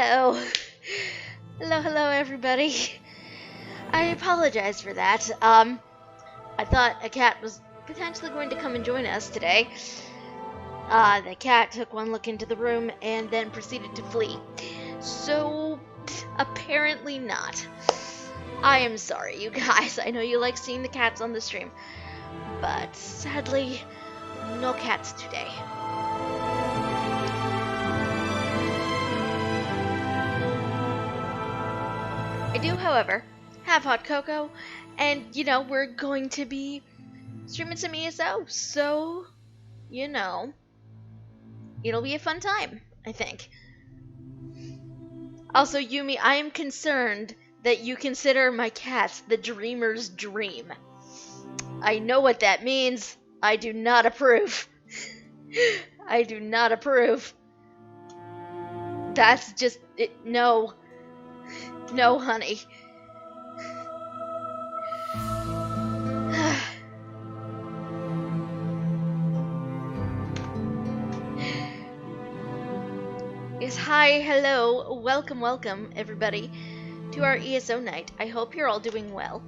Hello. Hello, everybody. I apologize for that. I thought a cat was potentially going to come and join us today. The cat took one look into the room and then proceeded to flee. So, apparently not. I am sorry, you guys. I know you like seeing the cats on the stream, but sadly, no cats today. I do, however, have hot cocoa, and, we're going to be streaming some ESO, so, it'll be a fun time, I think. Also, Yumi, I am concerned that you consider my cats the dreamer's dream. I know what that means. I do not approve. I do not approve. That's just... no. No, honey. Yes, hi, hello, welcome, everybody, to our ESO night. I hope you're all doing well.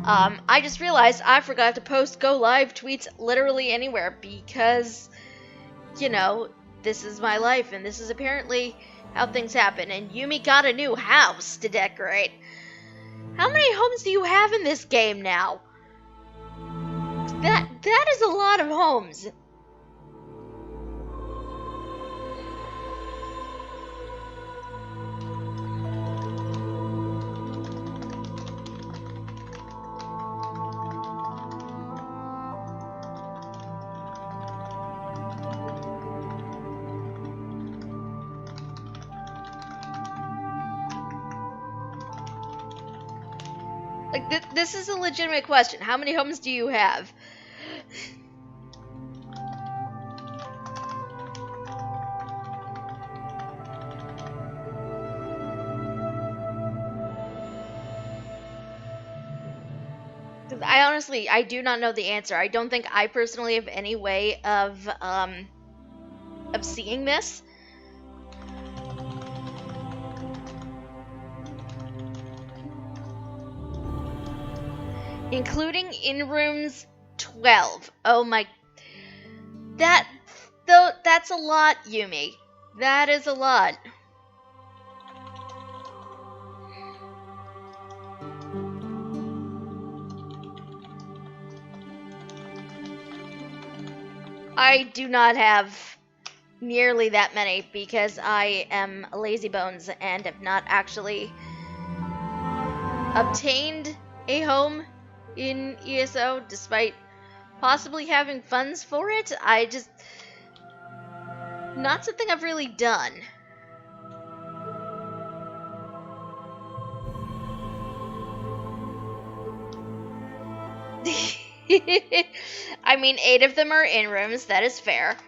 I just realized I forgot to post go live tweets literally anywhere because, this is my life, and this is apparently how things happen, and Yumi got a new house to decorate. How many homes do you have in this game now? That is a lot of homes. This is a legitimate question. How many homes do you have? I do not know the answer. I don't think I personally have any way of seeing this. Including in rooms 12. Oh my... That's a lot, Yumi. That is a lot. I do not have nearly that many because I am lazy bones and have not actually obtained a home in ESO, despite possibly having funds for it. Not something I've really done. I mean, 8 of them are in rooms, that is fair.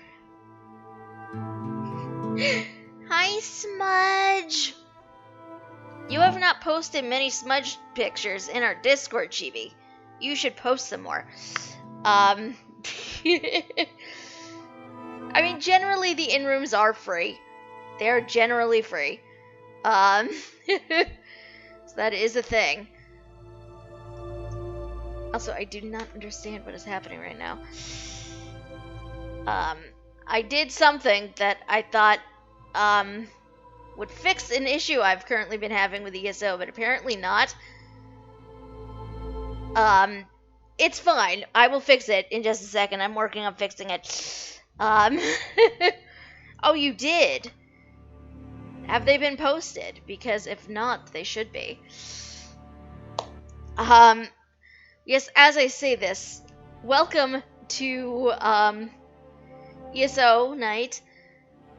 Hi, Smudge! You have not posted many Smudge pictures in our Discord, Chibi. You should post some more. I mean, generally the in-rooms are free. They're generally free. So that is a thing. Also, I do not understand what is happening right now. I did something that I thought would fix an issue I've currently been having with ESO, but apparently not. It's fine. I will fix it in just a second. I'm working on fixing it. Oh, you did? Have they been posted? Because if not, they should be. Yes, as I say this, welcome to, ESO night.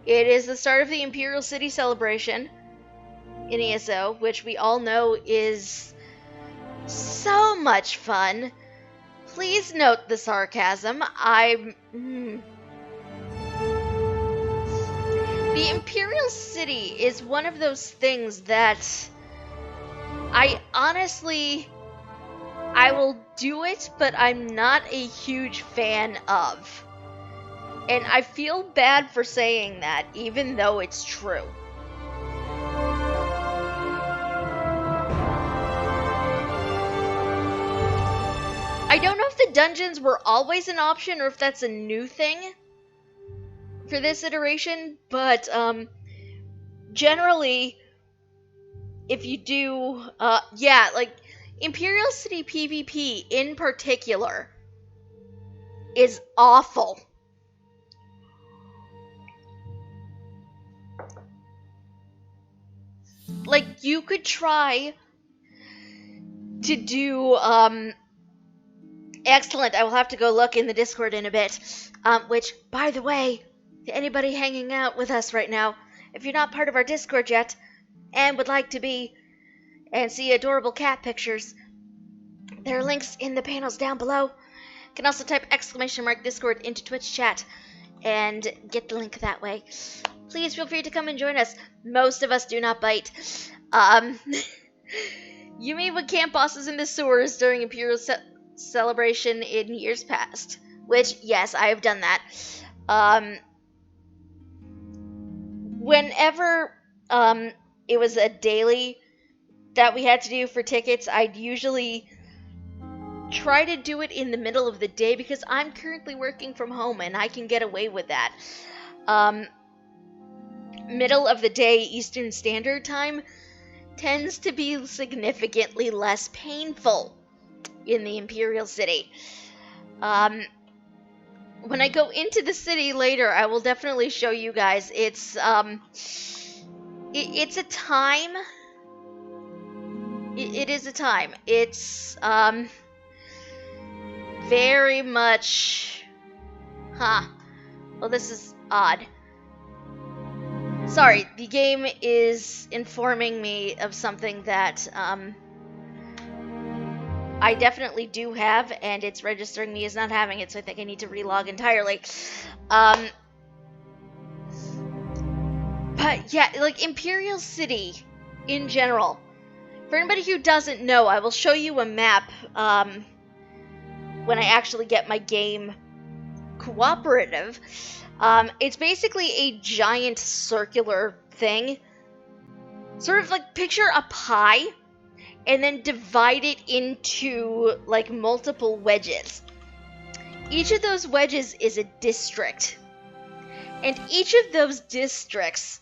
It is the start of the Imperial City celebration in ESO, which we all know is so much fun. Please note the sarcasm. The Imperial City is one of those things that I will do it, but I'm not a huge fan of. And I feel bad for saying that, even though it's true. I don't know if the dungeons were always an option or if that's a new thing for this iteration, but generally, if you do, yeah, like Imperial City PvP in particular is awful. Like, you could try to do, excellent, I will have to go look in the Discord in a bit, which, by the way, to anybody hanging out with us right now, if you're not part of our Discord yet, and would like to be, and see adorable cat pictures, there are links in the panels down below. You can also type !Discord into Twitch chat, and get the link that way. Please feel free to come and join us. Most of us do not bite. You mean with camp bosses in the sewers during Imperial celebration in years past. Which, yes, I have done that. Whenever it was a daily that we had to do for tickets, I'd usually try to do it in the middle of the day because I'm currently working from home and I can get away with that. Middle of the day Eastern Standard Time tends to be significantly less painful in the Imperial City. When I go into the city later, I will definitely show you guys. It's a time. It is a time. It's very much. Well, this is odd. Sorry, the game is informing me of something that I definitely do have, and it's registering me as not having it, so I think I need to relog entirely. But yeah, like Imperial City in general. For anybody who doesn't know, I will show you a map when I actually get my game cooperative. It's basically a giant circular thing. Sort of like picture a pie and then divide it into like multiple wedges. Each of those wedges is a district. And each of those districts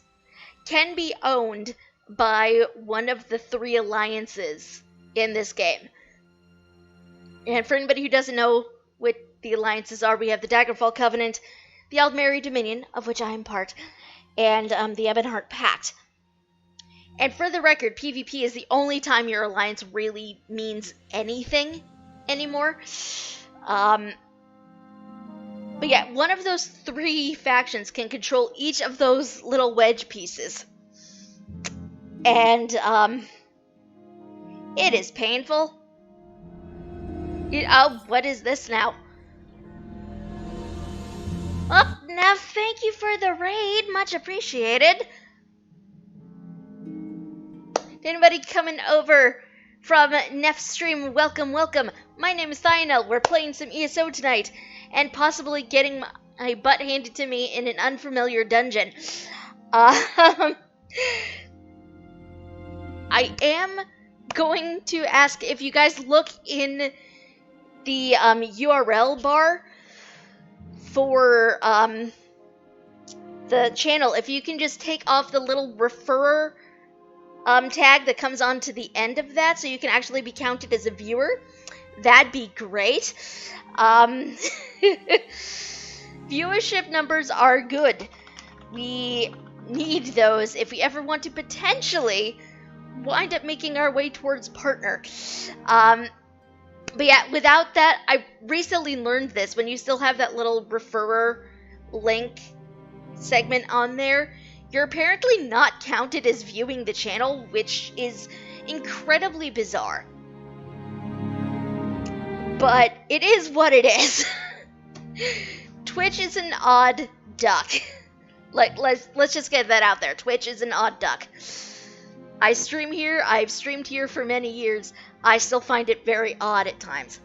can be owned by one of the 3 alliances in this game. And for anybody who doesn't know what the alliances are, we have the Daggerfall Covenant, the Aldmeri Dominion, of which I am part, and the Ebonheart Pact. And for the record, PvP is the only time your alliance really means anything anymore. But yeah, one of those 3 factions can control each of those little wedge pieces. And, it is painful. Oh, what is this now? Oh, now thank you for the raid. Much appreciated. Anybody coming over from Neff's stream, welcome, welcome. My name is Thionel. We're playing some ESO tonight, and possibly getting my butt handed to me in an unfamiliar dungeon. I am going to ask if you guys look in the URL bar for the channel, if you can just take off the little referrer tag that comes onto the end of that so you can actually be counted as a viewer, that'd be great. Viewership numbers are good. We need those if we ever want to potentially wind up making our way towards partner. But yeah, without that, I recently learned this. When you still have that little referrer link segment on there, you're apparently not counted as viewing the channel, which is incredibly bizarre. But it is what it is. Twitch is an odd duck. Like, let's just get that out there. Twitch is an odd duck. I stream here. I've streamed here for many years. I still find it very odd at times.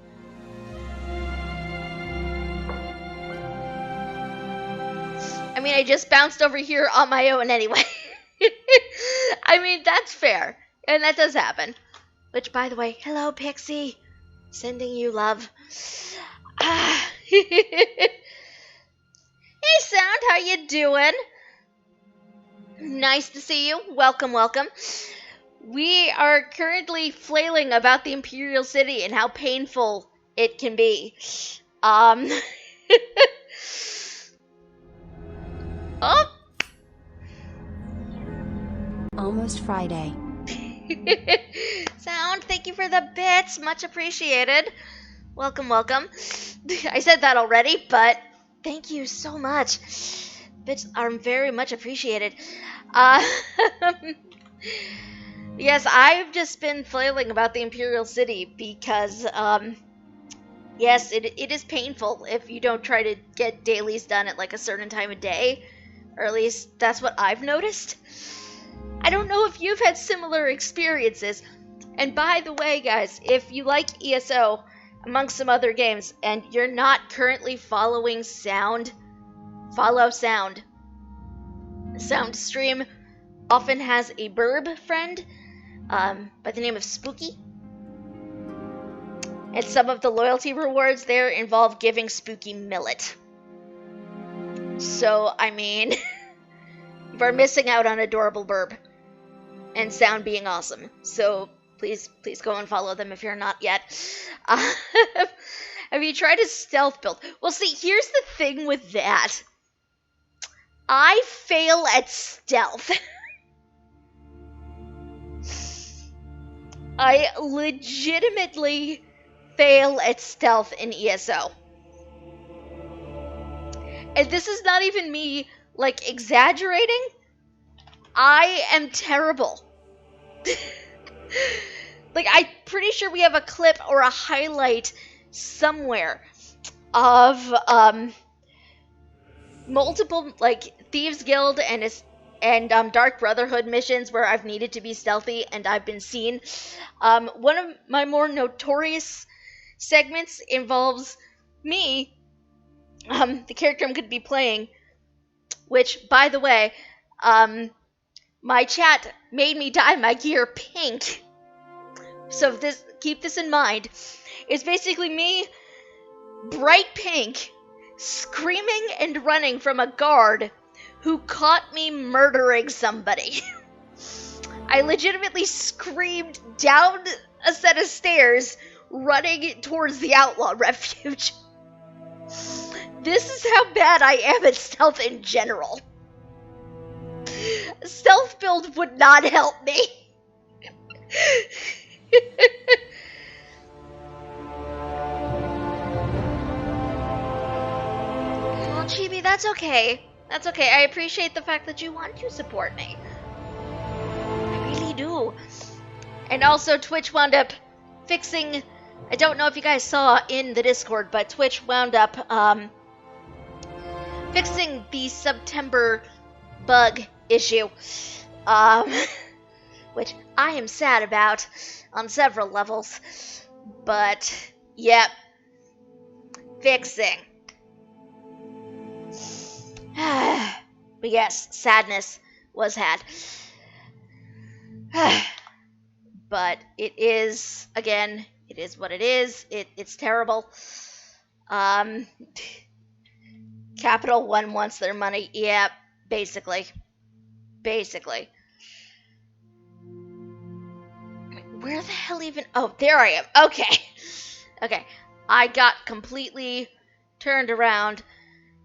I mean, I just bounced over here on my own anyway. I mean, that's fair. And that does happen. Which, by the way, hello, Pixie. Sending you love. Ah. Hey, Sound, how you doing? Nice to see you. Welcome, welcome. We are currently flailing about the Imperial City and how painful it can be. Oh! Almost Friday. Sound, thank you for the bits. Much appreciated. Welcome, welcome. I said that already, but thank you so much. Bits are very much appreciated. Uh, yes, I've just been flailing about the Imperial City because, yes, it is painful if you don't try to get dailies done at like a certain time of day. Or at least that's what I've noticed. I don't know if you've had similar experiences. And by the way, guys, if you like ESO, amongst some other games, and you're not currently following Sound, follow Sound. Sound Stream often has a burb friend by the name of Spooky. And some of the loyalty rewards there involve giving Spooky millet. So, I mean, we're missing out on adorable burb. And Sound being awesome. So, please go and follow them if you're not yet. Have you tried a stealth build? Well, see, here's the thing with that. I fail at stealth. I legitimately fail at stealth in ESO. And this is not even me, like, exaggerating. I am terrible. Like, I'm pretty sure we have a clip or a highlight somewhere of multiple, like, Thieves Guild and Dark Brotherhood missions where I've needed to be stealthy and I've been seen. One of my more notorious segments involves me, the character I'm going to be playing, which, by the way, my chat made me dye my gear pink. So keep this in mind. It's basically me, bright pink, screaming and running from a guard who caught me murdering somebody. I legitimately screamed down a set of stairs, running towards the outlaw refuge. This is how bad I am at stealth in general. Stealth build would not help me. Well, Chibi, that's okay. That's okay. I appreciate the fact that you want to support me. I really do. And also, Twitch wound up fixing... I don't know if you guys saw in the Discord, but Twitch wound up fixing the September bug issue. Which I am sad about on several levels. But, yep. Fixing. But yes, sadness was had. But it is, again, it is what it is. It's terrible. Capital One wants their money. Yeah, basically. Basically. Where the hell even... Oh, there I am. Okay. Okay. I got completely turned around.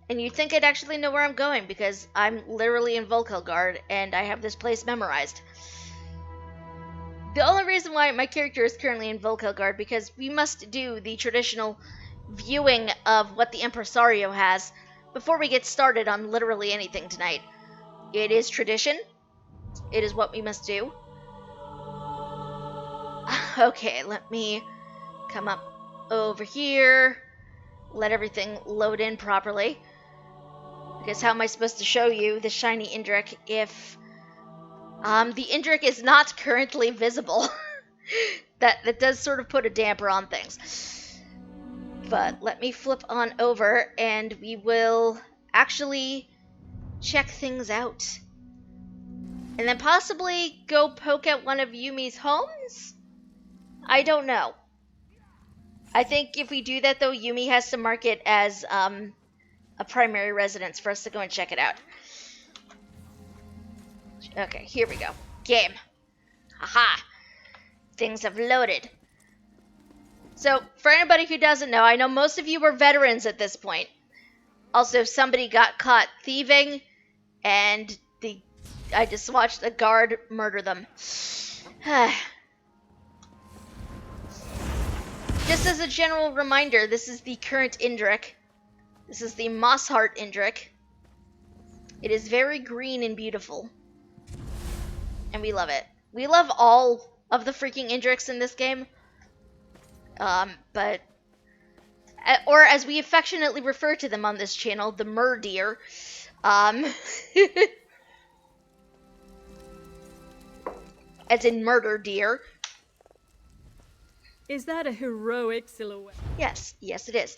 And you'd think I'd actually know where I'm going, because I'm literally in Volkelgard, and I have this place memorized. The only reason why my character is currently in Volkelgard, because we must do the traditional viewing of what the Impresario has before we get started on literally anything tonight. It is tradition. It is what we must do. Okay, let me come up over here. Let everything load in properly. Because how am I supposed to show you the shiny Indrik if the Indrik is not currently visible? that does sort of put a damper on things. But let me flip on over and we will actually check things out. And then possibly go poke at one of Yumi's homes? I don't know. I think if we do that, though, Yumi has to mark it as a primary residence for us to go and check it out. Okay, here we go. Game. Aha! Things have loaded. So, for anybody who doesn't know, I know most of you were veterans at this point. Also, somebody got caught thieving, and I just watched a guard murder them. Just as a general reminder, this is the current Indrik. This is the Mossheart Indrik. It is very green and beautiful. And we love it. We love all of the freaking Indriks in this game. But... Or as we affectionately refer to them on this channel, the Murdeer. As in murder deer. Is that a heroic silhouette? Yes, it is.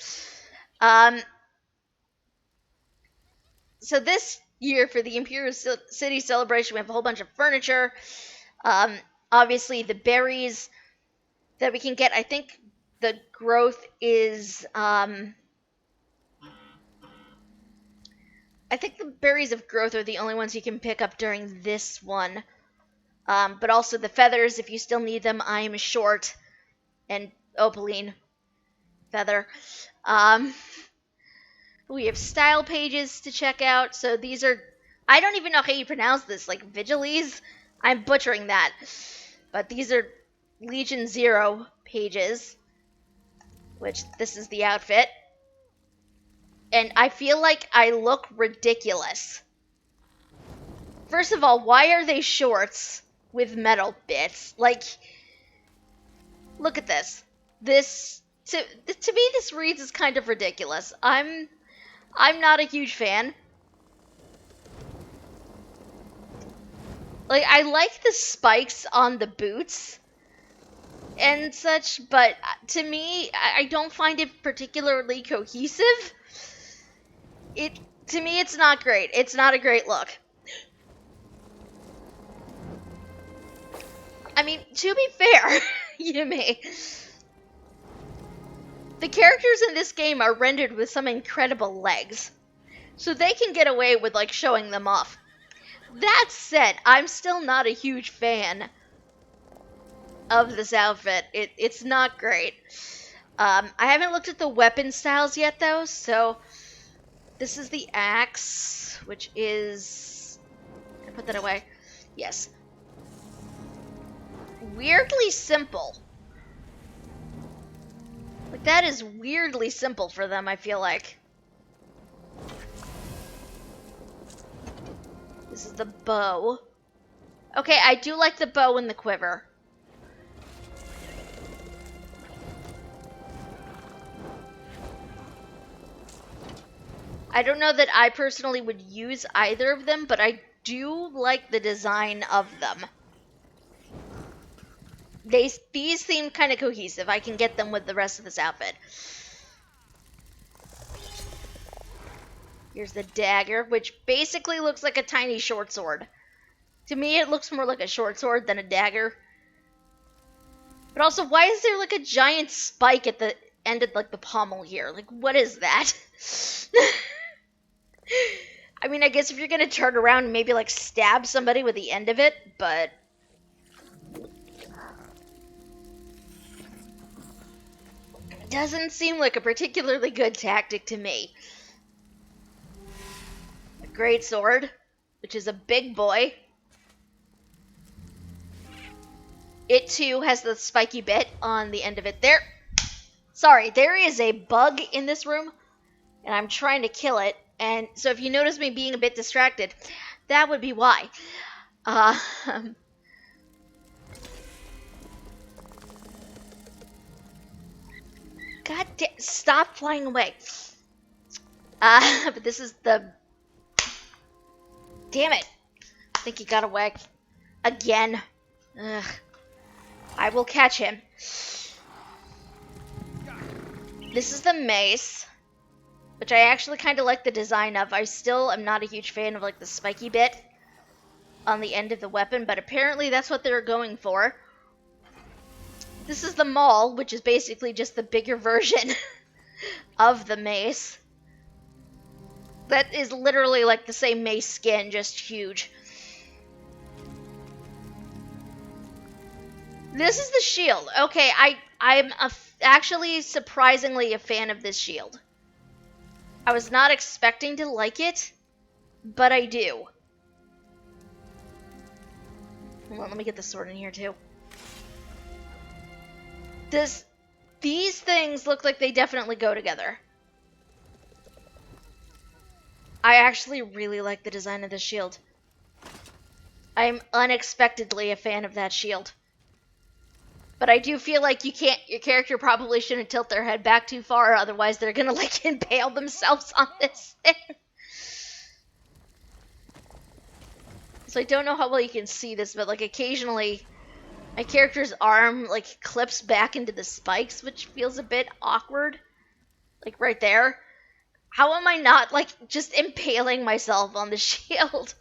So this year for the Imperial City celebration, we have a whole bunch of furniture. Obviously, the berries that we can get. I think the growth is. I think the berries of growth are the only ones you can pick up during this one. But also the feathers, if you still need them. I am short. And opaline feather. We have style pages to check out. So these are, I don't even know how you pronounce this, like Vigilese? I'm butchering that. But these are Legion 0 pages, which this is the outfit. And I feel like I look ridiculous. First of all, why are they shorts with metal bits? Like, look at this. This, to me, this reads as kind of ridiculous. I'm not a huge fan. Like, I like the spikes on the boots and such, but to me, I don't find it particularly cohesive. To me, it's not great. It's not a great look. I mean, to be fair, Yumi, the characters in this game are rendered with some incredible legs, so they can get away with, like, showing them off. That said, I'm still not a huge fan of this outfit. It's not great. I haven't looked at the weapon styles yet, though, so this is the axe, which is... Can I put that away? Yes. Weirdly simple. Like, that is weirdly simple for them, I feel like. This is the bow. Okay, I do like the bow and the quiver. I don't know that I personally would use either of them, but I do like the design of them. These seem kind of cohesive. I can get them with the rest of this outfit. Here's the dagger, which basically looks like a tiny short sword. To me, it looks more like a short sword than a dagger. But also, why is there like a giant spike at the end of like the pommel here? Like, what is that? I mean, I guess if you're gonna turn around and maybe like stab somebody with the end of it, but... doesn't seem like a particularly good tactic to me. A great sword, which is a big boy. It too has the spiky bit on the end of it. There is a bug in this room, and I'm trying to kill it. And so if you notice me being a bit distracted, that would be why. God damn, stop flying away. But this is the... Damn it. I think he got away. Again. Ugh. I will catch him. This is the mace, which I actually kind of like the design of. I still am not a huge fan of, like, the spiky bit on the end of the weapon, but apparently that's what they're going for. This is the maul, which is basically just the bigger version of the mace. That is literally like the same mace skin, just huge. This is the shield. Okay, I'm actually surprisingly a fan of this shield. I was not expecting to like it, but I do. Hold on, let me get the sword in here too. These things look like they definitely go together. I actually really like the design of this shield. I'm unexpectedly a fan of that shield. But I do feel like your character probably shouldn't tilt their head back too far, otherwise they're gonna like impale themselves on this thing. So I don't know how well you can see this, but like occasionally my character's arm like clips back into the spikes, which feels a bit awkward. Like right there. How am I not like just impaling myself on the shield?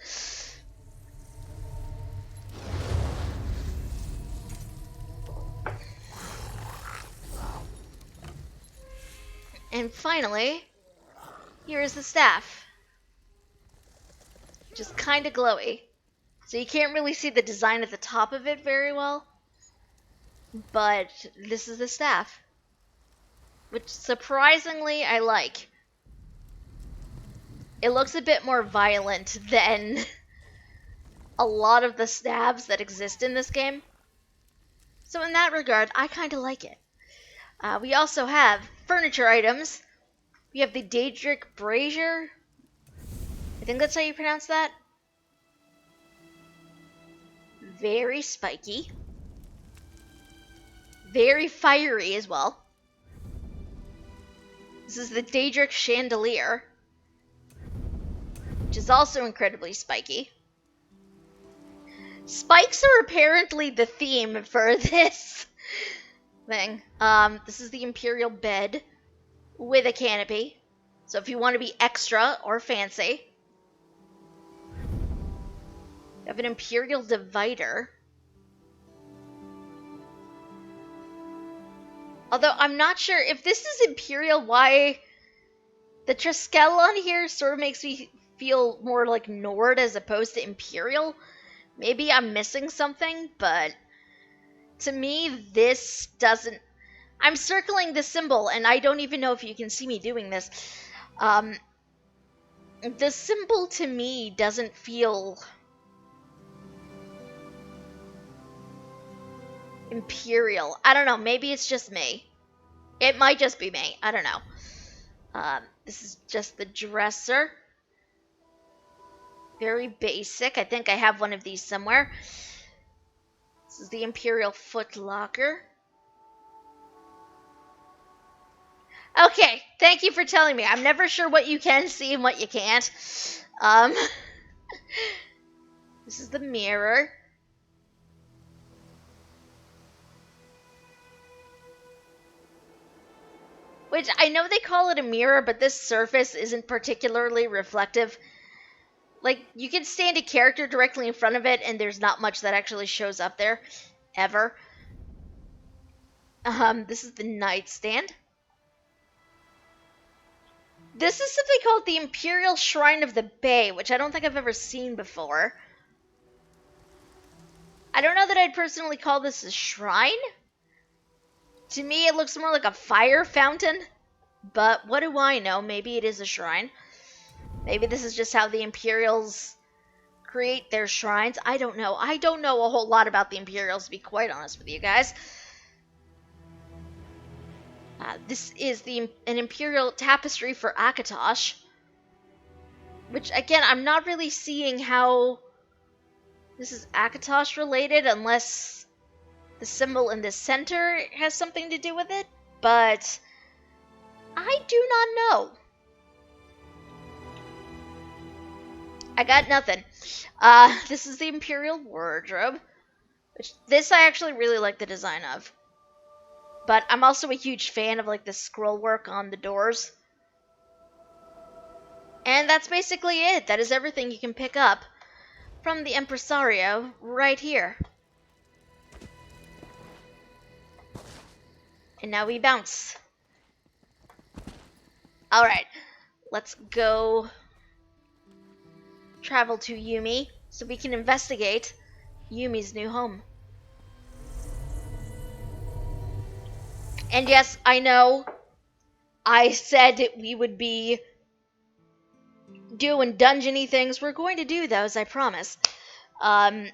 And finally, here is the staff. Just kind of glowy. So you can't really see the design at the top of it very well. But this is the staff. Which surprisingly I like. It looks a bit more violent than a lot of the stabs that exist in this game. So in that regard, I kind of like it. We also have furniture items. We have the Daedric Brazier. I think that's how you pronounce that. Very spiky. Very fiery as well. This is the Daedric Chandelier, which is also incredibly spiky. Spikes are apparently the theme for this thing. This is the Imperial bed with a canopy. So if you want to be extra or fancy. You have an Imperial divider. Although I'm not sure if this is Imperial, why the Triskel on here sort of makes me feel more like Nord as opposed to Imperial. Maybe I'm missing something, but to me this doesn't... I'm circling the symbol, and I don't even know if you can see me doing this. The symbol to me doesn't feel Imperial. I don't know, maybe it's just me. It might just be me, I don't know. This is just the dresser. Very basic. I think I have one of these somewhere. This is the Imperial foot locker. Okay, thank you for telling me. I'm never sure what you can see and what you can't. This is the mirror. Which, I know they call it a mirror, but this surface isn't particularly reflective. Like, you can stand a character directly in front of it, and there's not much that actually shows up there. Ever. This is the nightstand. This is something called the Imperial Shrine of the Bay, which I don't think I've ever seen before. I don't know that I'd personally call this a shrine. To me, it looks more like a fire fountain. But what do I know? Maybe it is a shrine. Maybe this is just how the Imperials create their shrines. I don't know. I don't know a whole lot about the Imperials, to be quite honest with you guys. This is an Imperial tapestry for Akatosh. Which, again, I'm not really seeing how this is Akatosh related, unless the symbol in the center has something to do with it. But I do not know. I got nothing. This is the Imperial wardrobe. Which, this I actually really like the design of. But I'm also a huge fan of like the scroll work on the doors. And that's basically it. That is everything you can pick up from the Impresario right here. And now we bounce. Alright, let's go travel to Yumi so we can investigate Yumi's new home. And yes, I know I said we would be doing dungeony things. We're going to do those, I promise. But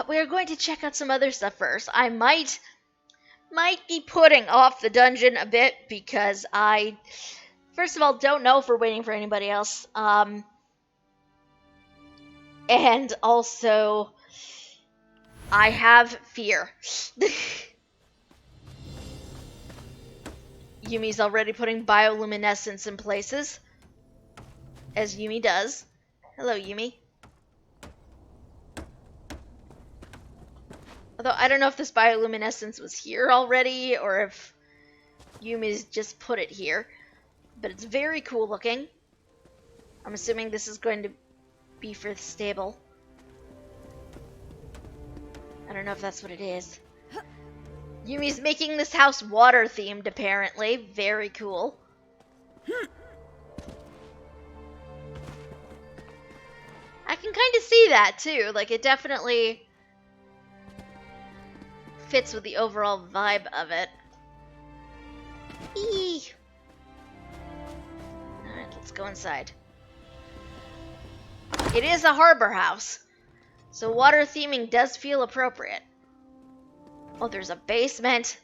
we're going to check out some other stuff first. I might be putting off the dungeon a bit because I, first of all, don't know if we're waiting for anybody else. And also, I have fear. Yumi's already putting bioluminescence in places, as Yumi does. Hello, Yumi. Although I don't know if this bioluminescence was here already or if Yumi's just put it here. But it's very cool looking. I'm assuming this is going to be for the stable. I don't know if that's what it is. Yumi's making this house water themed, apparently. Very cool. I can kind of see that too. Like, it definitely fits with the overall vibe of it. Eee! Alright, let's go inside. It is a harbor house, so water theming does feel appropriate. Oh, there's a basement.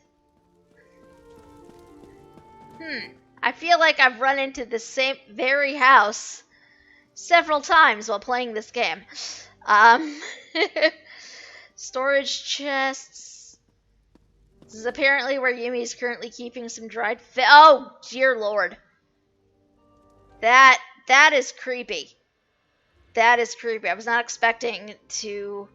I feel like I've run into the same very house several times while playing this game. Storage chests. This is apparently where Yumi is currently keeping some dried fish. Oh, dear lord. That is creepy. That is creepy. I was not expecting to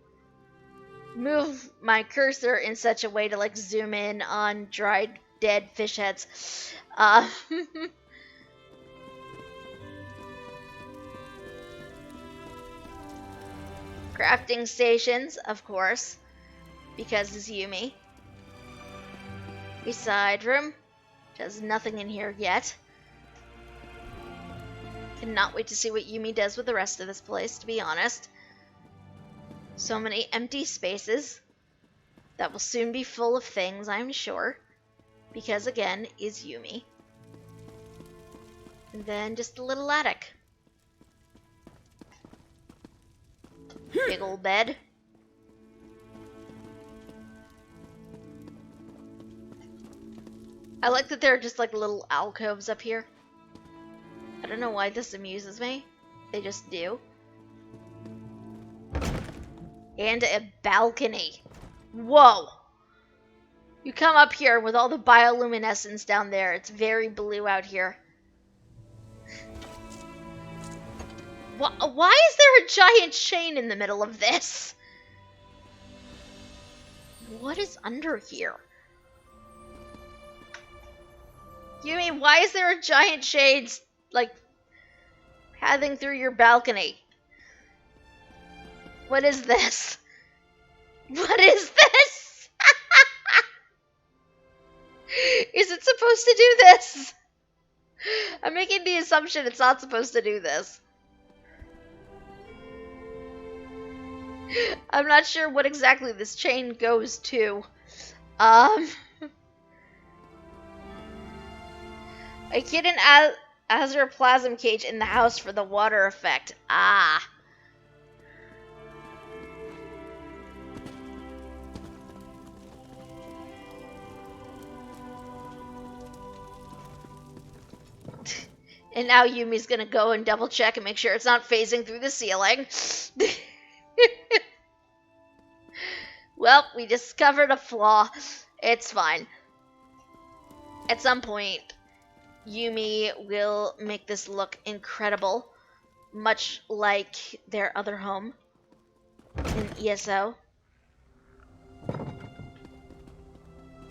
move my cursor in such a way to like zoom in on dried dead fish heads. Crafting stations, of course, because it's Yumi. A side room, which has nothing in here yet. Cannot wait to see what Yumi does with the rest of this place, to be honest. So many empty spaces that will soon be full of things, I'm sure. Because, again, is Yumi. And then just a little attic. Big old bed. I like that there are just like little alcoves up here. I don't know why this amuses me. They just do. And a balcony. Whoa! You come up here with all the bioluminescence down there. It's very blue out here. Why is there a giant chain in the middle of this? What is under here? You mean, why is there a giant chain, like, pathing through your balcony? What is this? What is this? Is it supposed to do this? I'm making the assumption it's not supposed to do this. I'm not sure what exactly this chain goes to. A hidden azurplasm cage in the house for the water effect. Ah. And now Yumi's gonna go and double check and make sure it's not phasing through the ceiling. Well, we discovered a flaw. It's fine. At some point, Yumi will make this look incredible, much like their other home in ESO.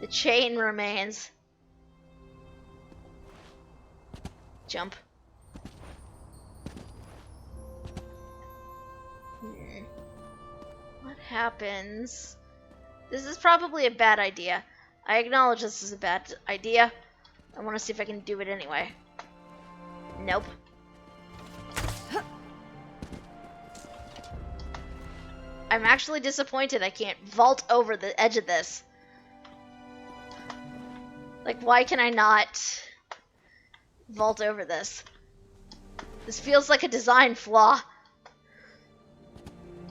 The chain remains. Jump. What happens This is probably a bad idea. I acknowledge this is a bad idea. I want to see if I can do it anyway. Nope. I'm actually disappointed I can't vault over the edge of this. Like, why can I not vault over this? This feels like a design flaw.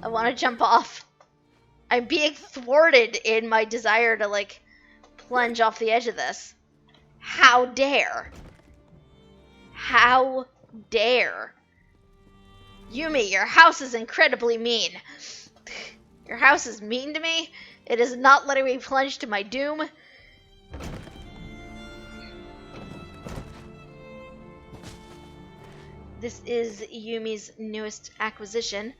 I want to jump off. I'm being thwarted in my desire to, like, plunge off the edge of this. How dare? How dare? Yumi, your house is incredibly mean. Your house is mean to me. It is not letting me plunge to my doom. This is Yumi's newest acquisition.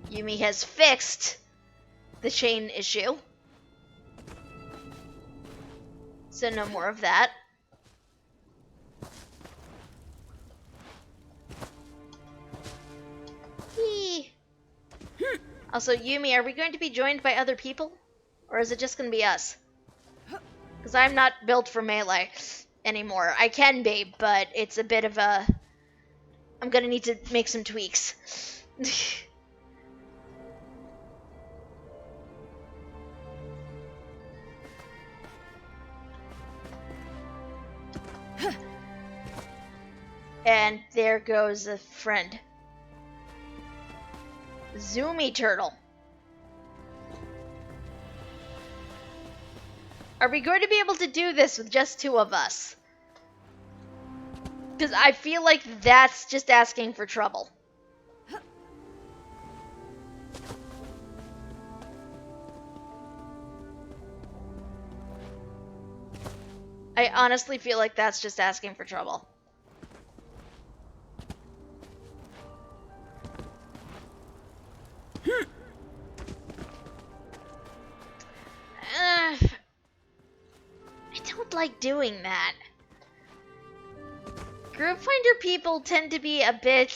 Yumi has fixed the chain issue. So no more of that. Eee. Also, Yumi, are we going to be joined by other people? Or is it just going to be us? Because I'm not built for melee anymore. I can be, but it's a bit of a... I'm going to need to make some tweaks. And there goes a friend. Zoomy Turtle. Are we going to be able to do this with just two of us? Because I feel like that's just asking for trouble. I honestly feel like that's just asking for trouble. I don't like doing that. Group Finder people tend to be a bit,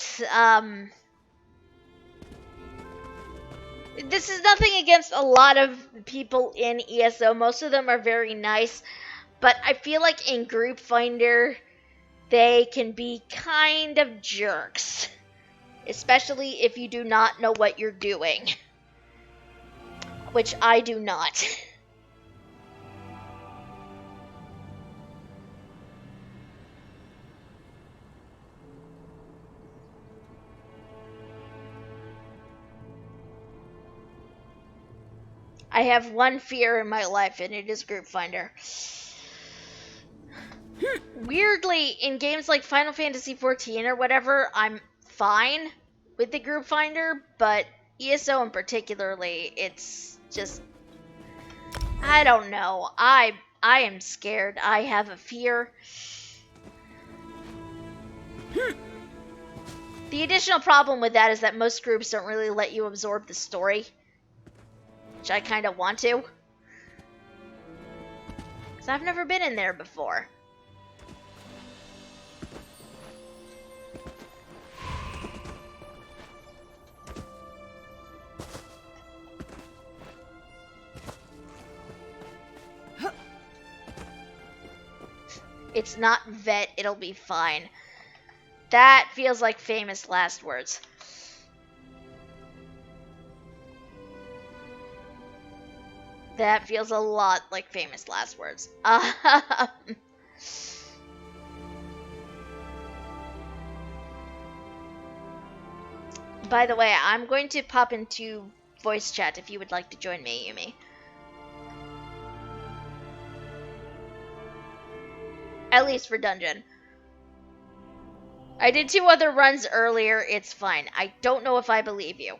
This is nothing against a lot of people in ESO. Most of them are very nice. But I feel like in Group Finder, they can be kind of jerks. Especially if you do not know what you're doing. Which I do not. I have one fear in my life, and it is Group Finder. Weirdly, in games like Final Fantasy XIV or whatever, I'm fine with the Group Finder, but ESO in particularly, it's just... I don't know. I am scared. I have a fear. The additional problem with that is that most groups don't really let you absorb the story. Which I kind of want to. Because I've never been in there before. It's not vet, it'll be fine. That feels like famous last words. That feels a lot like famous last words. By the way, I'm going to pop into voice chat if you would like to join me, Yumi. At least for dungeon. I did 2 other runs earlier, it's fine. I don't know if I believe you.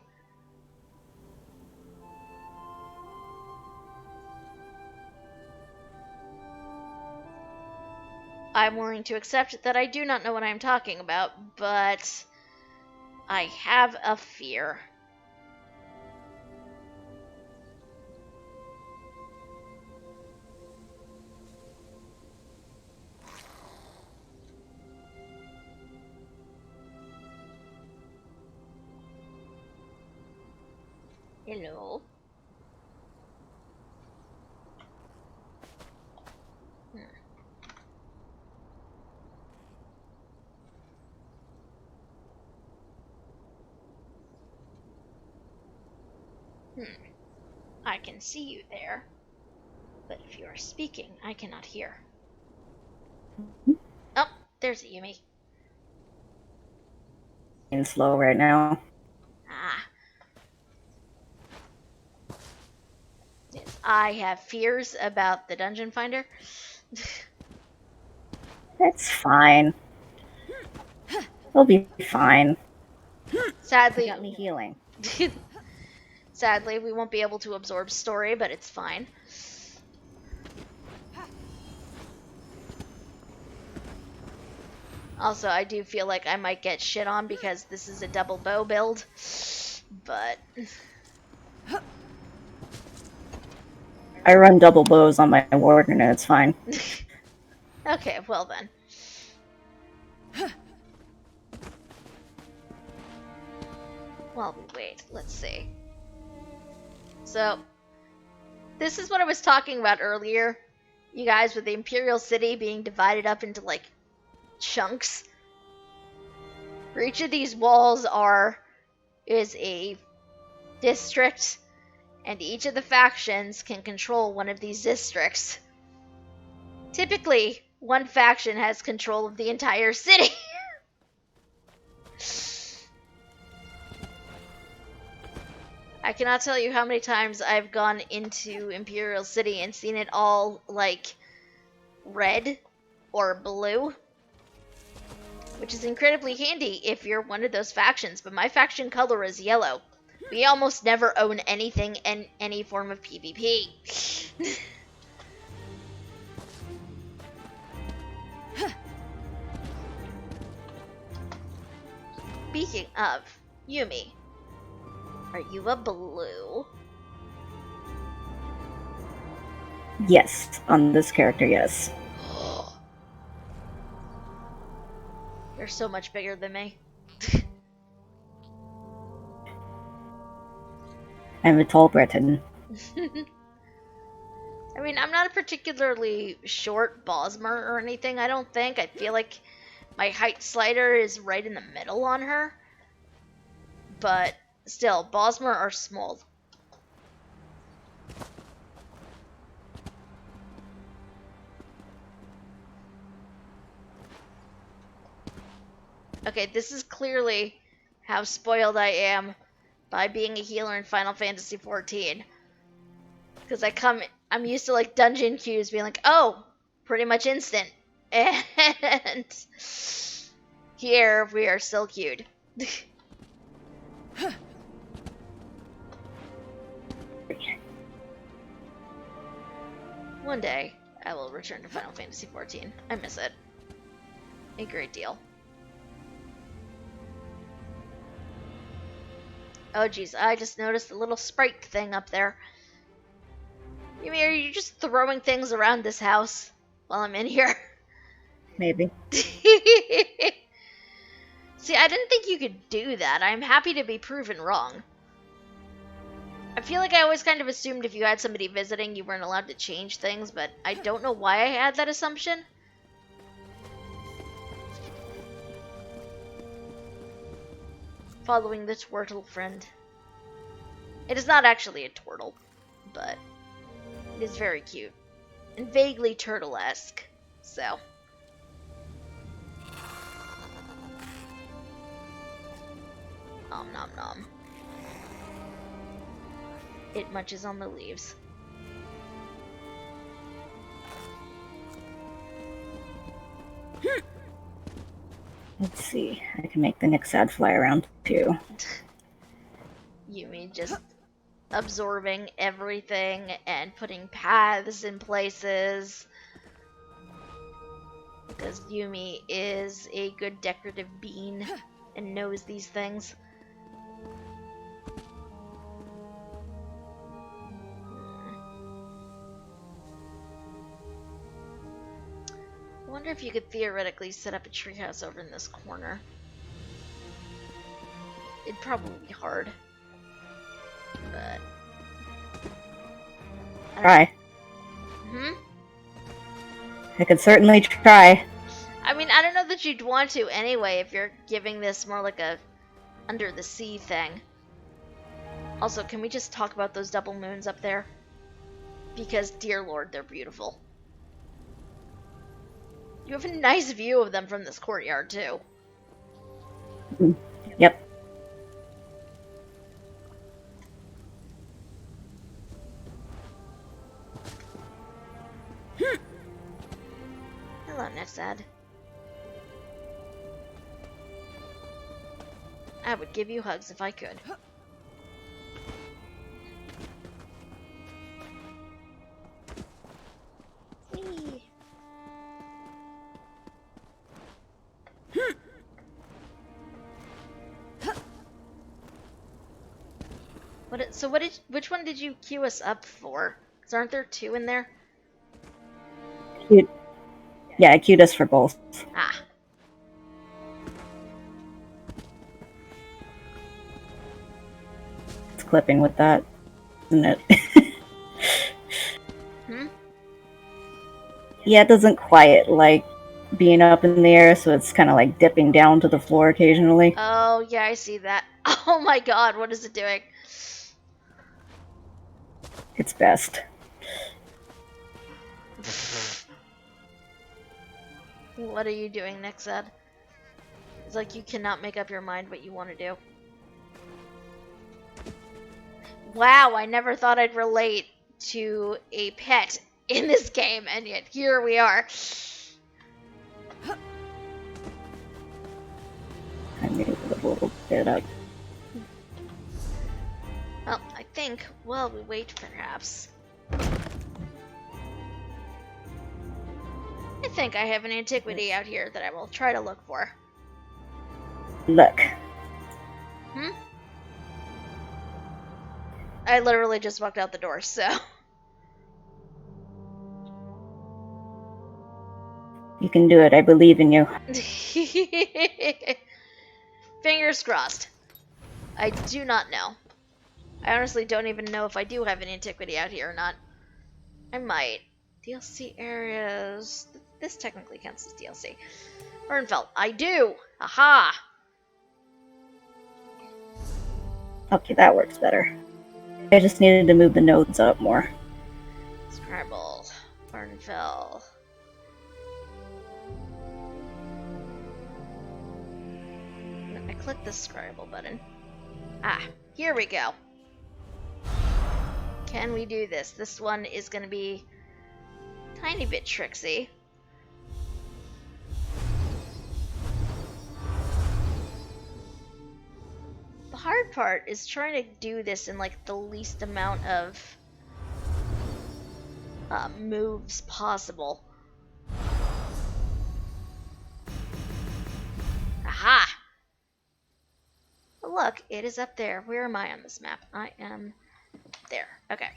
I'm willing to accept that I do not know what I'm talking about, but I have a fear. Hello. I can see you there, but if you are speaking, I cannot hear. Oh, there's Yumi. It's slow right now. Ah. Yes, I have fears about the dungeon finder. It's fine. It'll be fine. Sadly, Got me healing. sadly, we won't be able to absorb story, but it's fine. Also, I do feel like I might get shit on because this is a double bow build, but I run double bows on my warden and it's fine. okay, well then. While we wait, let's see. So, this is what I was talking about earlier, you guys, with the Imperial City being divided up into, like, chunks. For each of these walls is a district, and each of the factions can control one of these districts. Typically, one faction has control of the entire city. I cannot tell you how many times I've gone into Imperial City and seen it all, like, red or blue, which is incredibly handy if you're one of those factions, but my faction color is yellow. We almost never own anything in any form of PvP. Speaking of, Yumi, are you a blue? Yes, on this character, yes. You're so much bigger than me. I'm a tall Breton. I mean, I'm not a particularly short Bosmer or anything, I don't think. I feel like my height slider is right in the middle on her. But still, Bosmer are small. Okay, this is clearly how spoiled I am by being a healer in Final Fantasy XIV. Because I'm used to like dungeon queues being like, oh, pretty much instant. And here we are still queued. One day, I will return to Final Fantasy XIV. I miss it a great deal. Oh geez, I just noticed a little sprite thing up there. You mean, are you just throwing things around this house while I'm in here? Maybe. See, I didn't think you could do that. I'm happy to be proven wrong. I feel like I always kind of assumed if you had somebody visiting, you weren't allowed to change things, but I don't know why I had that assumption. Following the turtle friend. It is not actually a turtle, but it is very cute. And vaguely turtle-esque, so. Nom nom nom. It munches on the leaves. Let's see. I can make the Nixad fly around too. You mean just absorbing everything and putting paths in places. Because Yumi is a good decorative bean and knows these things. I wonder if you could theoretically set up a treehouse over in this corner. It'd probably be hard. but... Try. Hmm? I could certainly try. I mean, I don't know that you'd want to anyway if you're giving this more like a under the sea thing. Also, can we just talk about those double moons up there? Because, dear lord, they're beautiful. You have a nice view of them from this courtyard, too. Yep. Hello, Nexad. I would give you hugs if I could. Whee! Which one did you queue us up for? 'Cause aren't there two in there? Yeah, I queued us for both. Ah. It's clipping with that, isn't it? Hmm? Yeah, it doesn't quite like being up in the air, so it's kind of like dipping down to the floor occasionally. Oh, yeah, I see that. Oh my god, what is it doing? It's best. What are you doing, Nexad? It's like you cannot make up your mind what you want to do. Wow, I never thought I'd relate to a pet in this game, and yet here we are. I moved it a little bit up. Well, I think while we wait, perhaps. I think I have an antiquity out here that I will try to look for. Look. Hmm? I literally just walked out the door, so... You can do it. I believe in you. Fingers crossed. I do not know. I honestly don't even know if I do have an antiquity out here or not. I might. DLC areas... This technically counts as DLC. Urnfell. I do! Aha! Okay, that works better. I just needed to move the nodes up more. Scribble. Urnfell. I clicked the scribble button. Ah, here we go. Can we do this? This one is going to be a tiny bit tricksy. The hard part is trying to do this in like the least amount of moves possible. Aha! Look, it is up there. Where am I on this map? I am there. Okay.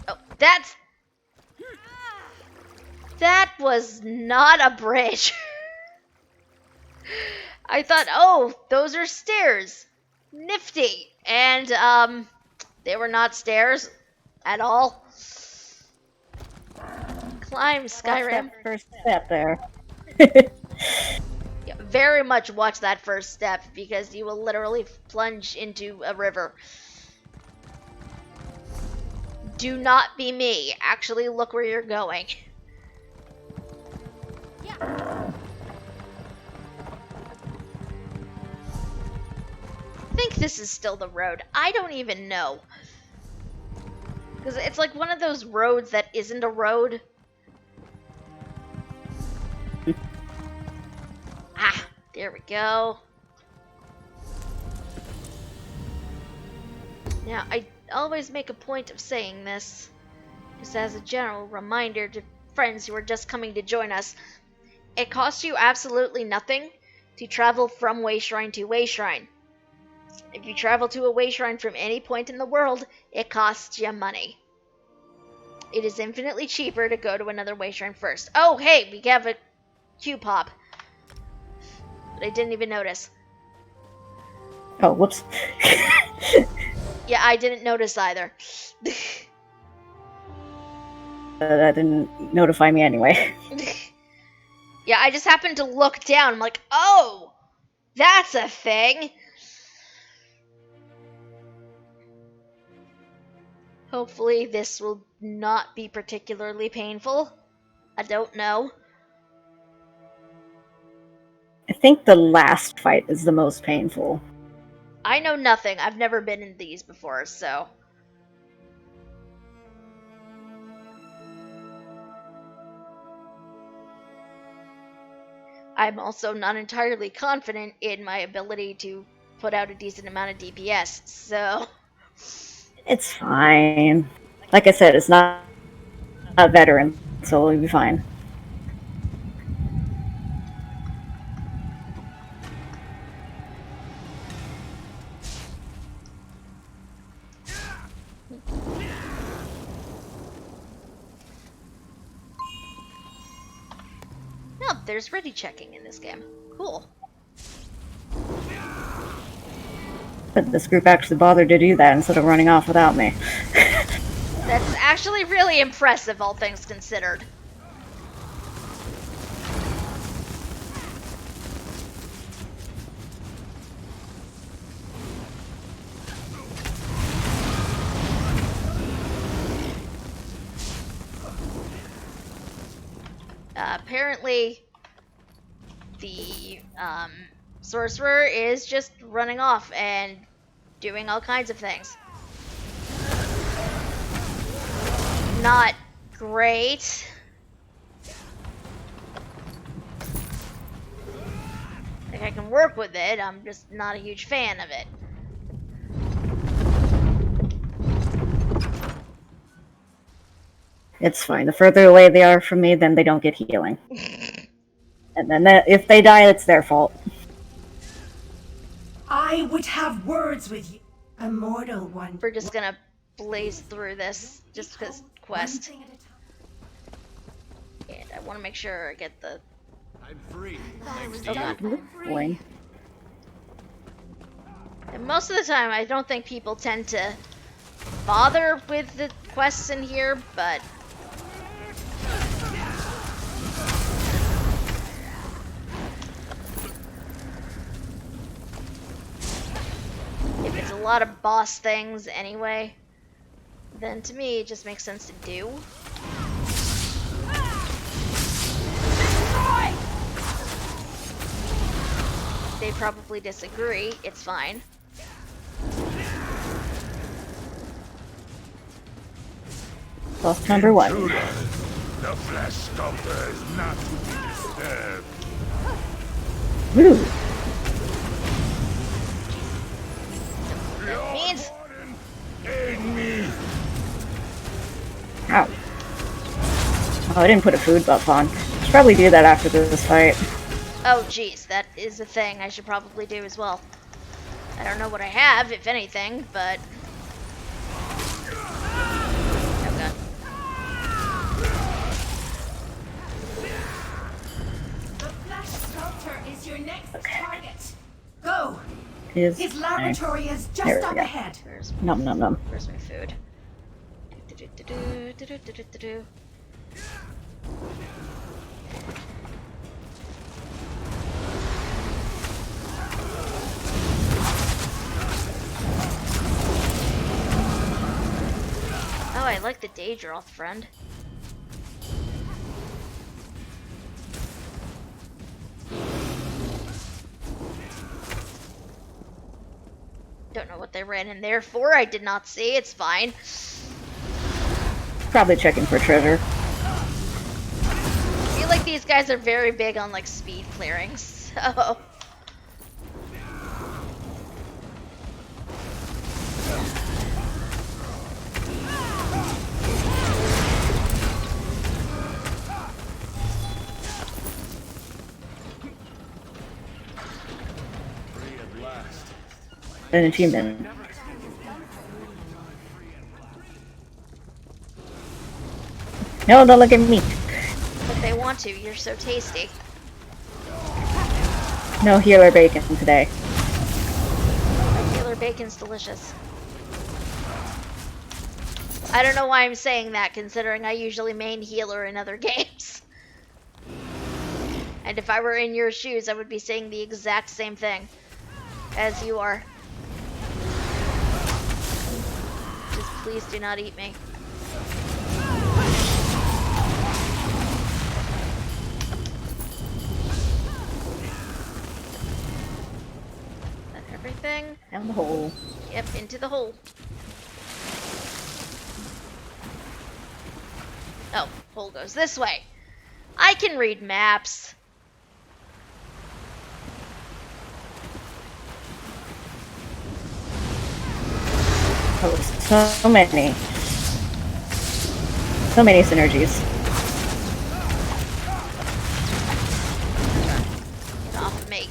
Oh, that was not a bridge. I thought, oh, those are stairs. Nifty. And, they were not stairs at all. Climb, Skyrim. That first step there. Yeah, very much watch that first step because you will literally plunge into a river. Do not be me. Actually look where you're going. Yeah. I think this is still the road. I don't even know. Because it's like one of those roads that isn't a road. Ah, there we go. Now, I always make a point of saying this, just as a general reminder to friends who are just coming to join us. It costs you absolutely nothing to travel from Wayshrine to Wayshrine. If you travel to a Wayshrine from any point in the world, it costs you money. It is infinitely cheaper to go to another Wayshrine first. Oh, hey, we have a queue pop. But I didn't even notice. Oh, whoops. Yeah, I didn't notice either. That didn't notify me anyway. Yeah, I just happened to look down. I'm like, oh, that's a thing. Hopefully this will not be particularly painful. I don't know. I think the last fight is the most painful. I know nothing. I've never been in these before, so. I'm also not entirely confident in my ability to put out a decent amount of DPS, so. It's fine. Like I said, it's not a veteran, so we'll be fine. No, there's ready checking in this game. Cool. But this group actually bothered to do that instead of running off without me. That's actually really impressive, all things considered. Apparently, the sorcerer is just running off and doing all kinds of things. Not great. Like, I can work with it, I'm just not a huge fan of it. It's fine. The further away they are from me, then they don't get healing. And then if they die, it's their fault. I would have words with you, immortal one. We're just gonna blaze through this, just because quest. One thing at a time. And I want to make sure I get the... I'm free. Thanks Oh to god. you. Boing. And most of the time, I don't think people tend to bother with the quests in here, but... if it's a lot of boss things anyway, then to me it just makes sense to do. They probably disagree, it's fine. Lost number one. The flesh sculptor is not to be disturbed. Woo! That means... Warden, aid me. Ow. Oh, I didn't put a food buff on. Should probably do that after this fight. oh geez, that is a thing I should probably do as well. I don't know what I have, if anything, but... oh god. The flesh sculptor is your next target. Go! Is His laboratory is There just we up go. ahead. Num num num. Where's my food? Do-do-do-do-do-do-do-do-do. Oh, I like the Daedroth, friend. Don't know what they ran in there for. I did not see. It's fine. Probably checking for treasure. I feel like these guys are very big on like speed clearing, so. Free at last. An achievement. No, don't look at me. But they want to. You're so tasty. No healer bacon today. Bacon's delicious. I don't know why I'm saying that, considering I usually main healer in other games. And if I were in your shoes, I would be saying the exact same thing as you are. Just please do not eat me. That everything? Down the hole. Yep, into the hole. Oh, hole goes this way. I can read maps. Oh, so many. So many synergies. Get off of me.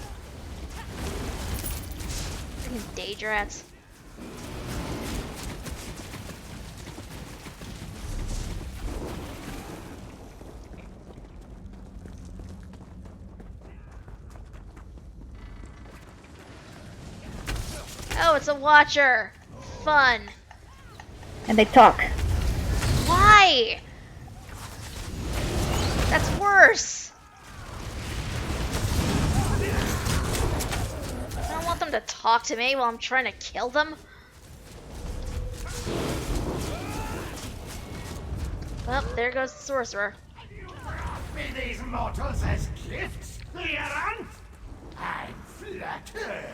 Freaking Daedrats. Oh, it's a watcher. Fun. And they talk. Why? That's worse. I don't want them to talk to me while I'm trying to kill them. Well, there goes the sorcerer. Be these mortals as gifts, Liarant? I'm flattered.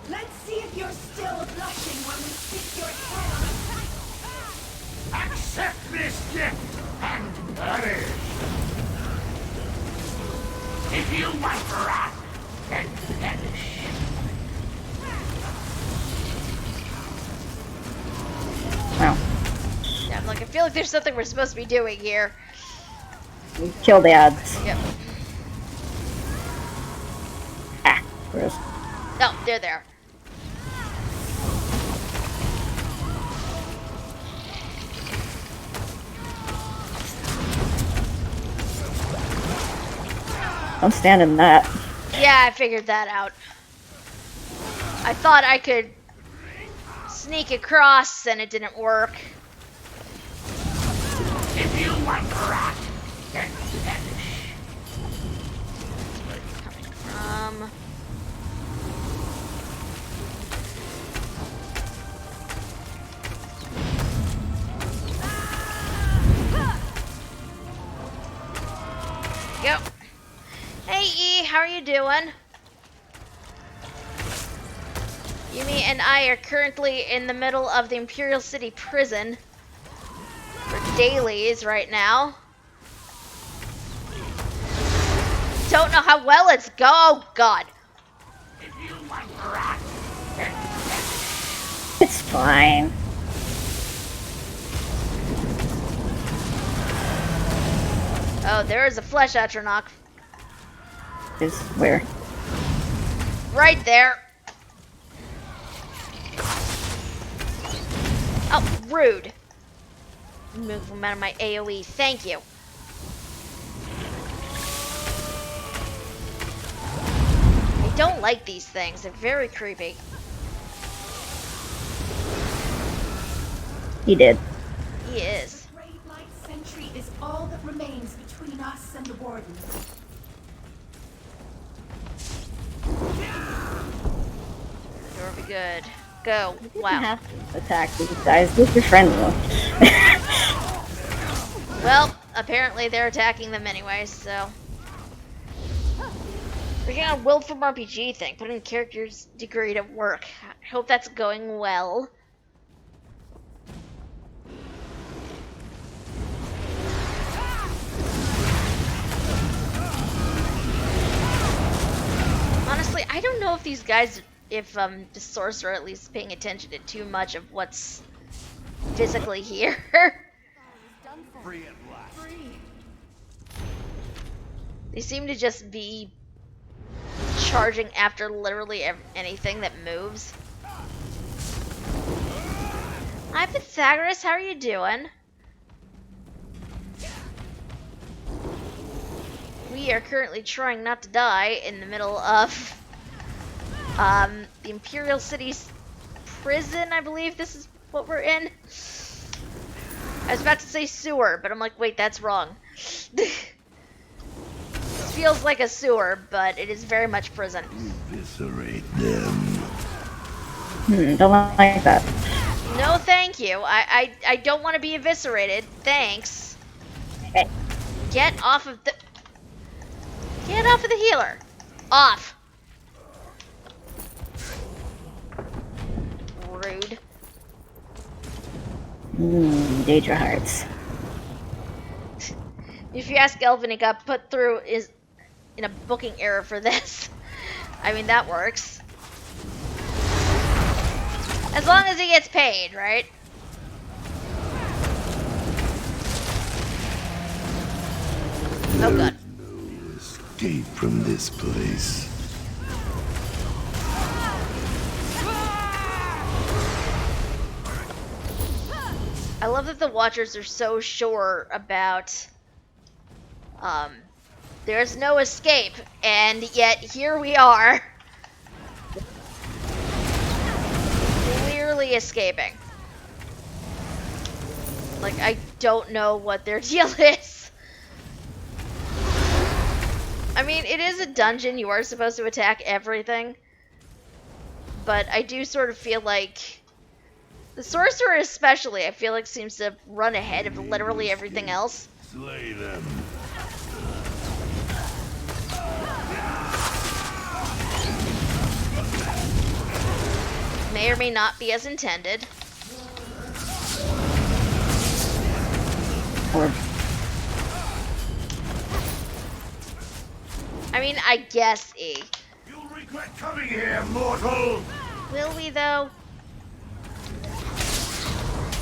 Let's see if you're still blushing when we stick your head on a pike. Accept this gift and perish. If you want wrath, then perish. Wow. Yeah, I'm like, I feel like there's something we're supposed to be doing here. We kill the ads. Yep. Ah, gross. No, they're there. Don't stand in that. Yeah, I figured that out. I thought I could sneak across and it didn't work. If you want wrath, then perish. Where are you coming from? Go. Hey E, how are you doing? Yumi and I are currently in the middle of the Imperial City prison for dailies right now. Don't know how well it's go. Oh God. If you want wrath, then It's fine. Oh, there is a flesh atronach Is where? right there. Oh, rude. Move him out of my AoE. Thank you. I don't like these things. They're very creepy. He did. He is. The Great Light Sentry is all that remains between us and the Warden. You'll be good. Go. You Wow. have to attack these guys. Just befriend them. Well, apparently they're attacking them anyway, so. Freaking on Will from RPG thing. Putting character's degree to work. I hope that's going well. Honestly, I don't know if these guys, if the sorcerer at least is paying attention to too much of what's physically here. They seem to just be charging after literally anything that moves. Hi Pythagoras, how are you doing? We are currently trying not to die in the middle of the Imperial City's prison, I believe this is what we're in. I was about to say sewer, but I'm like, wait, that's wrong. This feels like a sewer, but it is very much prison. Eviscerate them. Don't like that. No, thank you. I don't want to be eviscerated. Thanks. Hey. Get off of the healer. Off. Rude. Daedra hearts. If you ask Elvin, he got put through in a booking error for this. I mean, that works. As long as he gets paid, right? Oh god. No escape from this place. I love that the Watchers are so sure about there's no escape, and yet here we are. Clearly escaping. Like, I don't know what their deal is. I mean, it is a dungeon, you are supposed to attack everything. But I do sort of feel like the sorcerer especially, I feel like seems to run ahead of literally everything else. Slay them. May or may not be as intended. Or I mean, I guess E. You'll regret coming here, mortal! Will we, though?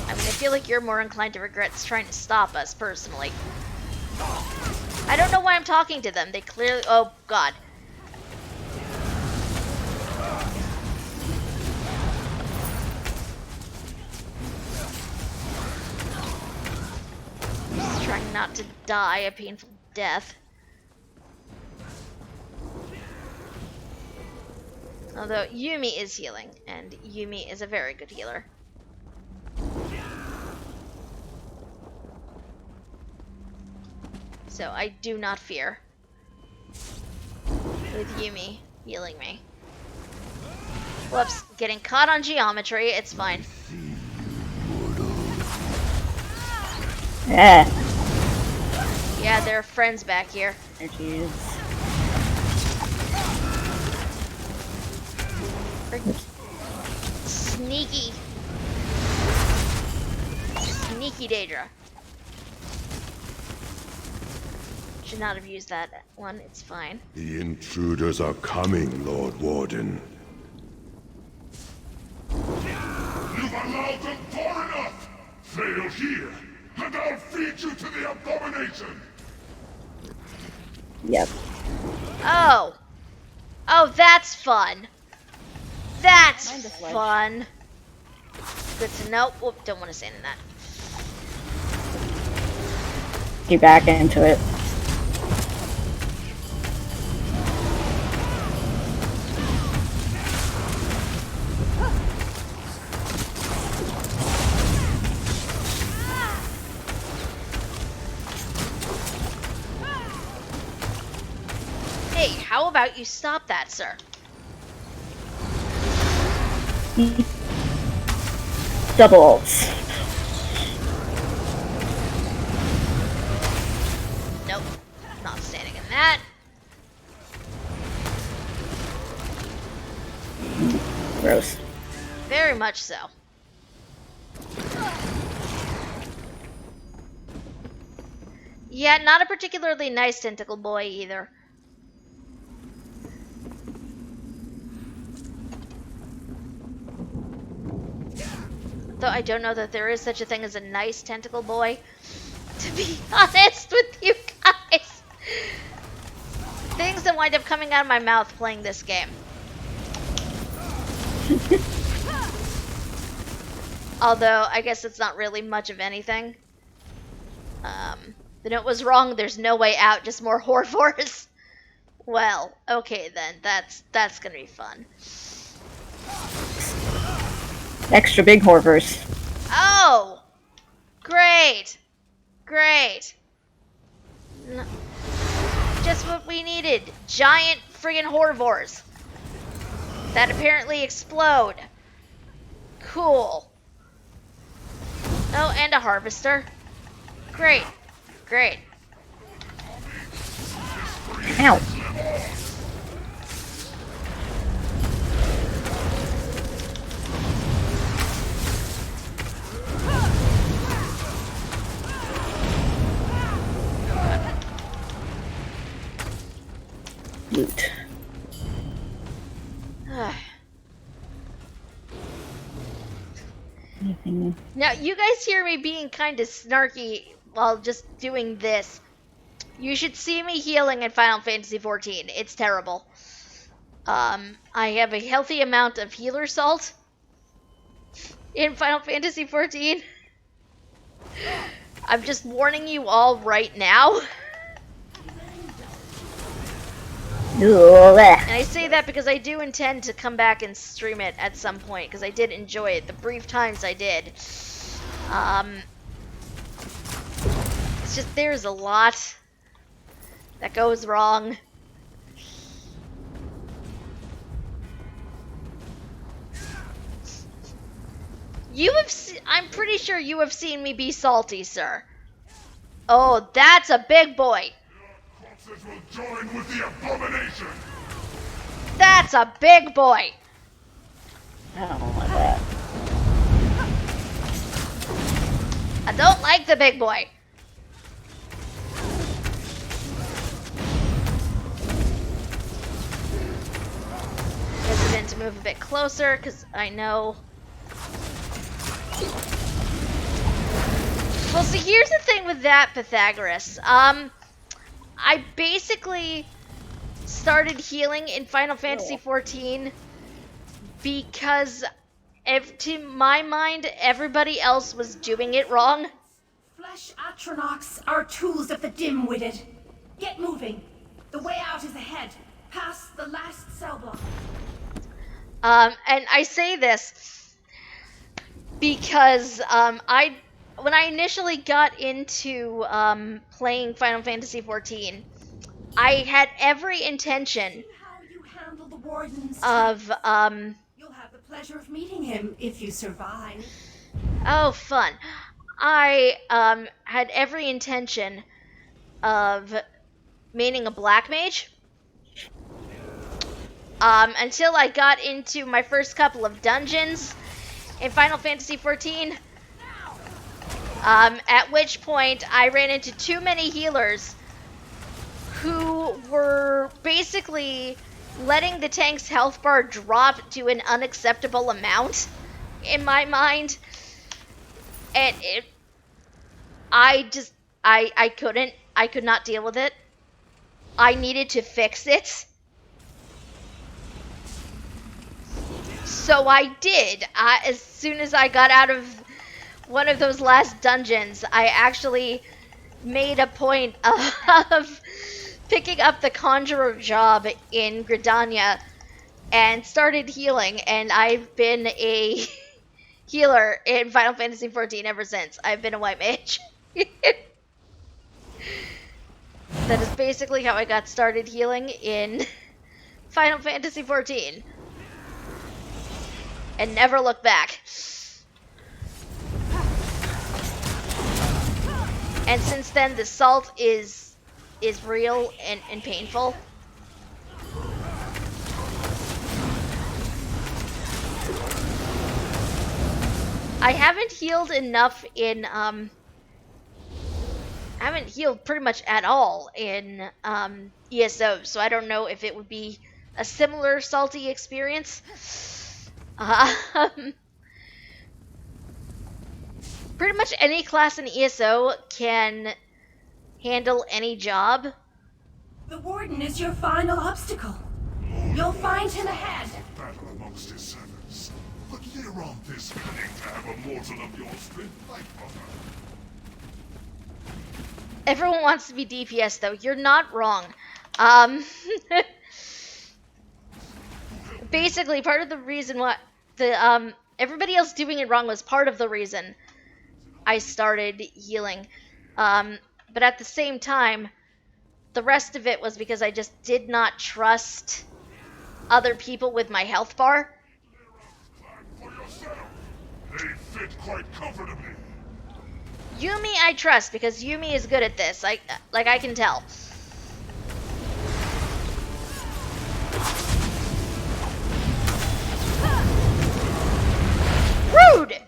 I mean, I feel like you're more inclined to regret trying to stop us, personally. I don't know why I'm talking to them. They clearly... Oh, God. Just trying not to die a painful death. Although Yumi is healing, and Yumi is a very good healer. So I do not fear with Yumi healing me. Whoops, getting caught on geometry, it's fine. yeah. Yeah, there are friends back here. There she is. Sneaky. Sneaky Daedra. Should not have used that one, it's fine. The intruders are coming, Lord Warden. You've allowed them far enough! Fail here, and I'll feed you to the abomination! Yep. Oh! Oh, that's fun! That's Mind the flesh. fun! Good to know. Whoop, don't want to stand in that. Get back into it. Hey, how about you stop that, sir? Double ults. Nope. Not standing in that. Gross. Very much so. Yeah, not a particularly nice tentacle boy either. Though I don't know that there is such a thing as a nice tentacle boy. To be honest with you guys. Things that wind up coming out of my mouth playing this game. Although, I guess it's not really much of anything. The note was wrong, there's no way out, just more Horvors. Well, okay then, that's gonna be fun. Extra big Horvers. Oh! Great! Great! Just what we needed. Giant friggin' Horvors. That apparently explode. Cool. Oh, and a harvester. Great. Great. Ow. Loot. Anything? Now, you guys hear me being kind of snarky while just doing this. You should see me healing in Final Fantasy XIV. It's terrible. I have a healthy amount of healer salt in Final Fantasy XIV. I'm just warning you all right now. And I say that because I do intend to come back and stream it at some point, because I did enjoy it the brief times I did. It's just there's a lot that goes wrong. I'm pretty sure you have seen me be salty, sir. Oh, that's a big boy. Corpses will join with the abomination. That's a big boy. I don't like that. I don't like the big boy. Hesitant to move a bit closer because I know. Well, see, here's the thing with that, Pythagoras. I basically started healing in Final Fantasy XIV because, to my mind, everybody else was doing it wrong. Flesh Atronachs are tools of the dim-witted. Get moving. The way out is ahead, past the last cell block. And I say this because when I initially got into playing Final Fantasy XIV, I had every intention How you handle the warden's of You'll have the pleasure of meeting him if you survive. oh, fun. I had every intention of maining a black mage. Until I got into my first couple of dungeons in Final Fantasy XIV. At which point I ran into too many healers who were basically letting the tank's health bar drop to an unacceptable amount in my mind. And I could not deal with it. I needed to fix it. So I did. As soon as I got out of one of those last dungeons, I actually made a point of picking up the Conjurer job in Gridania and started healing, and I've been a healer in Final Fantasy XIV ever since. I've been a white mage. That is basically how I got started healing in Final Fantasy XIV. And never look back. And since then, the salt is real and painful. I haven't healed enough in I haven't healed pretty much at all in ESO, so I don't know if it would be a similar salty experience. Pretty much any class in ESO can handle any job. The warden is your final obstacle. You'll find him ahead. Battle amongst his servants. But year on this planning to have a mortal of your strength fight for her. Everyone wants to be DPS though. You're not wrong. Basically, part of the reason why the everybody else doing it wrong was part of the reason I started healing. But at the same time, the rest of it was because I just did not trust other people with my health bar. For yourself. They fit quite comfortably. Yumi I trust because Yumi is good at this. I can tell. Rude!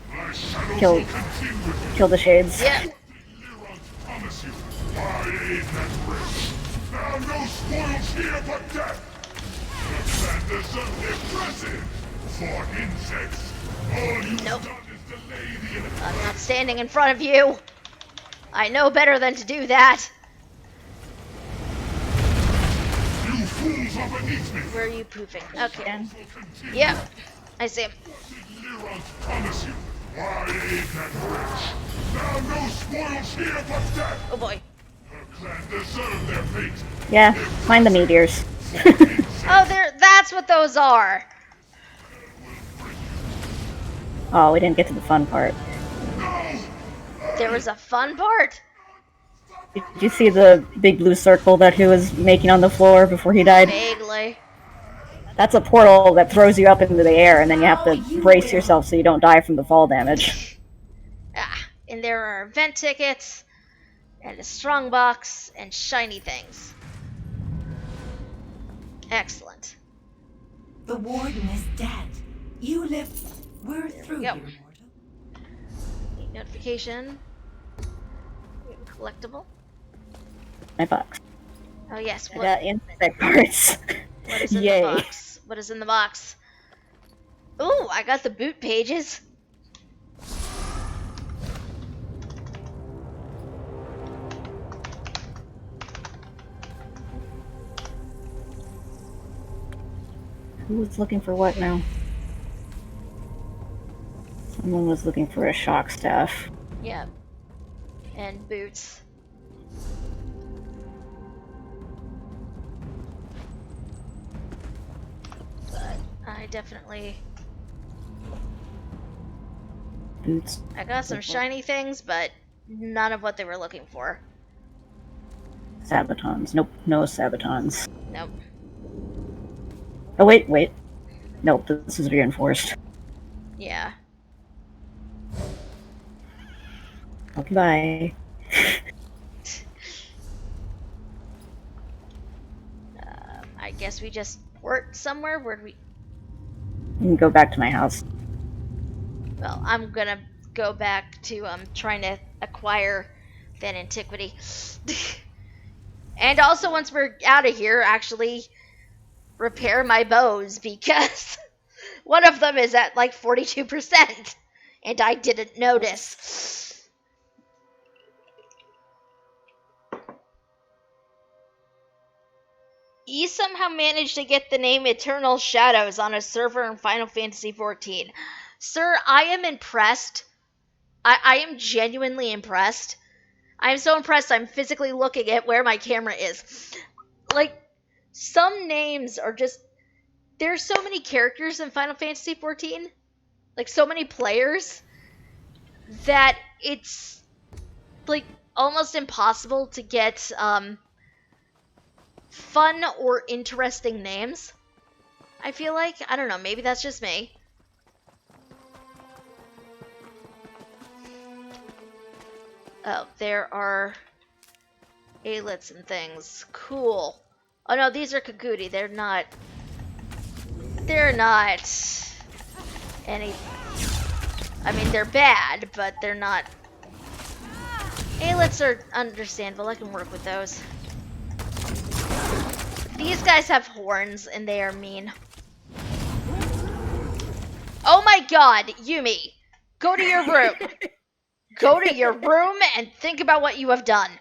My shadows Kill- will contend with you. Kill the shades. Yeah. Neurons promise you. I aid that bridge. Now no spoils here but death. The plan deserves impressive. For insects, all you've Nope. done is delay the inevitable. I'm not standing in front of you. I know better than to do that. You fools are beneath me. Where are you poofing? Okay. Again. Will continue. Yep. I see him. Neurons promise you. I aid that bridge. Now no spoils here but death. Oh boy. Her clan deserve their fate. Yeah, find the meteors. Oh, that's what those are. Oh, we didn't get to the fun part. There was a fun part. Did you see the big blue circle that he was making on the floor before he died? Vaguely. That's a portal that throws you up into the air, and then you have to brace yourself so you don't die from the fall damage. Ah, and there are event tickets, and a strong box, and shiny things. Excellent. The warden is dead. You live. We're through Yep. here, mortal. Notification. We have a collectible. My box. Oh yes. I What, got insect parts. what is in Yay. the box? What is in the box? Ooh, I got the boot pages. Who's looking for what now? Someone was looking for a shock staff. Yep. And boots. But I definitely... Boots. I got some shiny things, but none of what they were looking for. Sabatons. Nope, no Sabatons. Nope. Oh, wait. Nope, this is reinforced. Yeah. Okay, bye. I guess we just port somewhere. Where we... You can go back to my house. Well, I'm gonna go back to trying to acquire that Antiquity. And also, once we're out of here, actually repair my bows, because one of them is at like 42%, and I didn't notice. E somehow managed to get the name Eternal Shadows on a server in Final Fantasy XIV. Sir, I am impressed. I am genuinely impressed. I am so impressed I'm physically looking at where my camera is. Like, some names are just... There's so many characters in Final Fantasy XIV. Like, so many players. That it's, like, almost impossible to get, fun or interesting names. I feel like. I don't know, maybe that's just me. Oh, there are ailets and things. Cool. Oh no, these are Kaguti. They're not any... I mean, they're bad, but they're not... Ailets are understandable. I can work with those. These guys have horns, and they are mean. Oh my god, Yumi! Go to your room! Go to your room and think about what you have done.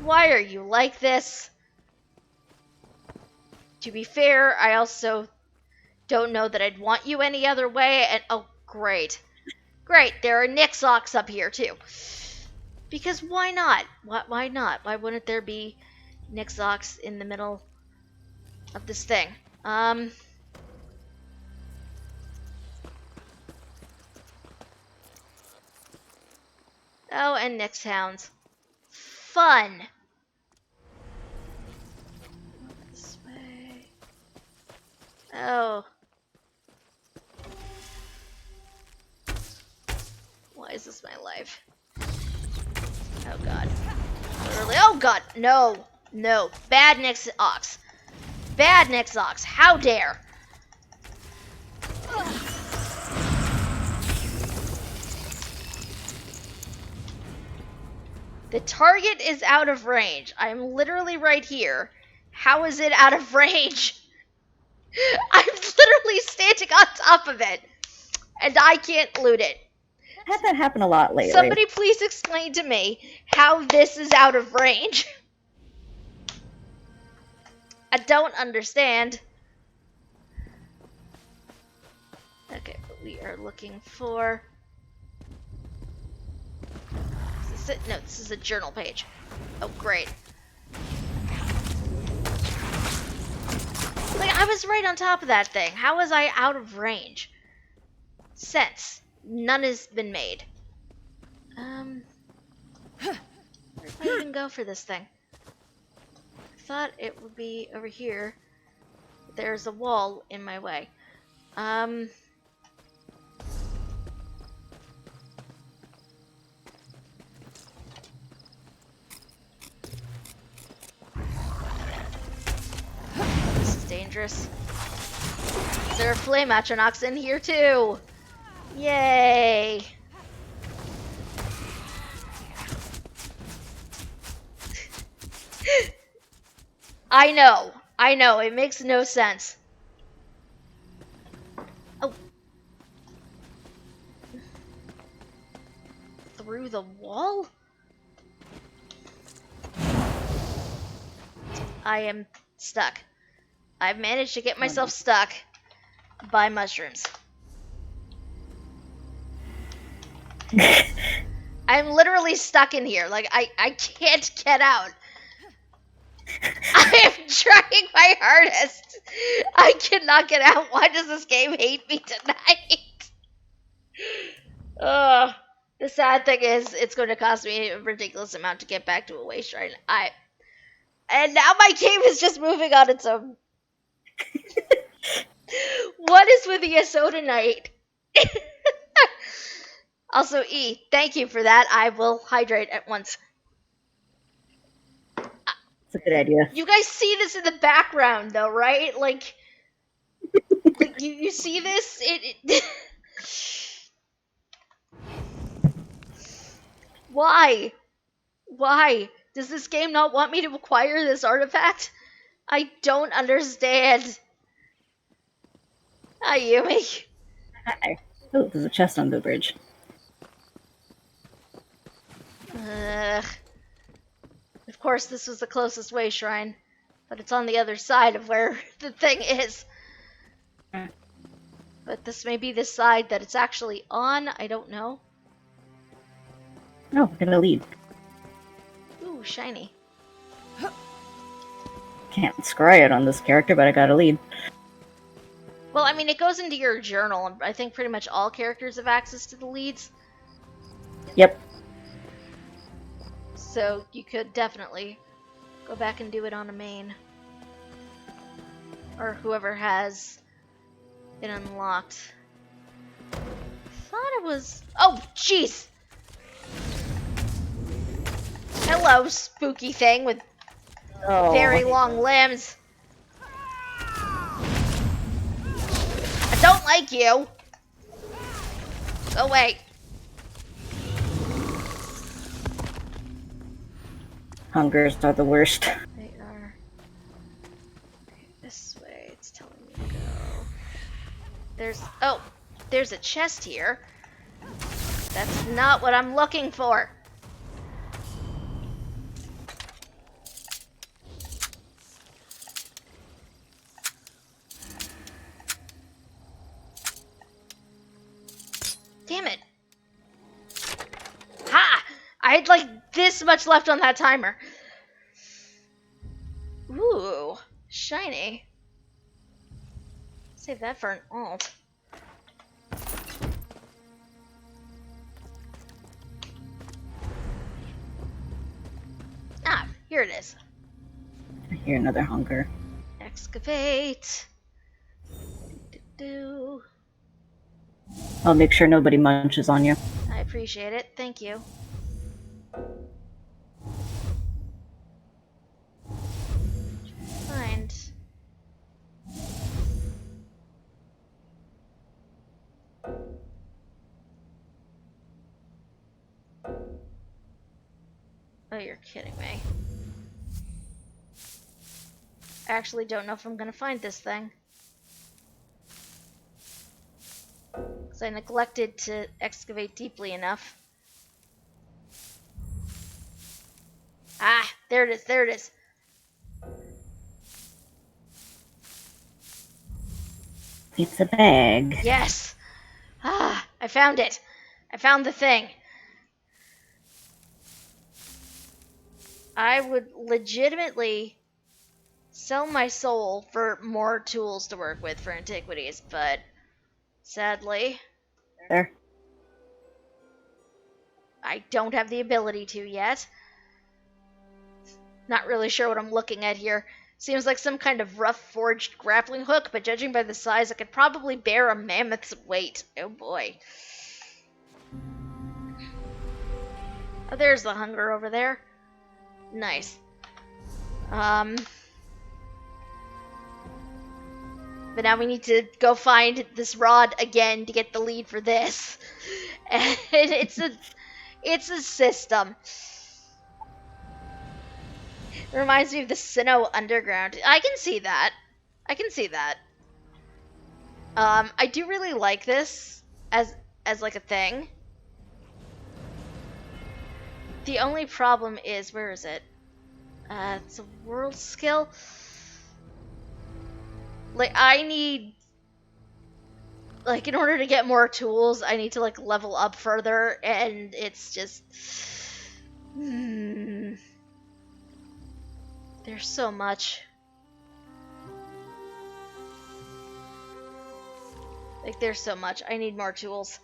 Why are you like this? To be fair, I also don't know that I'd want you any other way, and oh, great. Great, there are Nixlocks up here, too. Because why not? Why not? Why wouldn't there be Nixox in the middle of this thing? Oh, and Nyx hounds. Fun. This way. Oh. Why is this my life? Oh god. Literally. Oh god. No. No. Bad Nixox. Bad Nixox. How dare. The target is out of range. I'm literally right here. How is it out of range? I'm literally standing on top of it. And I can't loot it. I've had that happen a lot lately. Somebody please explain to me how this is out of range. I don't understand. Okay, but we are looking for... Is this it? No, this is a journal page. Oh, great. Like, I was right on top of that thing. How was I out of range? Sense. None has been made. Where did I even go for this thing? I thought it would be over here. But there's a wall in my way. This is dangerous. There are flame atronachs in here too! Yay! I know, it makes no sense. Oh. Through the wall? I am stuck. I've managed to get myself stuck by mushrooms. I'm literally stuck in here. Like, I can't get out. I am trying my hardest. I cannot get out. Why does this game hate me tonight? Ugh. The sad thing is, it's going to cost me a ridiculous amount to get back to a way shrine. And now my game is just moving on its own. What is with the Isodonite? Also, E, thank you for that. I will hydrate at once. It's a good idea. You guys see this in the background, though, right? Like you see this? Why? Why? Does this game not want me to acquire this artifact? I don't understand. Hi, Yumi. Hi. Oh, there's a chest on the bridge. Of course, this was the closest way shrine, but it's on the other side of where the thing is. But this may be the side that it's actually on. I don't know. Oh, I got a lead. Ooh, shiny. Can't scry it on this character, but I got a lead. Well, I mean, it goes into your journal, and I think pretty much all characters have access to the leads. Yep. So you could definitely go back and do it on a main. Or whoever has it unlocked. I thought it was... Oh, jeez! Hello, spooky thing with very long limbs. I don't like you. Go away. Hungers are the worst. They are. Okay, this way. It's telling me to go. There's a chest here. That's not what I'm looking for. Damn it. Ha! I had like this much left on that timer. Ooh, shiny. Save that for an alt. Ah, here it is. I hear another hunger. Excavate. Do. I'll make sure nobody munches on you. I appreciate it. Thank you. Find. Oh, you're kidding me. I actually don't know if I'm gonna find this thing. Because I neglected to excavate deeply enough. Ah, there it is, there it is. It's a bag. Yes! Ah, I found it. I found the thing. I would legitimately sell my soul for more tools to work with for Antiquities, but sadly, There. I don't have the ability to yet. Not really sure what I'm looking at here. Seems like some kind of rough forged grappling hook, but judging by the size, it could probably bear a mammoth's weight. Oh boy. Oh, there's the hunger over there. Nice. But now we need to go find this rod again to get the lead for this. And it's a system. It reminds me of the Sinnoh Underground. I can see that. I can see that. I do really like this as like a thing. The only problem is, where is it? It's a world skill. Like, I need, like, in order to get more tools, I need to, like, level up further, and it's just, there's so much. Like, there's so much. I need more tools.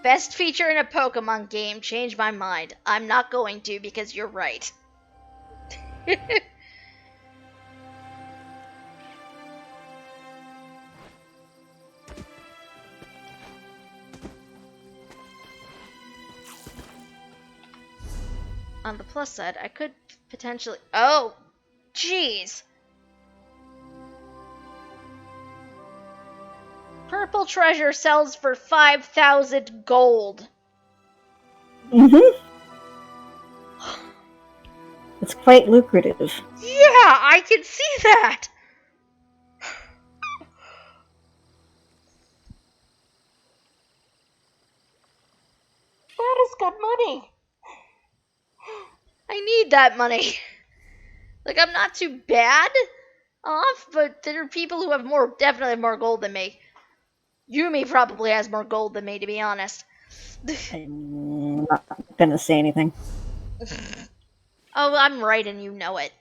Best feature in a Pokemon game, change my mind. I'm not going to, because you're right. On the plus side, I could potentially... Oh! Jeez! Purple treasure sells for 5,000 gold. Mm-hmm. It's quite lucrative. Yeah, I can see that! That is good money. I need that money. Like, I'm not too bad off, but there are people who have definitely more gold than me. Yumi probably has more gold than me, to be honest. I'm not gonna say anything. Oh, I'm right and you know it.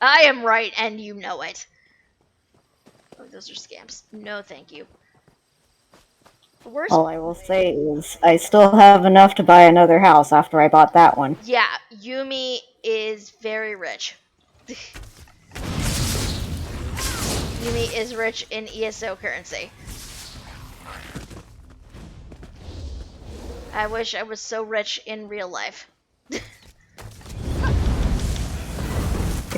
I am right and you know it. Oh, those are scams. No, thank you. The worst... All I will say is I still have enough to buy another house after I bought that one. Yeah, Yumi is very rich. Yumi is rich in ESO currency. I wish I was so rich in real life. It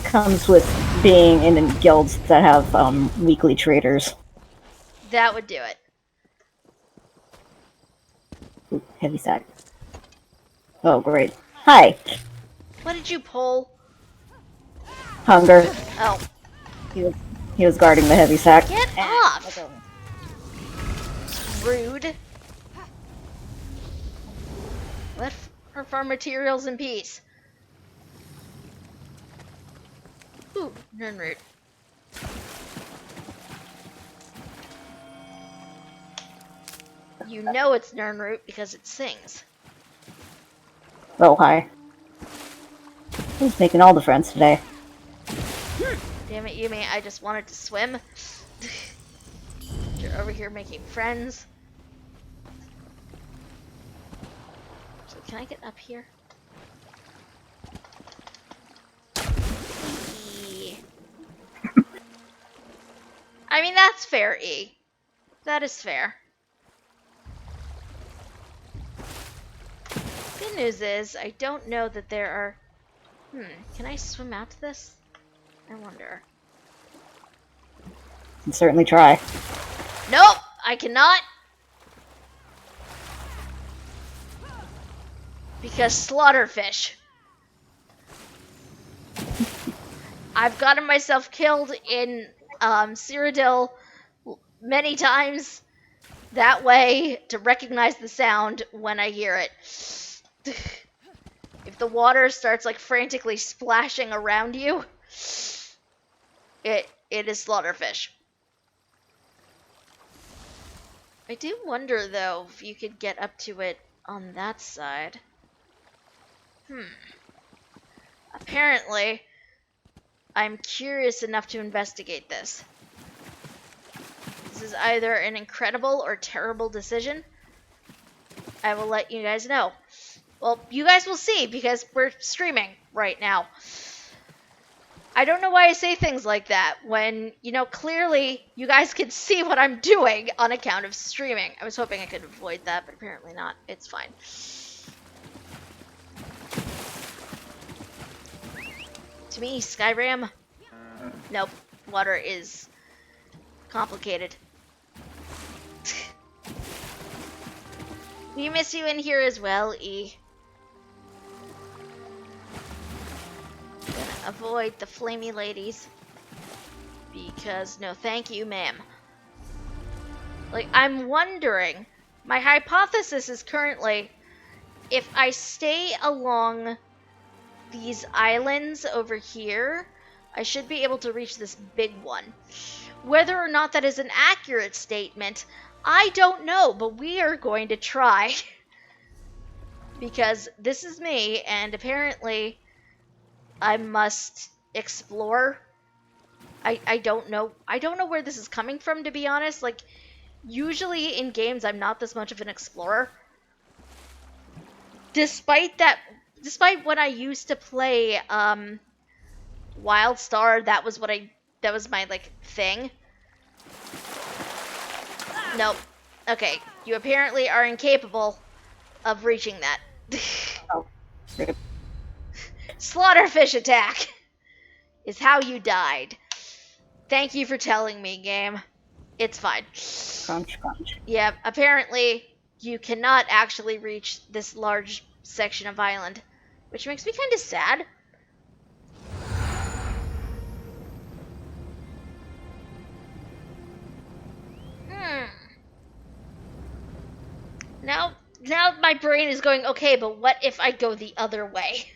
comes with being in guilds that have weekly traders. That would do it. Ooh, heavy sack. Oh, great. Hi. What did you pull? Hunger. Oh. He was guarding the heavy sack. Get off! Rude. Let her farm materials in peace. Ooh, none root. You know it's Nernroot because it sings. Oh, hi. Who's making all the friends today? Damn it, Yumi, I just wanted to swim. You're over here making friends. So can I get up here? E. I mean, that's fair, E. That is fair. Good news is, I don't know that there are... can I swim out to this? I wonder. Can certainly try. Nope, I cannot. Because slaughterfish. I've gotten myself killed in Cyrodiil many times that way to recognize the sound when I hear it. If the water starts like frantically splashing around you, it is slaughterfish. I do wonder though if you could get up to it on that side. Apparently, I'm curious enough to investigate this. This is either an incredible or terrible decision. I will let you guys know. Well, you guys will see because we're streaming right now. I don't know why I say things like that when, you know, clearly you guys can see what I'm doing on account of streaming. I was hoping I could avoid that, but apparently not. It's fine. To me, Skyrim, nope, water is complicated. We miss you in here as well, E. Gonna avoid the flamey ladies. Because no thank you, ma'am. Like, I'm wondering, my hypothesis is currently, if I stay along these islands over here, I should be able to reach this big one. Whether or not that is an accurate statement, I don't know, but we are going to try. Because this is me, and apparently I must explore. I don't know. I don't know where this is coming from, to be honest. Like, usually in games, I'm not this much of an explorer. Despite when I used to play Wildstar, that was my like thing. Nope. Okay, you apparently are incapable of reaching that. Oh, rip. Slaughterfish attack is how you died. Thank you for telling me, game. It's fine. Crunch, crunch. Yeah, apparently you cannot actually reach this large section of island, which makes me kind of sad. Now my brain is going, okay, but what if I go the other way?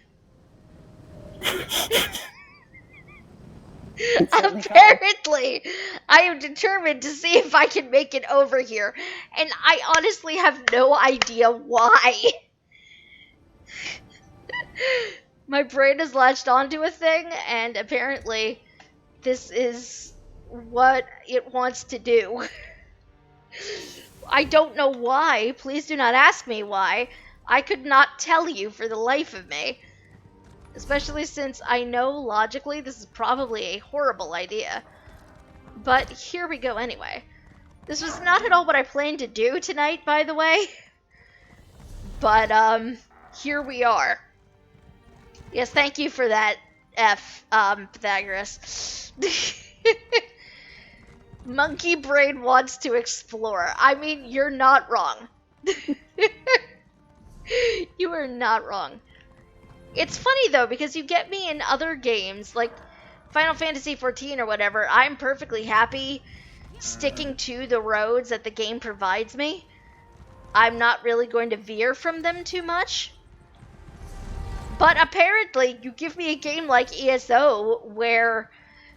Apparently, I am determined to see if I can make it over here, and I honestly have no idea why. My brain has latched onto a thing, and apparently this is what it wants to do. I don't know why. Please do not ask me why. I could not tell you for the life of me. Especially since I know logically this is probably a horrible idea. But here we go anyway. This was not at all what I planned to do tonight, by the way. But, here we are. Yes, thank you for that, Pythagoras. Monkey brain wants to explore. I mean, you're not wrong. You are not wrong. It's funny though, because you get me in other games, like Final Fantasy XIV or whatever, I'm perfectly happy sticking to the roads that the game provides me. I'm not really going to veer from them too much. But apparently, you give me a game like ESO, where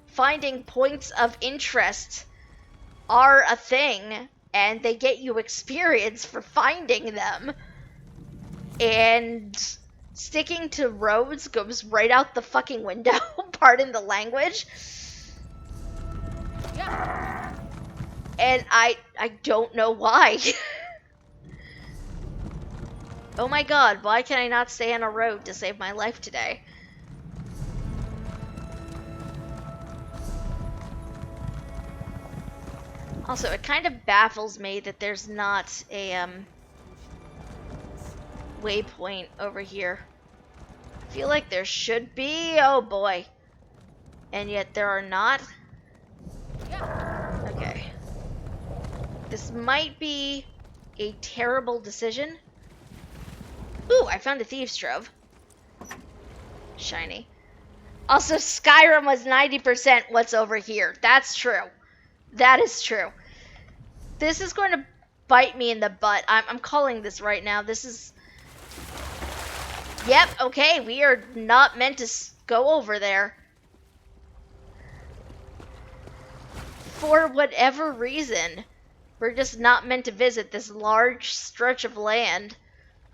finding points of interest are a thing, and they get you experience for finding them. And sticking to roads goes right out the fucking window, pardon the language. And I don't know why. Oh my god, why can I not stay on a road to save my life today? Also, it kind of baffles me that there's not a waypoint over here. I feel like there should be. Oh boy. And yet there are not. Okay. This might be a terrible decision. Ooh, I found a thieves' trove. Shiny. Also, Skyrim was 90% what's over here. That's true. That is true. This is going to bite me in the butt. I'm calling this right now. This is... Yep, okay, we are not meant to go over there. For whatever reason, we're just not meant to visit this large stretch of land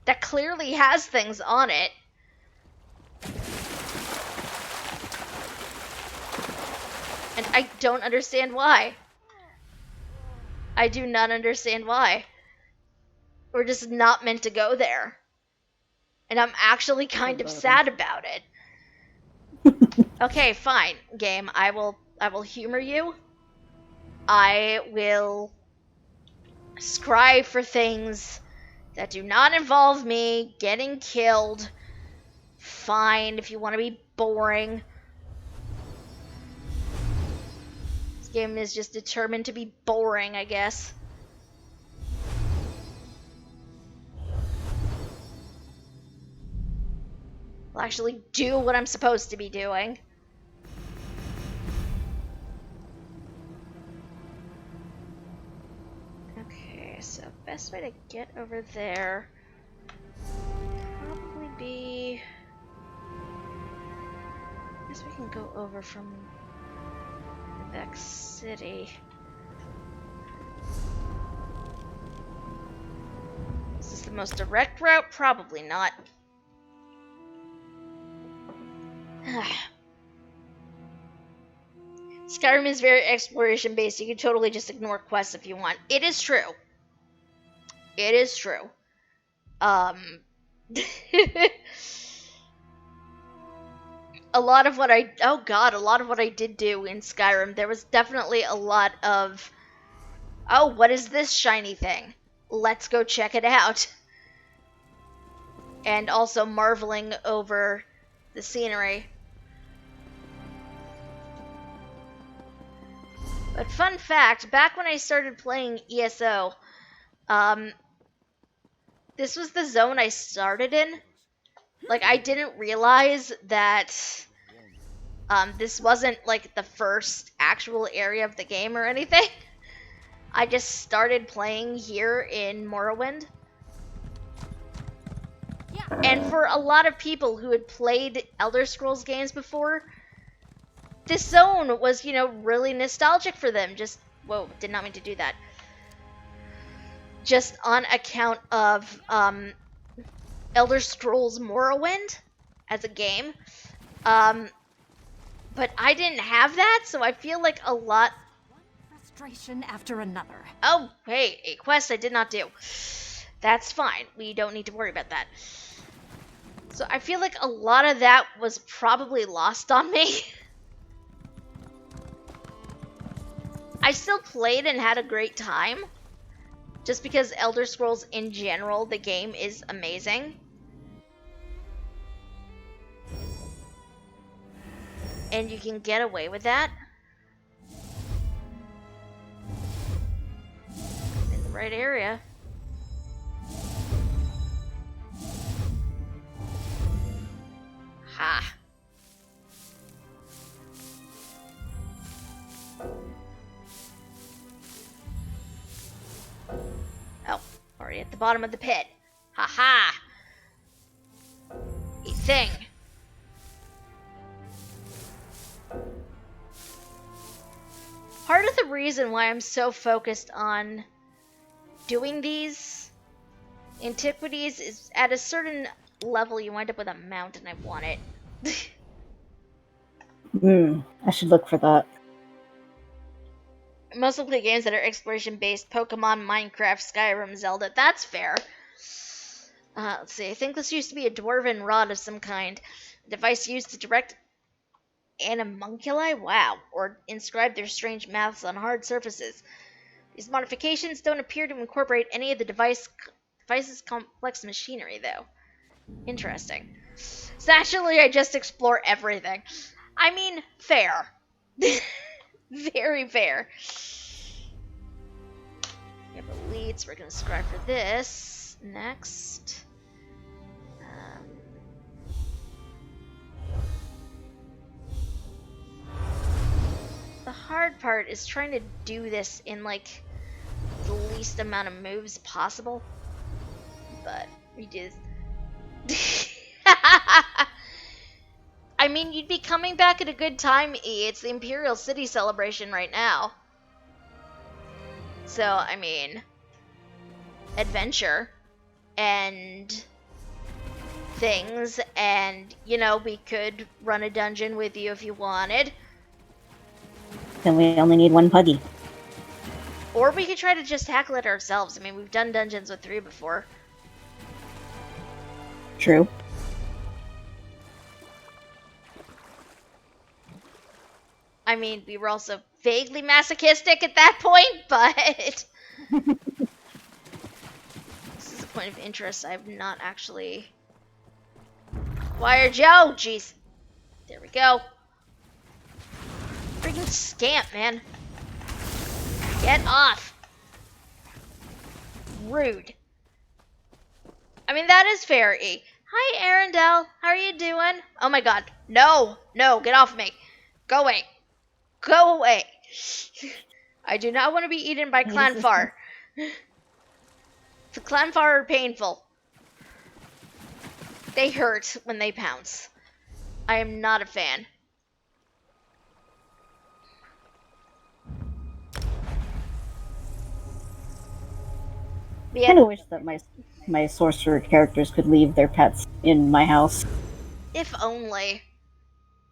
that clearly has things on it. And I don't understand why. I do not understand why. We're just not meant to go there. And I'm actually kind of sad about it. Okay, fine, game. I will humor you. I will strive for things that do not involve me getting killed. Fine, if you want to be boring. This game is just determined to be boring, I guess. I'll actually do what I'm supposed to be doing. Okay, so best way to get over there would probably be... I guess we can go over from the back city. Is this the most direct route? Probably not. Skyrim is very exploration based. You can totally just ignore quests if you want. It is true. It is true. A lot of what I did do in Skyrim, there was definitely a lot of, oh, what is this shiny thing? Let's go check it out. And also marveling over the scenery. But fun fact, back when I started playing ESO, this was the zone I started in. Like, I didn't realize that this wasn't, like, the first actual area of the game or anything. I just started playing here in Morrowind. And for a lot of people who had played Elder Scrolls games before, this zone was, you know, really nostalgic for them. Just, whoa, did not mean to do that. Just on account of Elder Scrolls Morrowind as a game. But I didn't have that, so I feel like a lot... Frustration after another. Oh, hey, a quest I did not do. That's fine. We don't need to worry about that. So I feel like a lot of that was probably lost on me. I still played and had a great time. Just because Elder Scrolls in general, the game is amazing. And you can get away with that. In the right area. Ha. Oh, already at the bottom of the pit. Ha ha. A thing. Part of the reason why I'm so focused on doing these antiquities is at a certain level you wind up with a mount, and I want it. I should look for that. Mostly games that are exploration based: Pokemon, Minecraft, Skyrim, Zelda. That's fair. Let's see. I think this used to be a dwarven rod of some kind. A device used to direct animunculi, wow, or inscribe their strange maths on hard surfaces. These modifications don't appear to incorporate any of the device's complex machinery, though. Interesting. So actually, I just explore everything. I mean, fair. Very fair. We have elites. We're going to scribe for this next. The hard part is trying to do this in, like, the least amount of moves possible. But we did. I mean, you'd be coming back at a good time, E. It's the Imperial City celebration right now. So, I mean, adventure and things, and, you know, we could run a dungeon with you if you wanted. Then we only need one puggy. Or we could try to just tackle it ourselves. I mean, we've done dungeons with 3 before. True. I mean, we were also vaguely masochistic at that point, but... This is a point of interest I've not actually... Wire Joe! Jeez. There we go. Freaking scamp, man. Get off. Rude. I mean, that is fair, E. Hi, Arendelle. How are you doing? Oh my god. No. No, get off me. Go away. Go away. I do not want to be eaten by Clanfar. The Clanfar are painful. They hurt when they pounce. I am not a fan. I kind of wish that my sorcerer characters could leave their pets in my house. If only.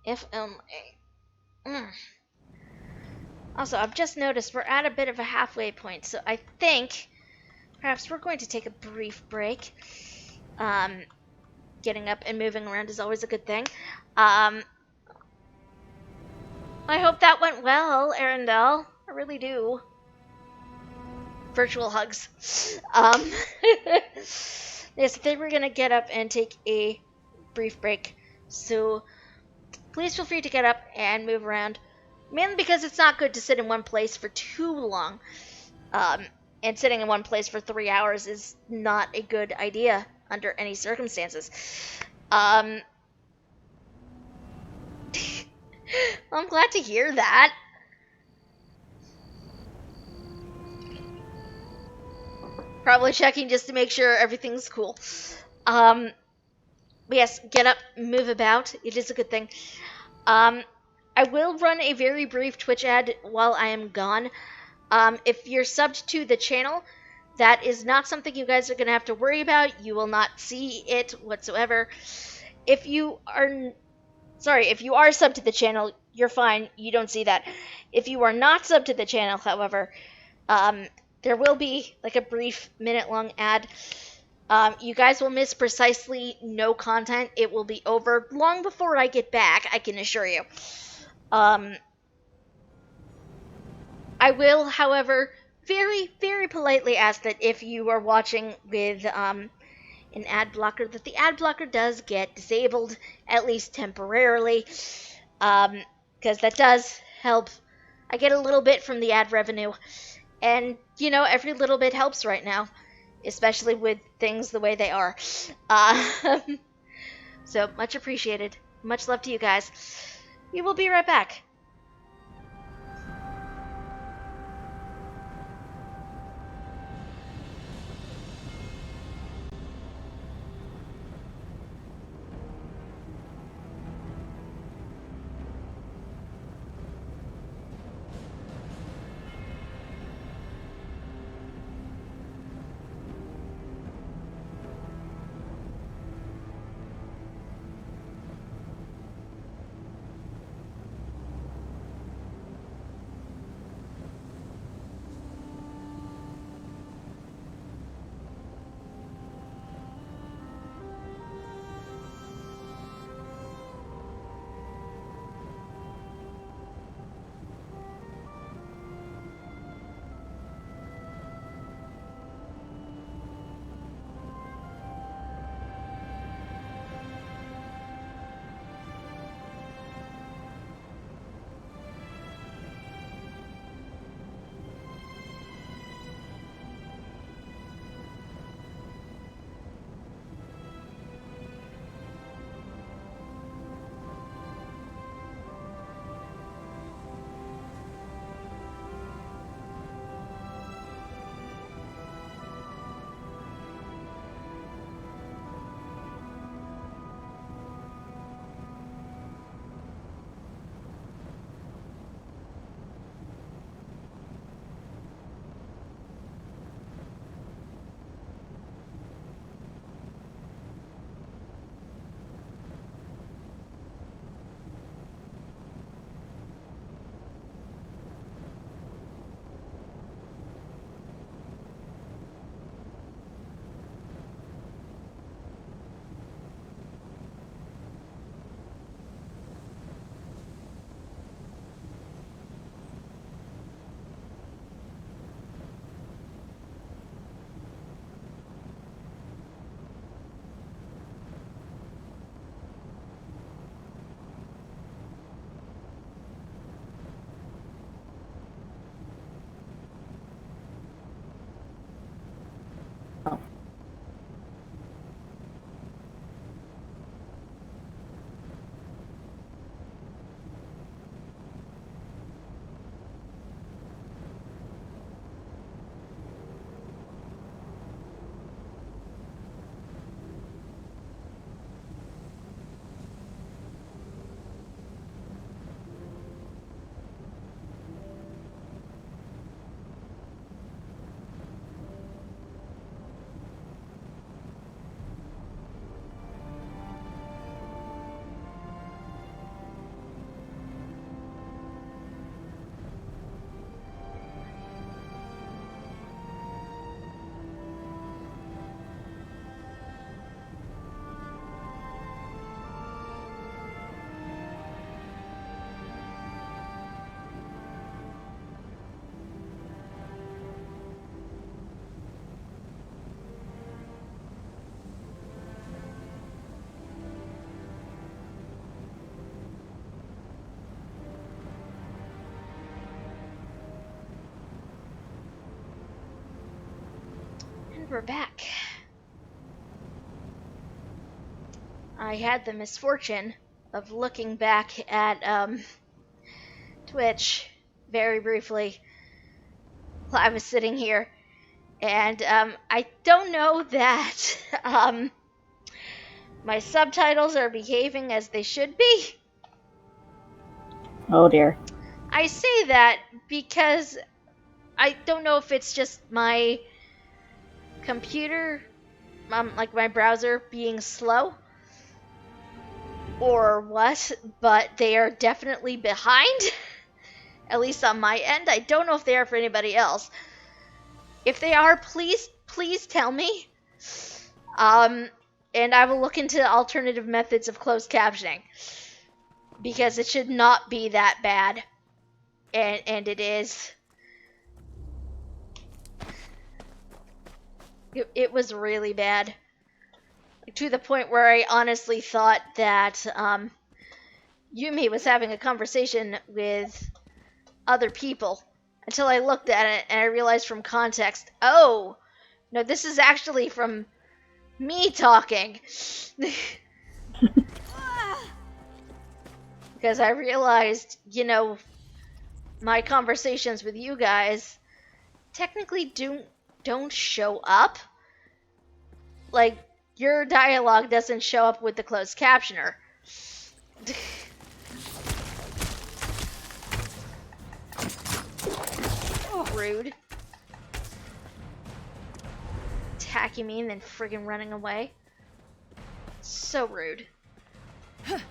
If only. Also, I've just noticed we're at a bit of a halfway point, so I think perhaps we're going to take a brief break. Getting up and moving around is always a good thing. I hope that went well, Arendelle. I really do. Virtual hugs. Yes, I think we're gonna get up and take a brief break. So please feel free to get up and move around. Mainly because it's not good to sit in one place for too long. And sitting in one place for 3 hours is not a good idea under any circumstances. I'm glad to hear that. Probably checking just to make sure everything's cool. Yes, get up, move about. It is a good thing. I will run a very brief Twitch ad while I am gone. If you're subbed to the channel, that is not something you guys are going to have to worry about. You will not see it whatsoever. If you are subbed to the channel, you're fine. You don't see that. If you are not subbed to the channel, however, there will be like a brief minute-long ad. You guys will miss precisely no content. It will be over long before I get back, I can assure you. I will, however, very, very politely ask that if you are watching with an ad blocker, that the ad blocker does get disabled, at least temporarily, because that does help. I get a little bit from the ad revenue, and, you know, every little bit helps right now, especially with things the way they are. So, much appreciated. Much love to you guys. We will be right back. We're back. I had the misfortune of looking back at Twitch very briefly while I was sitting here, and I don't know that my subtitles are behaving as they should be. Oh dear. I say that because I don't know if it's just my computer, like my browser being slow, or what, but they are definitely behind, at least on my end. I don't know if they are for anybody else. If they are, please tell me. And I will look into alternative methods of closed captioning, because it should not be that bad, and it is. It was really bad. To the point where I honestly thought that Yumi was having a conversation with other people, until I looked at it and I realized from context, oh, no, this is actually from me talking. Because I realized, my conversations with you guys technically don't show up. Like, your dialogue doesn't show up with the closed captioner. Rude. Attacking me and then friggin' running away. So rude. Of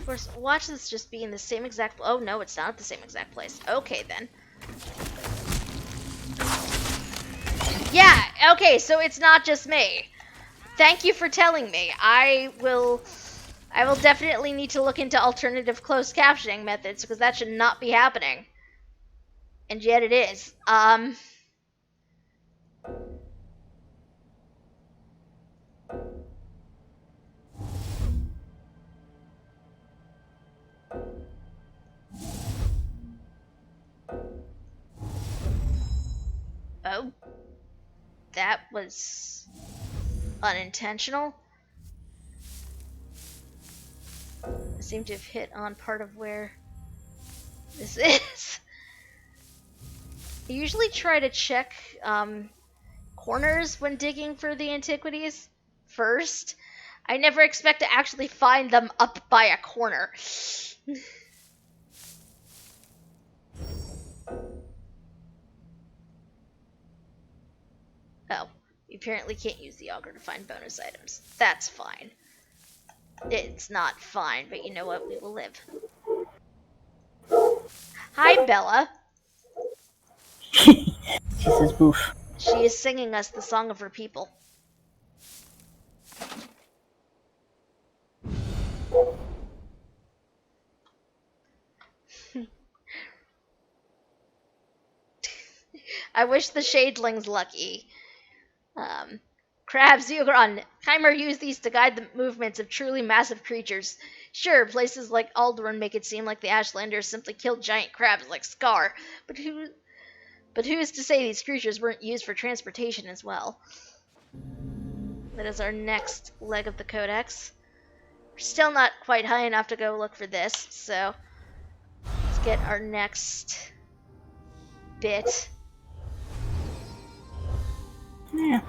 course, watch this just be in the same exact... Oh, no, it's not at the same exact place. Okay, then. Yeah, okay, so it's not just me. Thank you for telling me. I will definitely need to look into alternative closed captioning methods, because that should not be happening. And yet it is. Oh. That was unintentional. I seem to have hit on part of where this is. I usually try to check corners when digging for the antiquities first. I never expect to actually find them up by a corner. Oh, you apparently can't use the auger to find bonus items. That's fine. It's not fine, but you know what? We will live. Hi, Bella. She says boof. She is singing us the song of her people. I wish the shadelings lucky. Crabs, Yugron, Chimer used these to guide the movements of truly massive creatures. Sure, places like Alderaan make it seem like the Ashlanders simply killed giant crabs like Scar, but who's to say these creatures weren't used for transportation as well? That is our next leg of the codex. We're still not quite high enough to go look for this, so let's get our next bit. Yeah.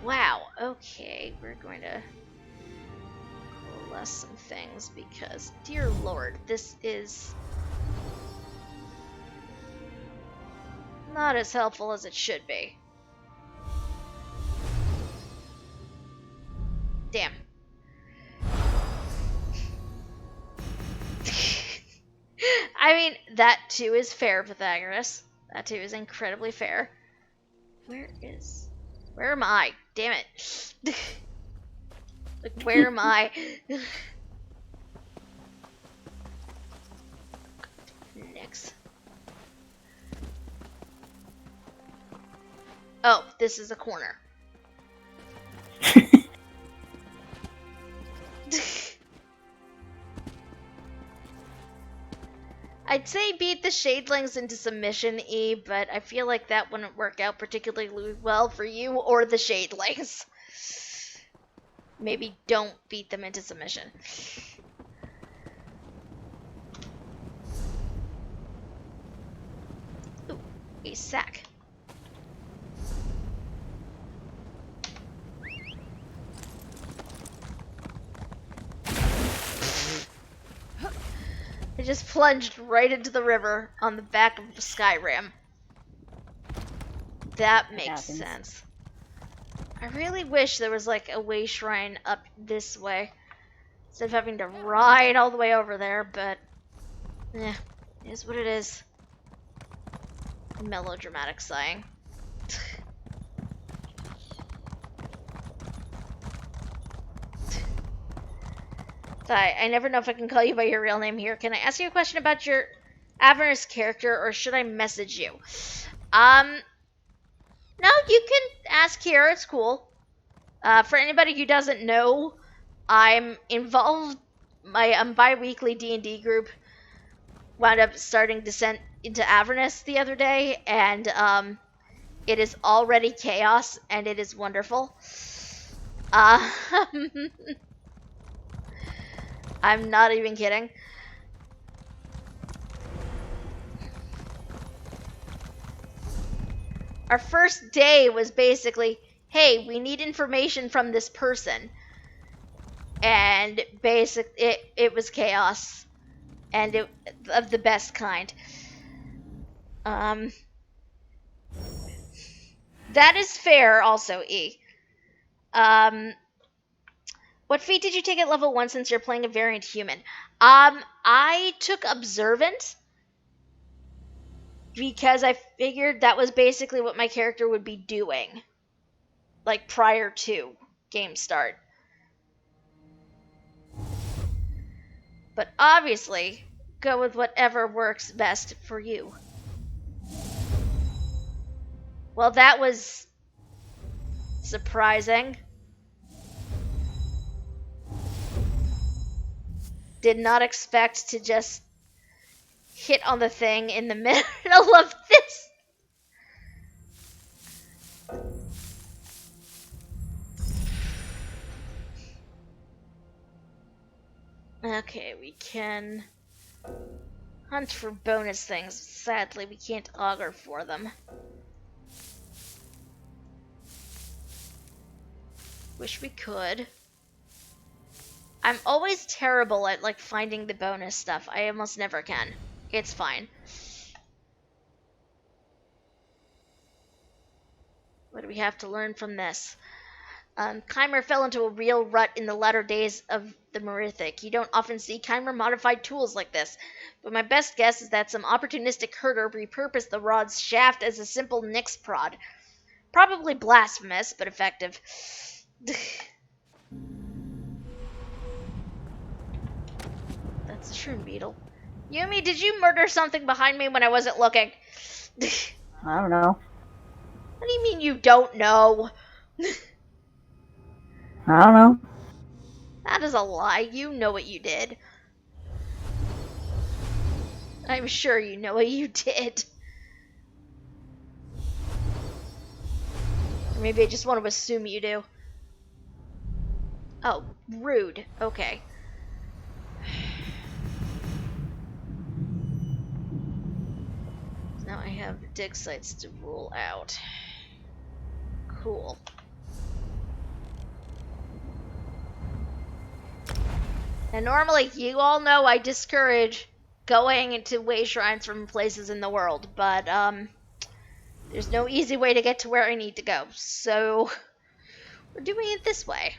Wow, okay, we're going to coalesce some things because, dear lord, this is not as helpful as it should be. Damn. I mean, that too is fair, Pythagoras. That too is incredibly fair. Where am I? Damn it. Like, where am I? Next. Oh, this is a corner. I'd say beat the Shadelings into submission, E, but I feel like that wouldn't work out particularly well for you or the Shadelings. Maybe don't beat them into submission. Ooh, a sack. I just plunged right into the river on the back of Skyrim. That makes sense. I really wish there was like a way shrine up this way instead of having to ride all the way over there, but yeah, it is what it is. Melodramatic sighing. I never know if I can call you by your real name here. Can I ask you a question about your Avernus character, or should I message you? No, you can ask here. It's cool. For anybody who doesn't know, I'm involved. My bi-weekly D&D group wound up starting Descent into Avernus the other day, and it is already chaos, and it is wonderful. I'm not even kidding. Our first day was basically, hey, we need information from this person. And it was chaos. And it of the best kind. That is fair also, E. What feat did you take at level 1 since you're playing a variant human? I took Observant because I figured that was basically what my character would be doing, like prior to game start. But obviously, go with whatever works best for you. Well, that was surprising. Did not expect to just hit on the thing in the middle of this. Okay, we can hunt for bonus things. Sadly, we can't augur for them. Wish we could. I'm always terrible at like finding the bonus stuff. I almost never can. It's fine. What do we have to learn from this? Chimer fell into a real rut in the latter days of the Merithic. You don't often see Chimer modified tools like this, but my best guess is that some opportunistic herder repurposed the rod's shaft as a simple Nyx prod. Probably blasphemous, but effective. That's a shroom beetle. Yumi, did you murder something behind me when I wasn't looking? I don't know. What do you mean you don't know? I don't know. That is a lie. You know what you did. I'm sure you know what you did. Or maybe I just want to assume you do. Oh, rude. Okay. Now I have dig sites to rule out. Cool. And normally, you all know I discourage going into way shrines from places in the world, but there's no easy way to get to where I need to go, so we're doing it this way.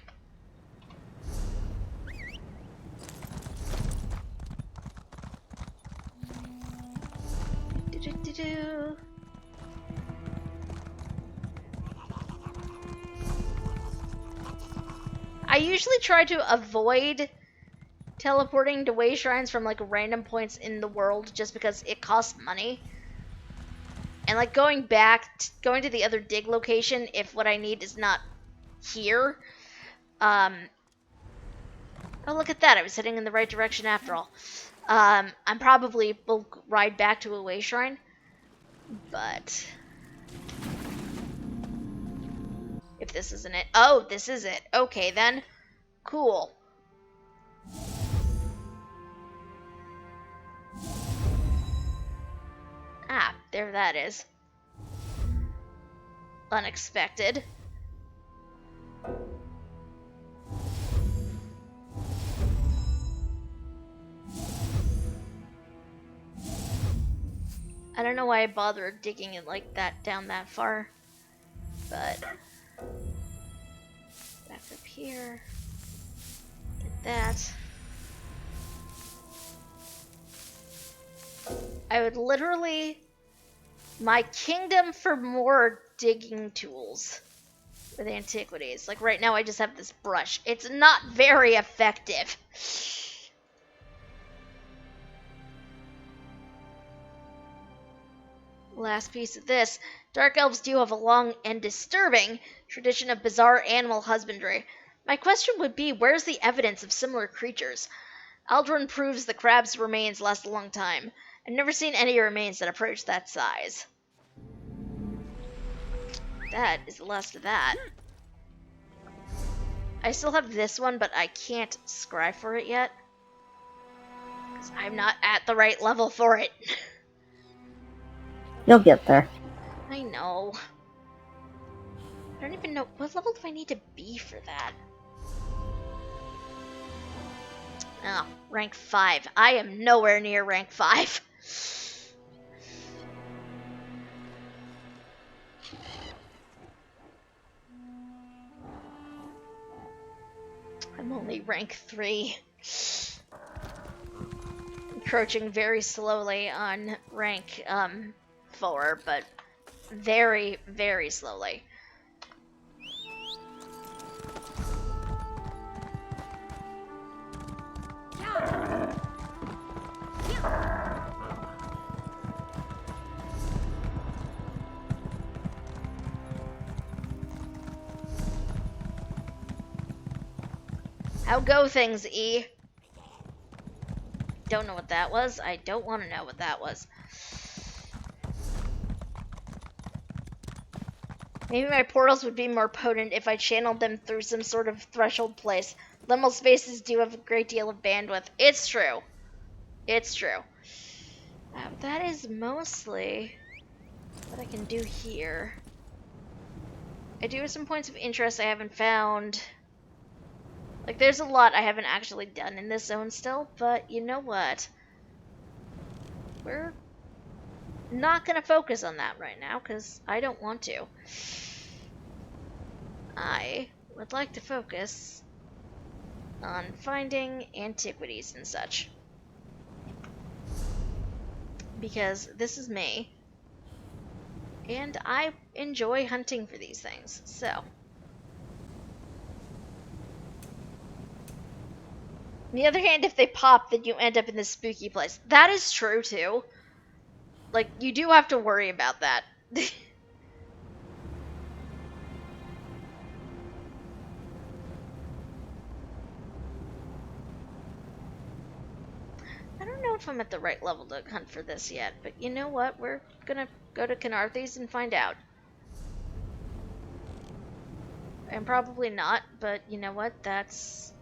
Do-do-do-do. I usually try to avoid teleporting to way shrines from like random points in the world just because it costs money. And like going to the other dig location if what I need is not here. Oh, look at that. I was heading in the right direction after all. I'm probably will ride back to Away Shrine, but if this isn't it. Oh, this is it. Okay, then. Cool. Ah, there that is. Unexpected. I don't know why I bothered digging it like that down that far, but back up here. Get that. I would literally my kingdom for more digging tools with antiquities. Like right now I just have this brush. It's not very effective. Last piece of this. Dark elves do have a long and disturbing tradition of bizarre animal husbandry. My question would be, where's the evidence of similar creatures? Aldrin proves the crab's remains last a long time. I've never seen any remains that approach that size. That is the last of that. I still have this one, but I can't scry for it yet. Because I'm not at the right level for it. You'll get there. I know. I don't even know. What level do I need to be for that? Oh, rank 5. I am nowhere near rank 5. I'm only rank 3. Encroaching very slowly on rank 4, but very, very slowly. How go things, E? Don't know what that was. I don't want to know what that was. Maybe my portals would be more potent if I channeled them through some sort of threshold place. Liminal spaces do have a great deal of bandwidth. It's true. It's true. That is mostly what I can do here. I do have some points of interest I haven't found. Like, there's a lot I haven't actually done in this zone still, but you know what? We're not going to focus on that right now, because I don't want to. I would like to focus on finding antiquities and such. Because this is me. And I enjoy hunting for these things, so. On the other hand, if they pop, then you end up in this spooky place. That is true, too. Like, you do have to worry about that. I don't know if I'm at the right level to hunt for this yet, but you know what? We're gonna go to Canarthes and find out. And probably not, but you know what? That's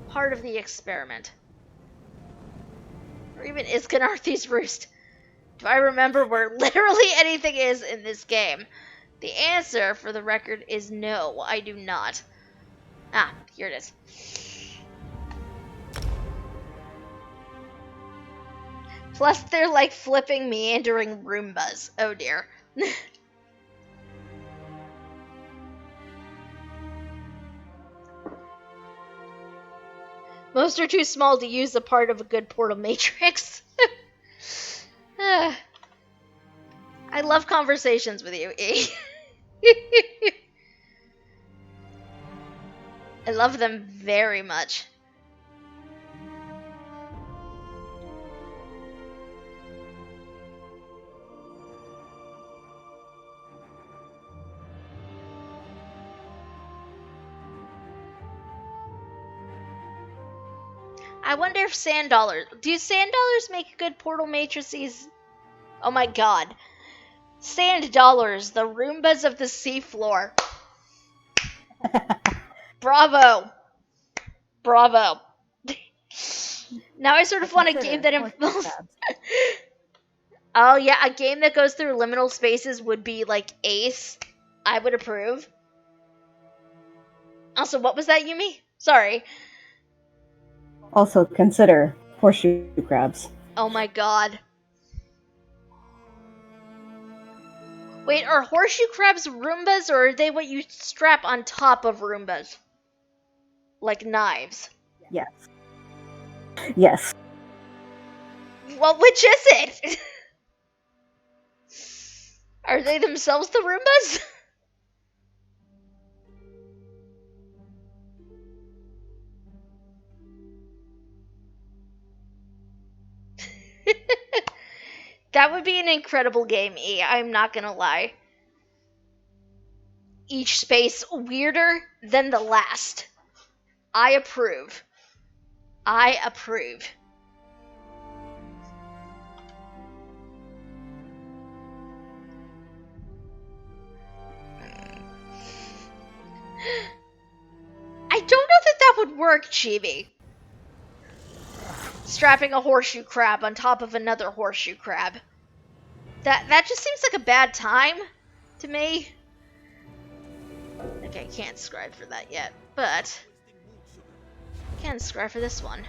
part of the experiment. Or even is Canarthes Roost? Do I remember where literally anything is in this game? The answer, for the record, is no, I do not. Ah, here it is. Plus, they're like flipping meandering Roombas. Oh dear. Most are too small to use a part of a good portal matrix. I love conversations with you, E. I love them very much. I wonder if sand dollars... Do sand dollars make good portal matrices? Oh my god. Sand dollars, the Roombas of the seafloor. Bravo. Bravo. Now I sort of want a game that involves... Oh yeah, a game that goes through liminal spaces would be like Ace. I would approve. Also, what was that, Yumi? Sorry. Also consider horseshoe crabs. Oh my god. Wait, are horseshoe crabs Roombas, or are they what you strap on top of Roombas? Like knives? Yes. Yes. Well, which is it? Are they themselves the Roombas? That would be an incredible game, E. I'm not gonna lie. Each space weirder than the last. I approve. I approve. I don't know that would work, Chibi. Strapping a horseshoe crab on top of another horseshoe crab. That just seems like a bad time to me. Okay, I can't scribe for that yet, but I can scribe for this one.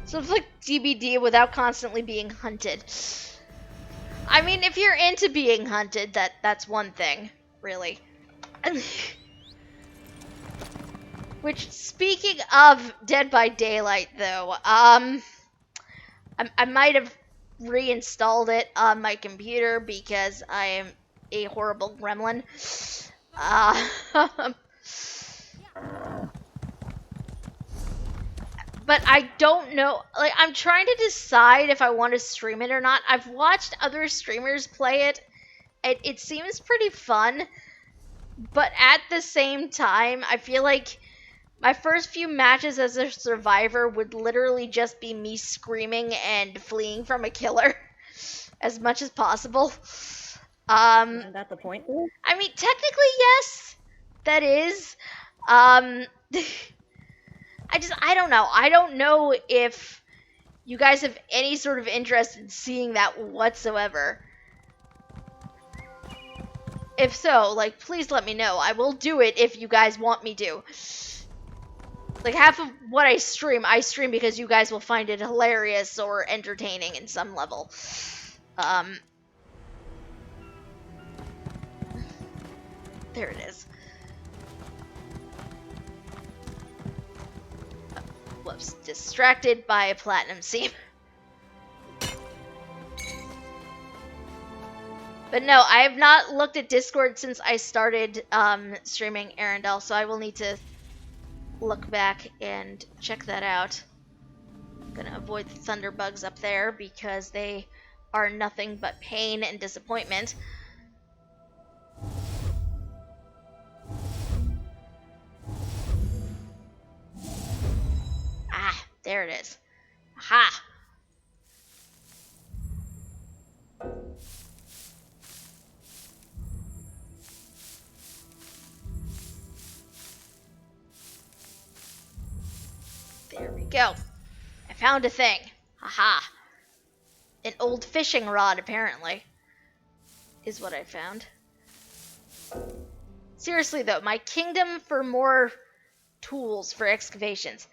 So it's like DBD without constantly being hunted. I mean, if you're into being hunted, that's one thing, really. Which, speaking of Dead by Daylight, though, I might have reinstalled it on my computer because I am a horrible gremlin. But I don't know, like, I'm trying to decide if I want to stream it or not. I've watched other streamers play it. It seems pretty fun, but at the same time, I feel like my first few matches as a survivor would literally just be me screaming and fleeing from a killer as much as possible. Isn't that the point? I mean, technically, yes, that is. I don't know. I don't know if you guys have any sort of interest in seeing that whatsoever. If so, like, please let me know. I will do it if you guys want me to. Like, half of what I stream because you guys will find it hilarious or entertaining in some level. There it is. Whoops, distracted by a platinum seam. But no, I have not looked at Discord since I started streaming Arendelle, so I will need to look back and check that out. I'm gonna avoid the thunderbugs up there because they are nothing but pain and disappointment. Ah, there it is. Aha! There we go. I found a thing. Haha. An old fishing rod, apparently, is what I found. Seriously, though, my kingdom for more tools for excavations.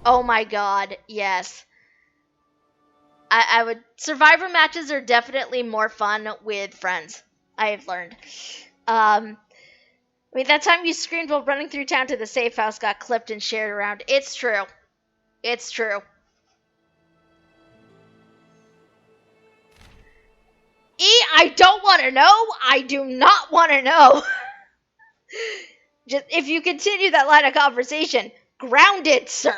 Oh my god, yes. I would... Survivor matches are definitely more fun with friends, I have learned. I mean, that time you screamed while running through town to the safe house got clipped and shared around. It's true. It's true. I don't want to know. I do not want to know. Just if you continue that line of conversation, grounded, sir.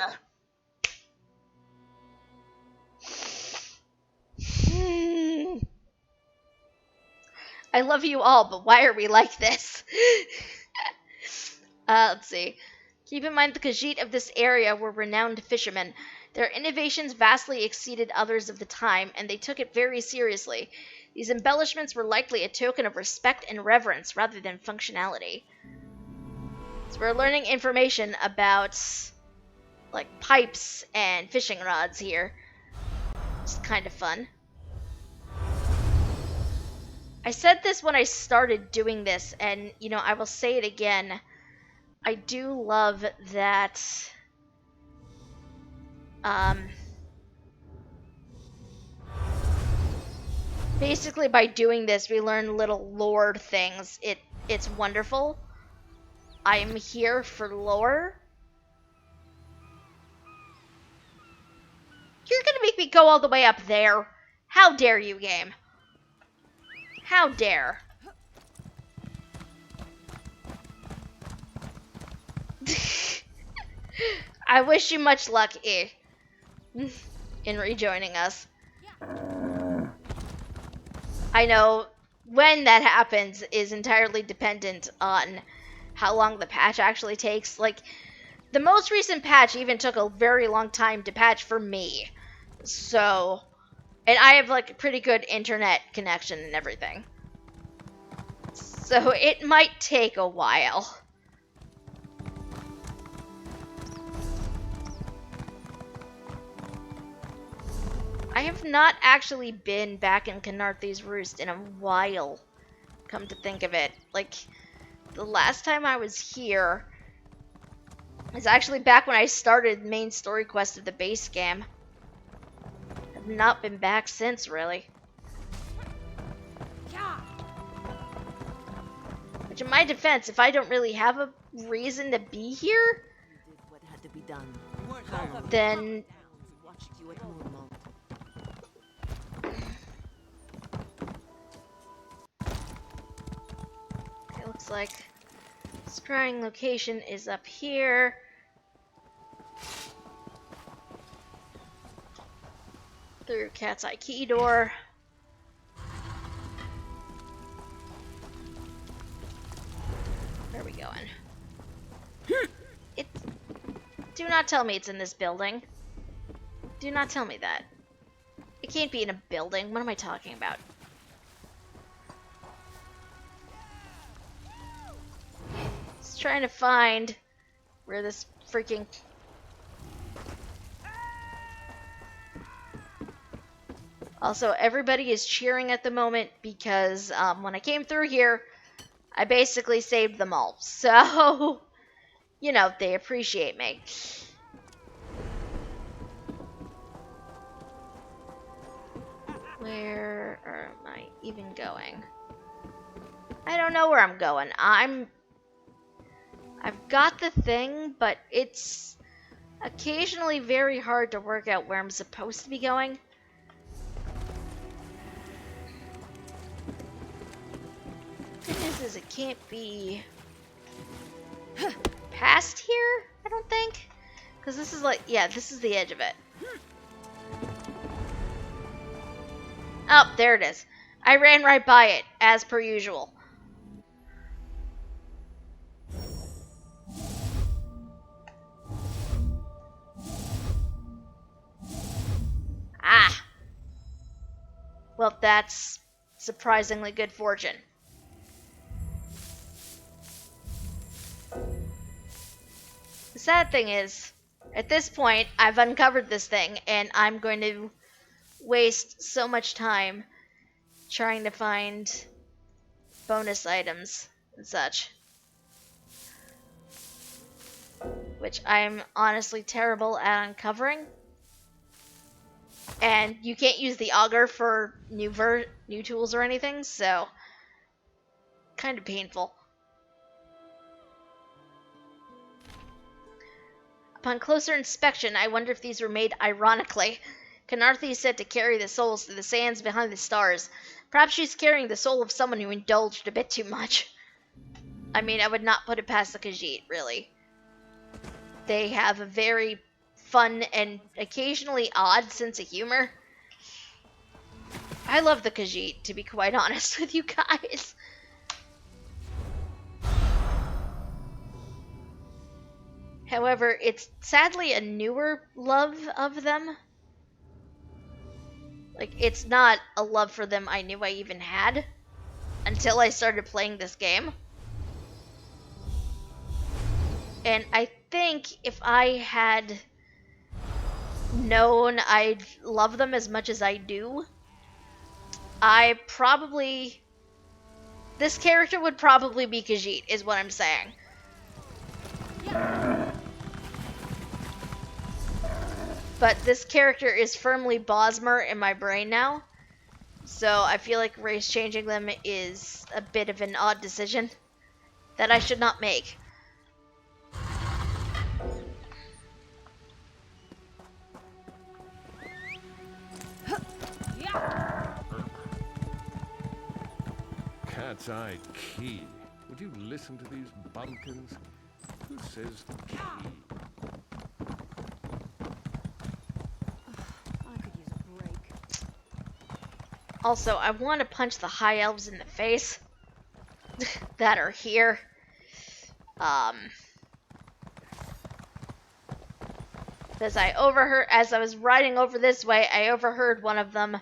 I love you all, but why are we like this? Let's see. Keep in mind the Khajiit of this area were renowned fishermen. Their innovations vastly exceeded others of the time, and they took it very seriously. These embellishments were likely a token of respect and reverence rather than functionality. So we're learning information about, like, pipes and fishing rods here. It's kind of fun. I said this when I started doing this, and, you know, I will say it again. I do love that, basically by doing this, we learn little lore things. It's wonderful. I am here for lore. You're gonna make me go all the way up there. How dare you, game? How dare? I wish you much luck, in rejoining us. I know when that happens is entirely dependent on how long the patch actually takes. Like, the most recent patch even took a very long time to patch for me. So, and I have like a pretty good internet connection and everything. So it might take a while. I have not actually been back in Khenarthi's Roost in a while, come to think of it. Like, the last time I was here is actually back when I started the main story quest of the base game. I've not been back since, really. Which, in my defense, if I don't really have a reason to be here, then it looks like scrying location is up here. Through Cat's Eye Key door. Where are we going? Do not tell me it's in this building. Do not tell me that. It can't be in a building. What am I talking about? Just trying to find where this freaking... Also, everybody is cheering at the moment because when I came through here, I basically saved them all. So, you know, they appreciate me. Where am I even going? I don't know where I'm going. I've got the thing, but it's occasionally very hard to work out where I'm supposed to be going. The thing is it can't be past here, I don't think. Because this is like, yeah, this is the edge of it. Oh, there it is. I ran right by it, as per usual. Ah! Well, that's surprisingly good fortune. The sad thing is, at this point, I've uncovered this thing, and I'm going to waste so much time trying to find bonus items and such. Which I'm honestly terrible at uncovering. And you can't use the auger for new tools or anything, so kind of painful. Upon closer inspection, I wonder if these were made ironically. Khenarthi is said to carry the souls through the sands behind the stars. Perhaps she's carrying the soul of someone who indulged a bit too much. I mean, I would not put it past the Khajiit, really. They have a very fun and occasionally odd sense of humor. I love the Khajiit, to be quite honest with you guys. However, it's sadly a newer love of them. Like, it's not a love for them I knew I even had until I started playing this game. And I think if I had known I'd love them as much as I do, this character would probably be Khajiit, is what I'm saying. But this character is firmly Bosmer in my brain now, so I feel like race changing them is a bit of an odd decision that I should not make. Cat's eye key. Would you listen to these bumpkins? Who says key? I could use a break. Also, I want to punch the high elves in the face that are here. Because as I was riding over this way, I overheard one of them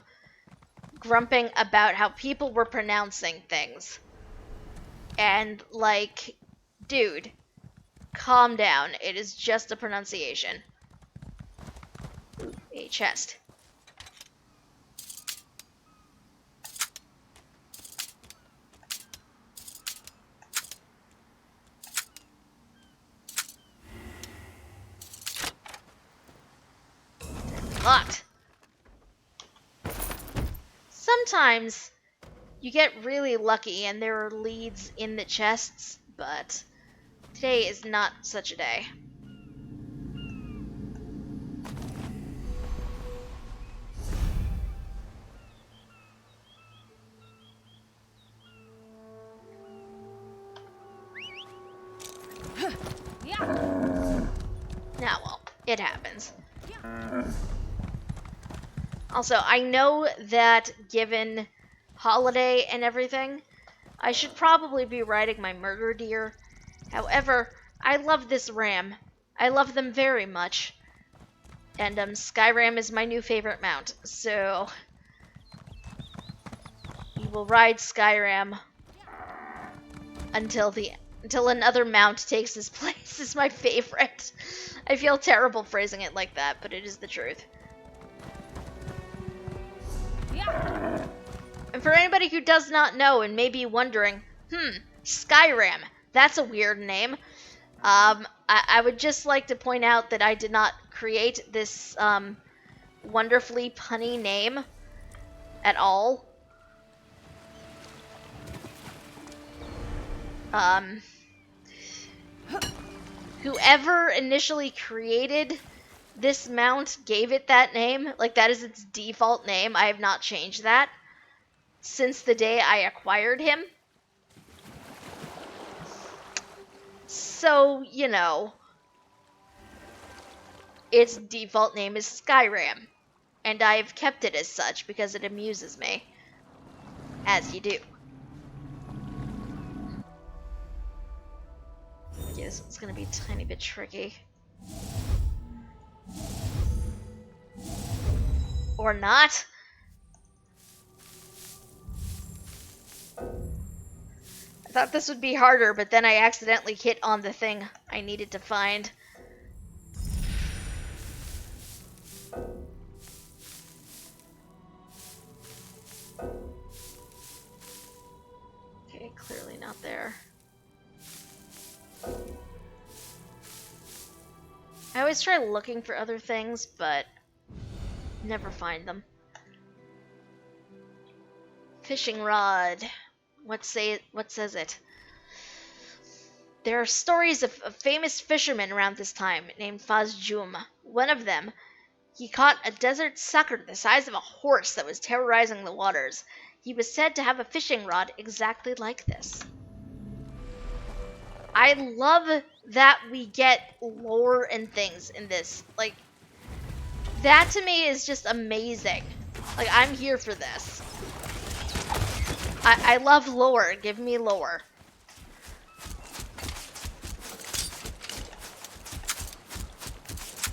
grumping about how people were pronouncing things. And, like, dude, calm down. It is just a pronunciation. Ooh, a chest. Locked. Sometimes you get really lucky and there are leads in the chests, but today is not such a day. Now, well, it happens. Also, I know that given holiday and everything, I should probably be riding my murder deer. However, I love this ram. I love them very much. And Skyram is my new favorite mount, so we will ride Skyram until another mount takes his place. Is my favorite. I feel terrible phrasing it like that, but it is the truth. And for anybody who does not know and may be wondering, Skyram, that's a weird name. I would just like to point out that I did not create this wonderfully punny name at all. Whoever initially created this mount gave it that name. Like, that is its default name. I have not changed that since the day I acquired him. So, you know, its default name is Skyram, and I've kept it as such because it amuses me, as you do. Okay, this one's gonna be a tiny bit tricky. Or not. I thought this would be harder, but then I accidentally hit on the thing I needed to find. Okay, clearly not there. I always try looking for other things, but never find them. Fishing rod. What says it? There are stories of famous fishermen around this time named Fazjum. One of them, he caught a desert sucker the size of a horse that was terrorizing the waters. He was said to have a fishing rod exactly like this. I love that we get lore and things in this. Like, that to me is just amazing. Like, I'm here for this. I love lore. Give me lore.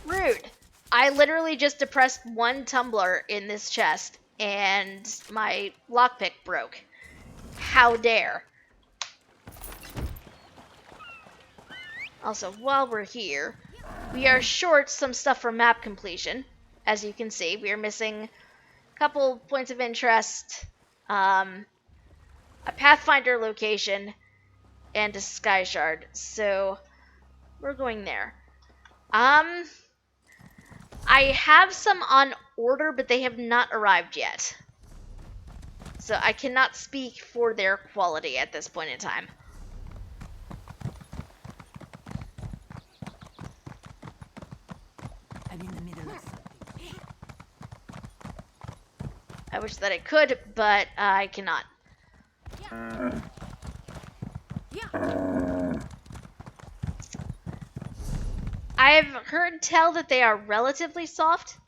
Rude. I literally just depressed one tumbler in this chest and my lockpick broke. How dare. Also, while we're here, we are short some stuff for map completion. As you can see, we are missing a couple points of interest, a Pathfinder location, and a Sky Shard. So, we're going there. I have some on order, but they have not arrived yet. So I cannot speak for their quality at this point in time. I'm in the middle of something. I wish that I could, but I cannot. I've heard tell that they are relatively soft.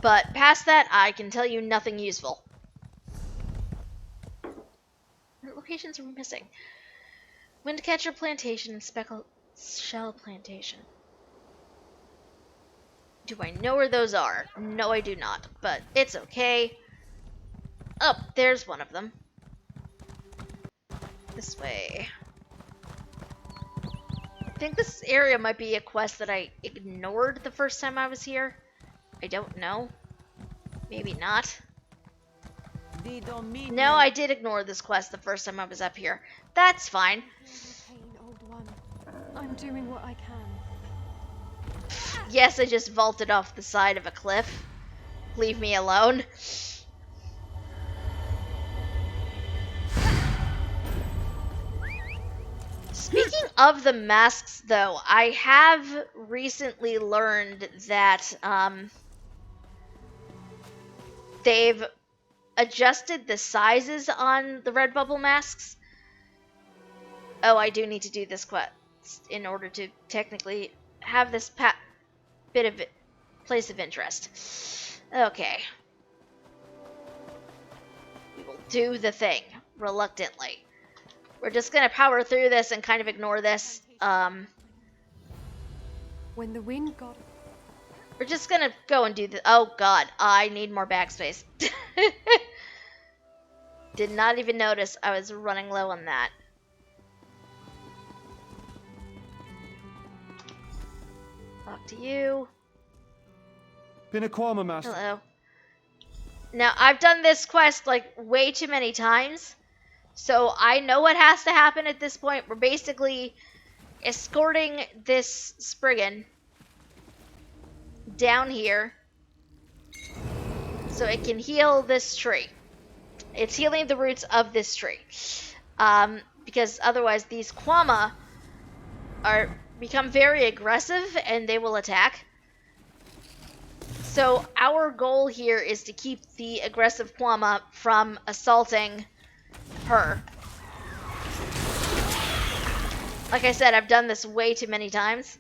But past that, I can tell you nothing useful. What locations are we missing? Windcatcher Plantation and Speckled Shell Plantation. Do I know where those are? No, I do not, but it's okay. Oh, there's one of them. This way. I think this area might be a quest that I ignored the first time I was here. I don't know. Maybe not. No, I did ignore this quest the first time I was up here. That's fine. Old one. I'm doing what I can. Yes, I just vaulted off the side of a cliff. Leave me alone. Speaking of the masks, though, I have recently learned that they've adjusted the sizes on the Redbubble masks. Oh, I do need to do this quest in order to technically have this bit of place of interest. Okay. We will do the thing, reluctantly. We're just gonna power through this and kind of ignore this. When the wind got... We're just gonna go and do the... Oh god, I need more backspace. Did not even notice I was running low on that. Talk to you. Pinaquama, Master. Hello. Now, I've done this quest, like, way too many times. So, I know what has to happen at this point. We're basically escorting this Spriggan down here so it can heal this tree. It's healing the roots of this tree. Because otherwise these Quama become very aggressive and they will attack. So our goal here is to keep the aggressive Quama from assaulting her. Like I said, I've done this way too many times.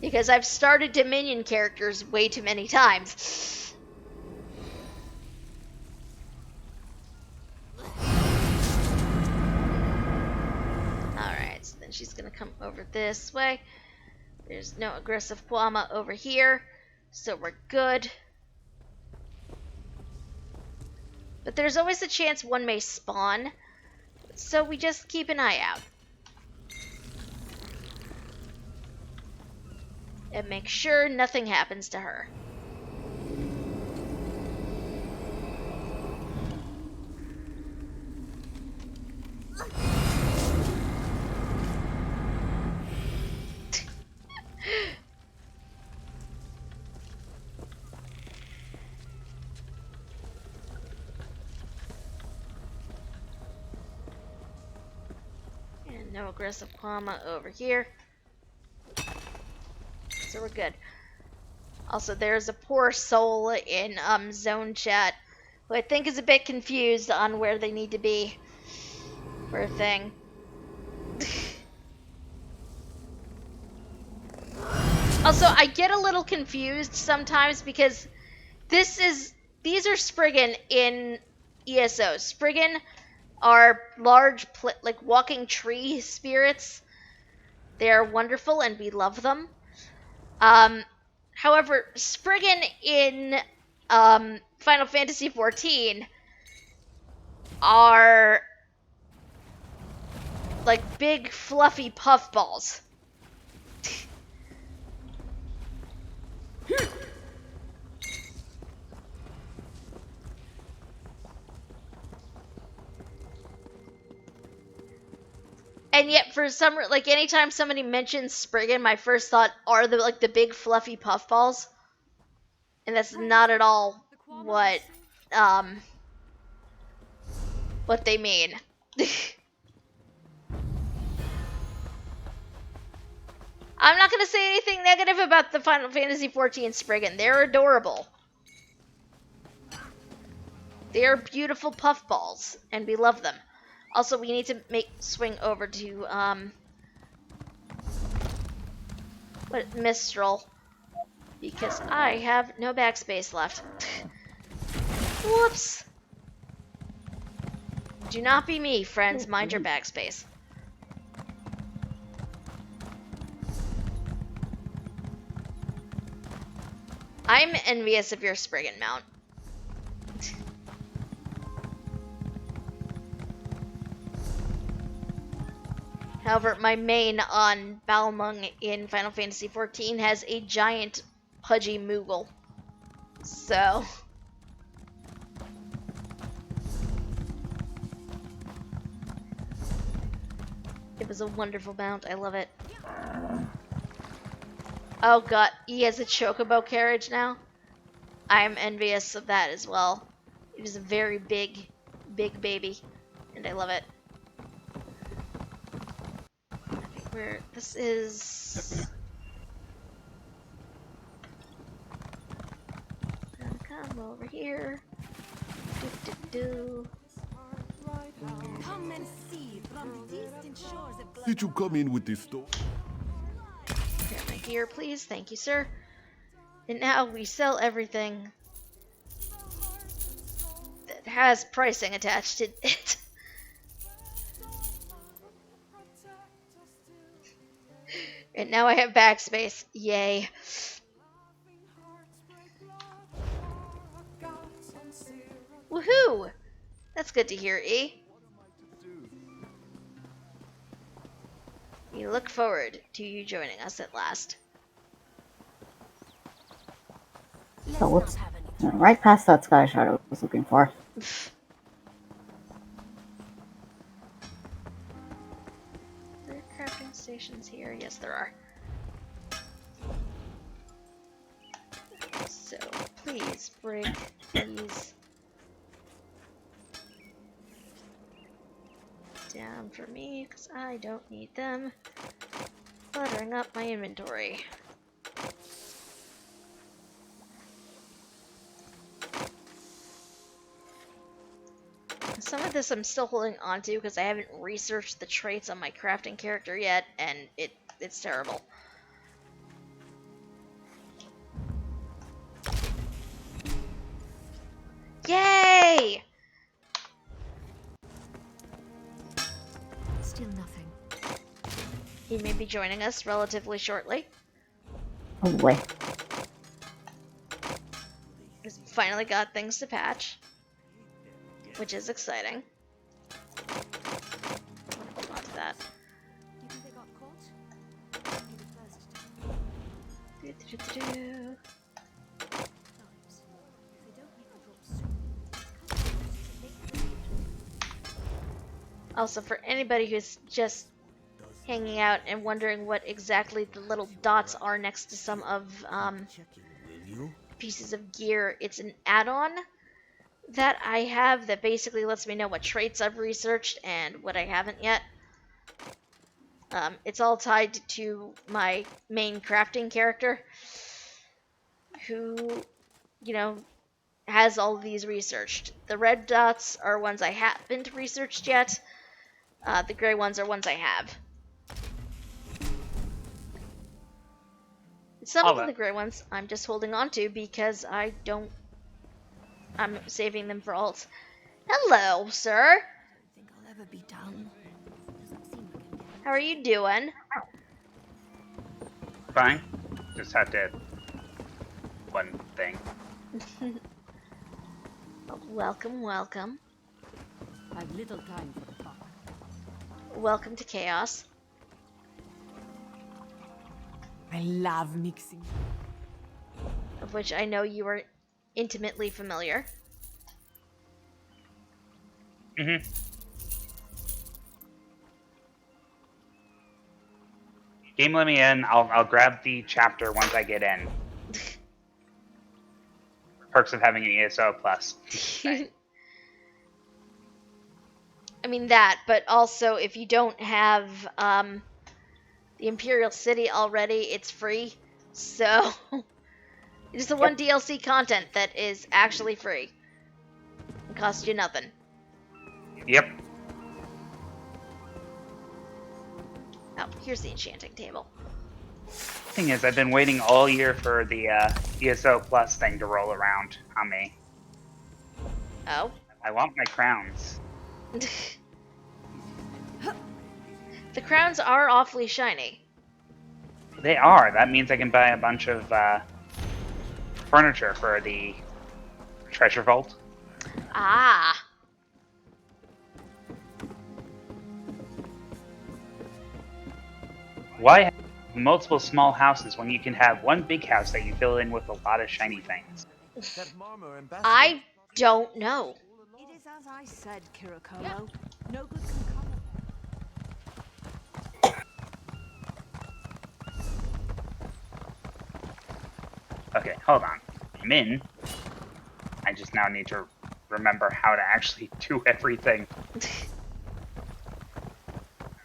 Because I've started Dominion characters way too many times. Alright, so then she's gonna come over this way. There's no aggressive Quama over here, so we're good. But there's always a chance one may spawn, so we just keep an eye out. And make sure nothing happens to her. And no aggressive Quama over here. So we're good. Also, there's a poor soul in zone chat who I think is a bit confused on where they need to be for a thing. Also, I get a little confused sometimes because these are Spriggan in ESO. Spriggan are large, like walking tree spirits. They are wonderful and we love them. However, Spriggan in Final Fantasy XIV are like big, fluffy puffballs. And yet, for some like anytime somebody mentions Spriggan, my first thought are the big fluffy puffballs, and that's not at all um what they mean. I'm not gonna say anything negative about the Final Fantasy XIV Spriggan. They're adorable. They are beautiful puffballs, and we love them. Also, we need to swing over to Mistral, because I have no backspace left. Whoops. Do not be me, friends. Mind your backspace. I'm envious of your Spriggan mount. However, my main on Balmung in Final Fantasy XIV has a giant pudgy Moogle. So... it was a wonderful mount. I love it. Oh god, he has a chocobo carriage now. I am envious of that as well. It is a very big, big baby. And I love it. Where this is gonna come over here. Come and see from the distant shores of Did you come in with this store? Grab my gear, please. Thank you, sir. And now we sell everything that has pricing attached to it. And now I have backspace. Yay. Woohoo! That's good to hear, E. We look forward to you joining us at last. So what's right past that sky shadow I was looking for? Are there crafting stations here? Yes, there are. So, please break these down for me, because I don't need them cluttering up my inventory. Some of this I'm still holding on to because I haven't researched the traits on my crafting character yet, and it's terrible. Yay! Still nothing. He may be joining us relatively shortly. Oh boy. He's finally got things to patch, which is exciting. Hold on to that. You think they got caught? Be the first to Do-do-do-do-do. times. If they don't make the drop soon, make them. Also, for anybody who's just hanging out and wondering what exactly the little dots are next to some of pieces of gear, it's an add-on that I have that basically lets me know what traits I've researched and what I haven't yet. It's all tied to my main crafting character, who, you know, has all of these researched. The red dots are ones I haven't researched yet. The gray ones are ones I have. Some All of the that. gray ones I'm just holding on to because I'm saving them for alts. Hello, sir. Think I'll ever be done. How are you doing? Fine. Just have to... one thing. Welcome, welcome. I've little time for the talk. Welcome to Chaos. I love mixing. Of which I know you are intimately familiar. Mm-hmm. Game let me in. I'll grab the chapter once I get in. Perks of having an ESO plus. I mean that, but also if you don't have the Imperial City already, it's free. So it's the one DLC content that is actually free. It costs you nothing. Yep. Oh, here's the enchanting table. Thing is, I've been waiting all year for the ESO plus thing to roll around on me. Oh. I want my crowns. The crowns are awfully shiny. They are. That means I can buy a bunch of furniture for the treasure vault. Ah. Why have multiple small houses when you can have one big house that you fill in with a lot of shiny things? I don't know. It is as I said, Kirikolo. No good can come of it. Okay, hold on. I'm in. I just now need to remember how to actually do everything.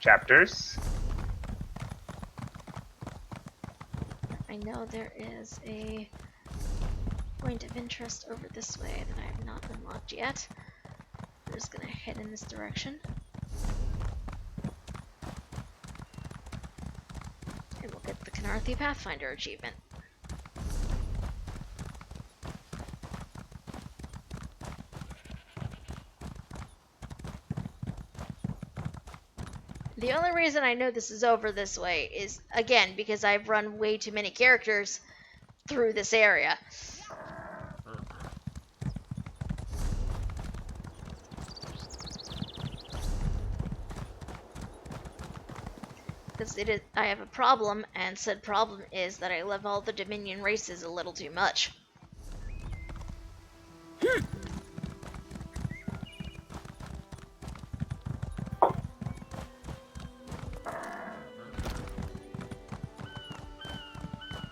Chapters. I know there is a point of interest over this way that I have not unlocked yet. I'm just gonna head in this direction. And we'll get the Canarthi Pathfinder achievement. The only reason I know this is over this way is, again, because I've run way too many characters through this area. Because I have a problem, and said problem is that I love all the Dominion races a little too much.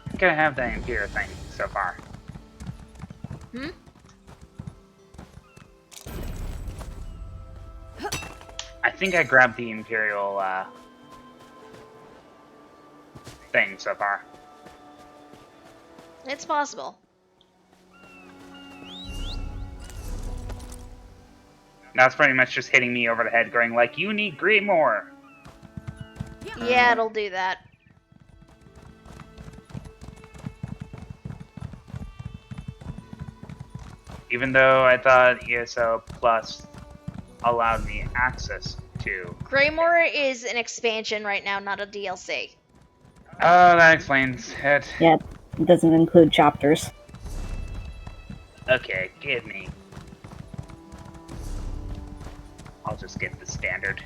I think I have the Imperial thing so far. Hmm? I think I grabbed the Imperial thing so far. It's possible. That's pretty much just hitting me over the head, going like, "You need Grimoire." Yeah, it'll do that. Even though I thought ESO Plus allowed me access to. Greymoor is an expansion right now, not a DLC. Oh, that explains it. Yeah, it doesn't include chapters. Okay, give me. I'll just get the standard.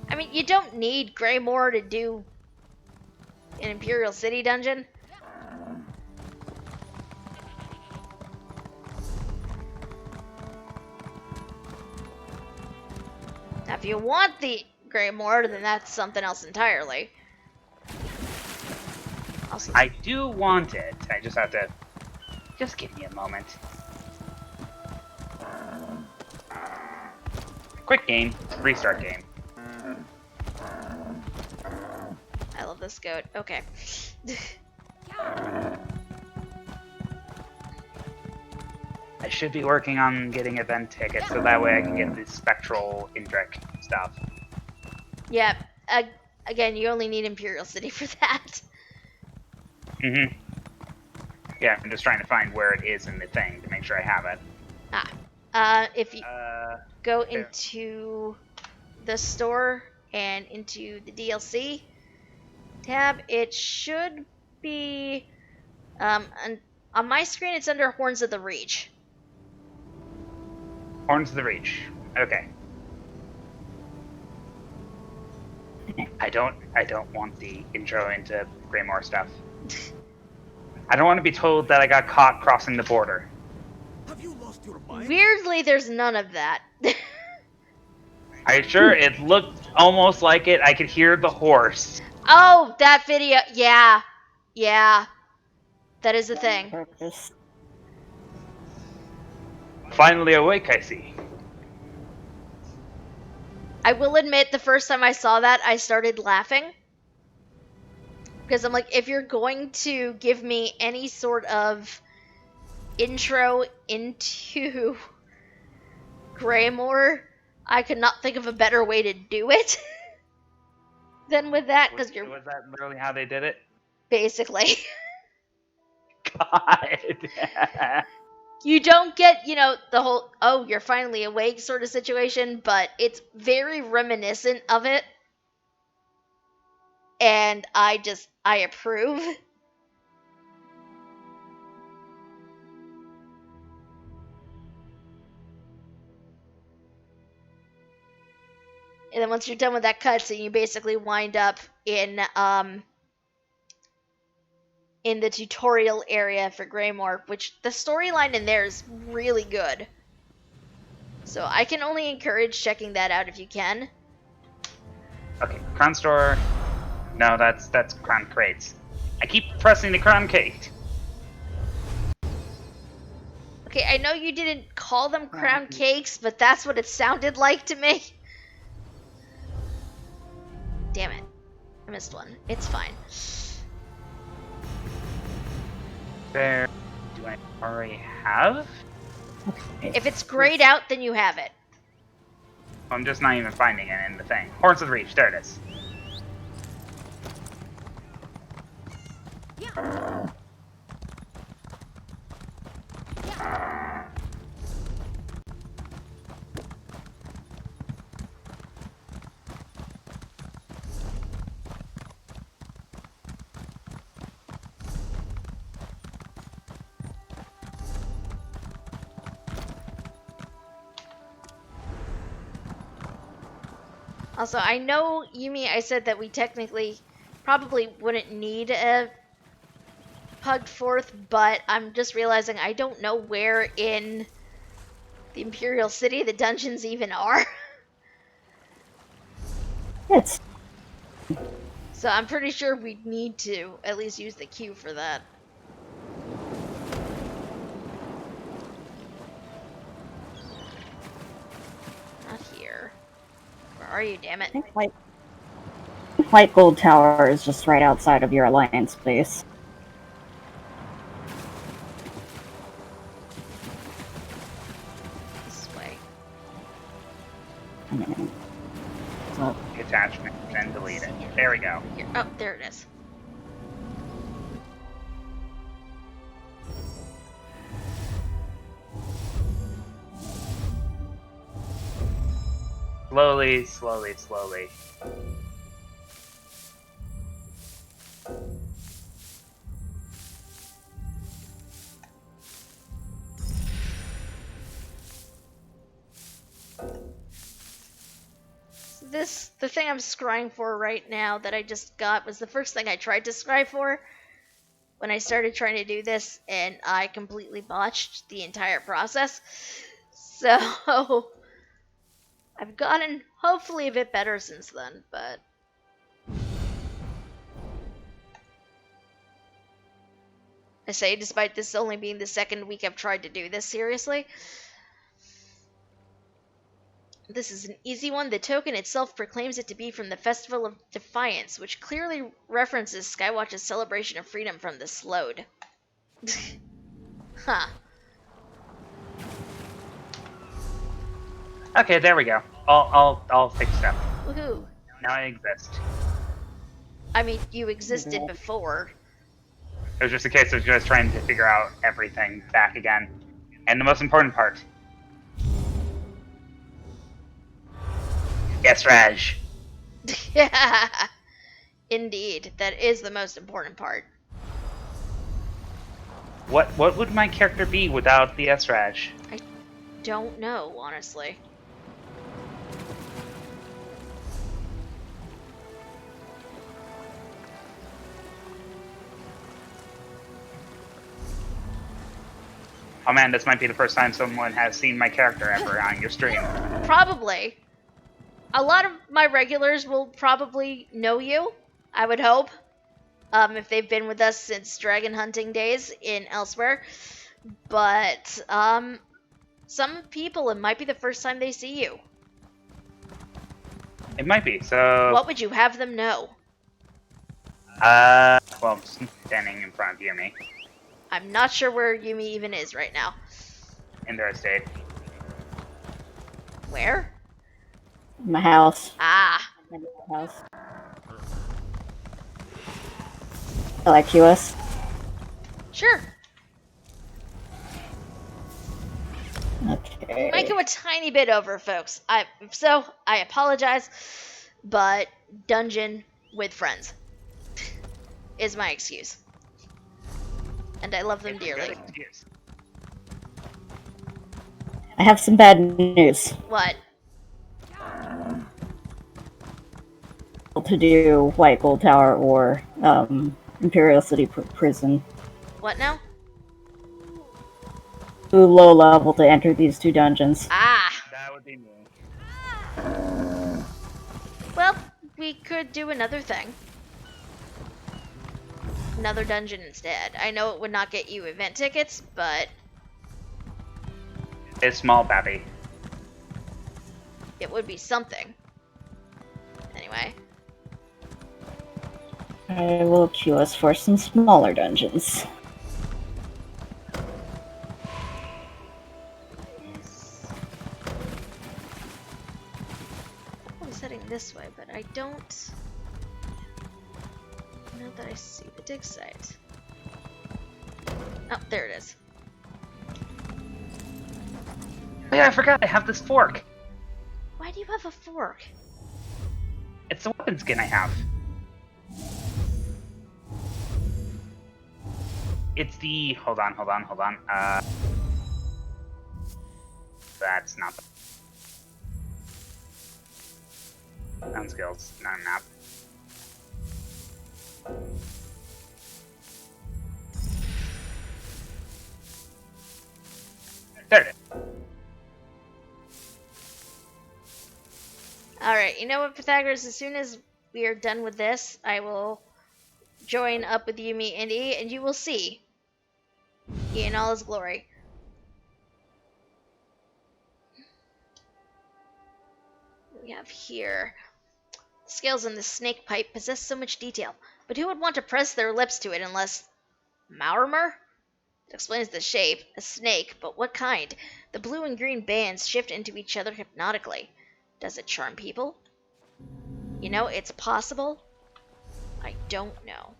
I mean, you don't need Greymoor to do an Imperial City dungeon. Now, if you want the Greymoor, then that's something else entirely. Also, I do want it. I just have to. Just give me a moment. Quick game. Restart game. I love this goat. Okay. I should be working on getting event tickets so that way I can get the spectral Indrek stuff. Yeah. Again, you only need Imperial City for that. Mm-hmm. Yeah, I'm just trying to find where it is in the thing to make sure I have it. If you go into the store and into the DLC tab, it should be on my screen. It's under Horns of the Reach. Horns of the Reach. Okay. I don't want the intro into Greymoor stuff. I don't want to be told that I got caught crossing the border. Have you lost your mind? Weirdly, there's none of that. Are you sure? It looked almost like it. I could hear the horse. Oh, that video. Yeah. Yeah. That is a thing. Purpose. Finally awake, I see. I will admit, the first time I saw that, I started laughing. Because I'm like, if you're going to give me any sort of intro into Greymoor, I could not think of a better way to do it than with that. Because you're Was that literally how they did it? basically. God. You don't get, the whole, oh, you're finally awake sort of situation, but it's very reminiscent of it. And I approve. And then once you're done with that cutscene, you basically wind up in the tutorial area for Greymoor, which the storyline in there is really good. So I can only encourage checking that out if you can. Okay, Crown Store. No, that's Crown Crates. I keep pressing the Crown Crate. Okay, I know you didn't call them crown cakes, but that's what it sounded like to me. Damn it. I missed one. It's fine. There. Do I already have? If it's grayed out, then you have it. I'm just not even finding it in the thing. Horns of the Reach. There it is. Also, I know, Yumi, I said that we technically probably wouldn't need a Pugged Forth, but I'm just realizing I don't know where in the Imperial City the dungeons even are. It's So I'm pretty sure we'd need to at least use the queue for that. Not here. Where are you, damn it? I think White Gold Tower is just right outside of your Alliance base. This way. So, The attachment, then delete it. There we go. Here. Oh, there it is. Slowly, slowly, slowly. The thing I'm scrying for right now that I just got was the first thing I tried to scry for when I started trying to do this, and I completely botched the entire process. So I've gotten hopefully a bit better since then, but I say, despite this only being the second week I've tried to do this seriously. This is an easy one. The token itself proclaims it to be from the Festival of Defiance, which clearly references Skywatch's celebration of freedom from the Slowed. Huh. Okay, there we go. All fixed up. Woohoo. Now I exist. I mean, you existed before. It was just a case of just trying to figure out everything back again. And the most important part. Yes, Raj. Yeah. Indeed, that is the most important part. What would my character be without the S-Raj? I don't know, honestly. Oh man, this might be the first time someone has seen my character ever on your stream. Probably. A lot of my regulars will probably know you, I would hope. If they've been with us since dragon hunting days in elsewhere. But, some people, it might be the first time they see you. It might be, so... What would you have them know? well, I'm standing in front of Yumi. I'm not sure where Yumi even is right now. In their estate. Where? My house. Ah. My house. I like QS. Sure. Okay. Might go a tiny bit over, folks. If so, I apologize, but dungeon with friends is my excuse. And I love them dearly. I have some bad news. What? To do White Gold Tower or Imperial City Prison. What now? Too low level to enter these two dungeons. Ah. That would be me. Well, we could do another thing. Another dungeon instead. I know it would not get you event tickets, but... It's small, Babby. It would be something. Anyway. I will queue us for some smaller dungeons. I was heading this way, but I don't know that I see the dig site. Oh, there it is. Oh yeah, I forgot I have this fork. Why do you have a fork? It's the weapon skin I have. It's the... Hold on. That's not the... Sound skills, not a map. There it is. Alright, you know what, Pythagoras? As soon as we are done with this, I will join up with Yumi and E, and you will see E in all his glory. What we have here. The scales in the snake pipe possess so much detail, but who would want to press their lips to it unless... Maurimer? It explains the shape, a snake, but what kind? The blue and green bands shift into each other hypnotically. Does it charm people? You know, it's possible. I don't know.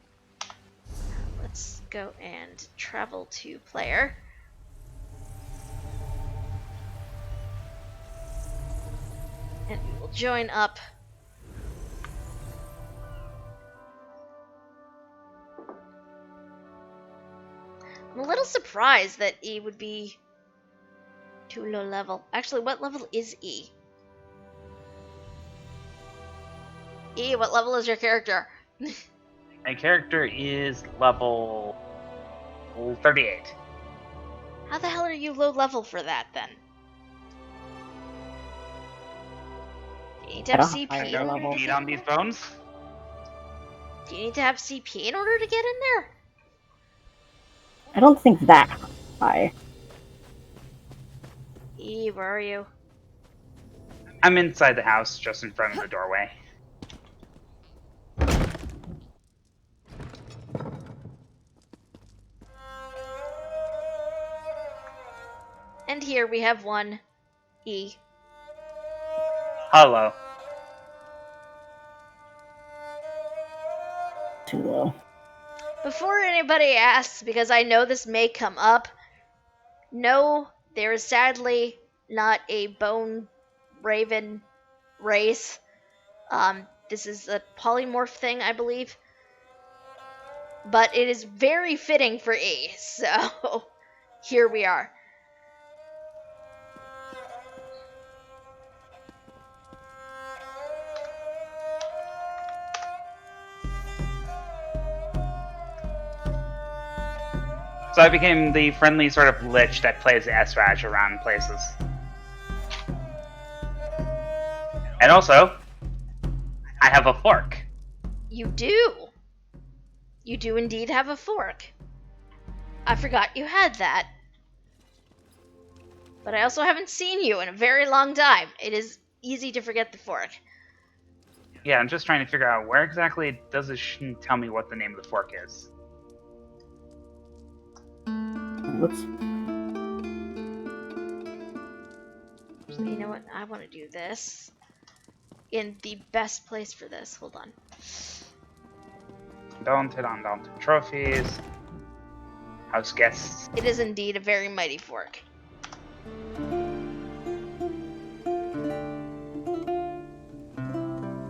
Let's go and travel to player. And we will join up. I'm a little surprised that E would be too low level. Actually, what level is E? E, what level is your character? My character is level 38. How the hell are you low level for that, then? Do you need to have CP in higher order level. to Feed get on in these there? bones? Do you need to have CP in order to get in there? I don't think that high. E, where are you? I'm inside the house, just in front of the doorway. And here we have one E. Hello. Too low. Before anybody asks, because I know this may come up, no, there is sadly not a bone raven race. This is a polymorph thing, I believe. But it is very fitting for E, so here we are. So I became the friendly sort of lich that plays Esraj around places. And also, I have a fork. You do. You do indeed have a fork. I forgot you had that. But I also haven't seen you in a very long time. It is easy to forget the fork. Yeah, I'm just trying to figure out where exactly does it tell me what the name of the fork is. Whoops. So you know what? I want to do this in the best place for this. Hold on. Undaunted trophies. House guests. It is indeed a very mighty fork.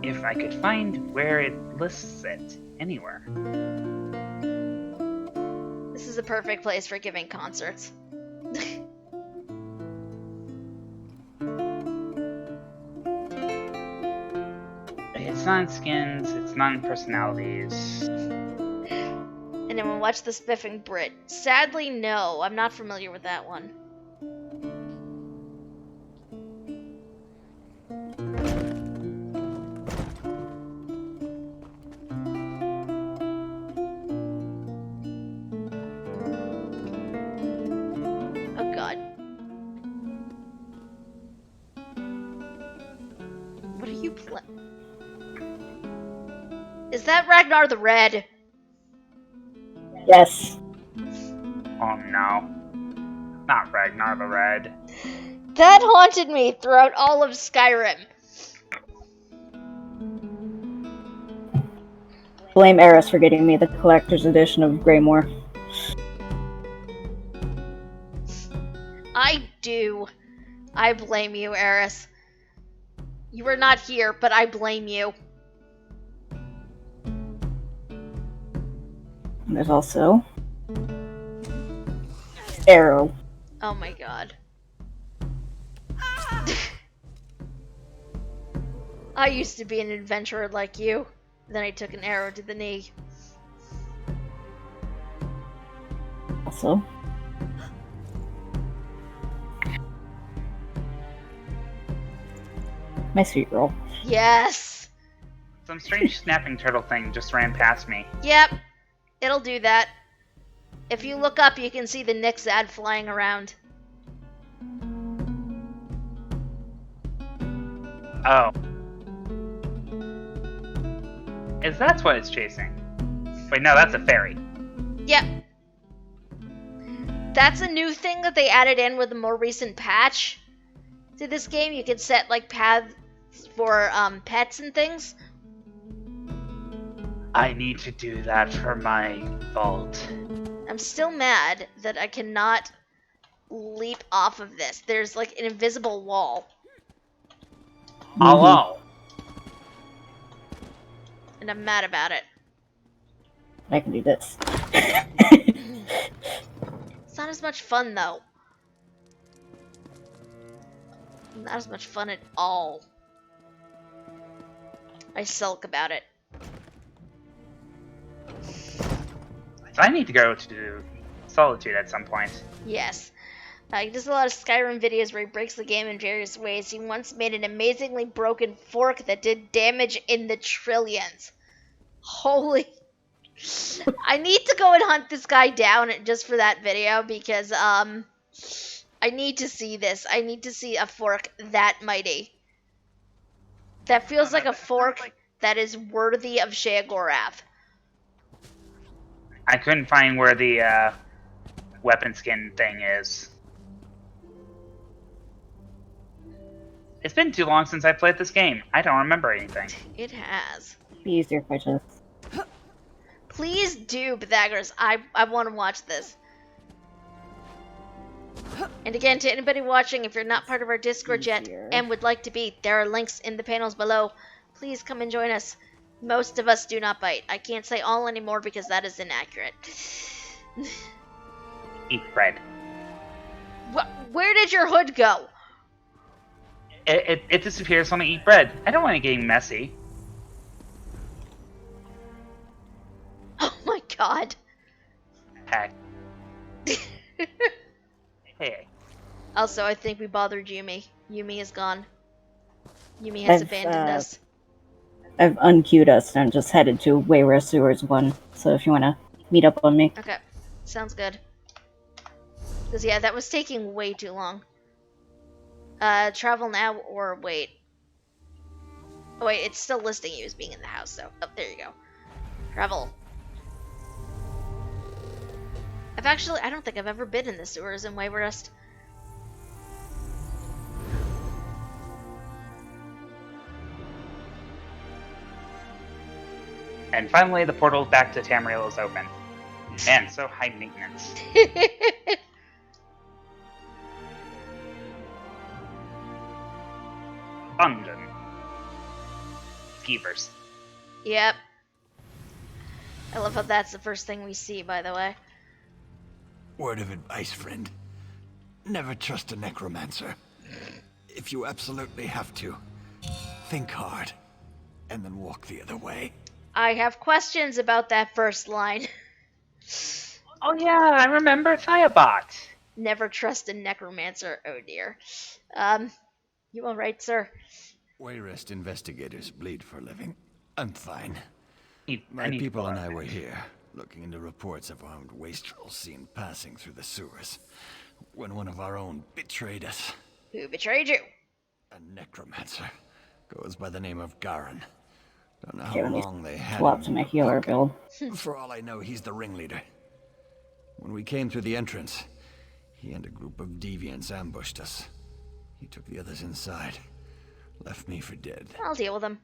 If I could find where it lists it anywhere. This is a perfect place for giving concerts. It's not skins, it's not personalities. And then we'll watch the Spiffing Brit. Sadly, no. I'm not familiar with that one. Oh god. What are you playing? Is that Ragnar the Red? Yes. Oh no. Not Ragnar the Red. That haunted me throughout all of Skyrim. Blame Eris for getting me the collector's edition of Greymoor. I do. I blame you, Eris. You were not here, but I blame you. There's also Arrow. Oh my god. I used to be an adventurer like you. Then I took an arrow to the knee. Also, my sweet roll. Yes! Some strange snapping turtle thing just ran past me. Yep. It'll do that. If you look up, you can see the Nyx ad flying around. Oh. Is that what it's chasing? Wait, no, that's a fairy. Yep. That's a new thing that they added in with a more recent patch to this game. You can set like paths for pets and things. I need to do that for my vault. I'm still mad that I cannot leap off of this. There's like an invisible wall. Hello. And I'm mad about it. I can do this. It's not as much fun though. Not as much fun at all. I sulk about it. So I need to go to Solitude at some point. Yes. He does a lot of Skyrim videos where he breaks the game in various ways. He once made an amazingly broken fork that did damage in the trillions. Holy... I need to go and hunt this guy down just for that video because, I need to see this. I need to see a fork that mighty. That feels like a fork that is worthy of Sheogorath. I couldn't find where the weapon skin thing is. It's been too long since I played this game. I don't remember anything. It has. Be easier if I just. Please do, Pythagoras. I want to watch this. And again, to anybody watching, if you're not part of our Discord yet and would like to be, there are links in the panels below. Please come and join us. Most of us do not bite. I can't say all anymore because that is inaccurate. Eat bread. Where did your hood go? It disappears when I eat bread. I don't want it getting messy. Oh my god. Heck. Hey. Also, I think we bothered Yumi. Yumi is gone. Yumi has abandoned us. I've unqueued us and I'm just headed to Wayward Sewers 1. So if you want to meet up on me. Okay. Sounds good. Because, yeah, that was taking way too long. Travel now or wait. Oh, wait, it's still listing you as being in the house, so. Oh, there you go. Travel. I don't think I've ever been in the sewers in Wayward Rest. And finally, the portal back to Tamriel is open. Man, so high maintenance. Dungeon. Skeevers. Yep. I love how that's the first thing we see, by the way. Word of advice, friend. Never trust a necromancer. If you absolutely have to, think hard, and then walk the other way. I have questions about that first line. Oh yeah, I remember Thiabot. Never trust a necromancer, oh dear. You alright, sir? Wayrest investigators bleed for a living. I'm fine. I My need people to and I were here, looking into reports of armed wastrels seen passing through the sewers, when one of our own betrayed us. Who betrayed you? A necromancer. Goes by the name of Garin. Don't know Okay, how let me long they had swap him. to my healer build. For all I know, he's the ringleader. When we came through the entrance, he and a group of deviants ambushed us. He took the others inside, left me for dead. I'll deal with him.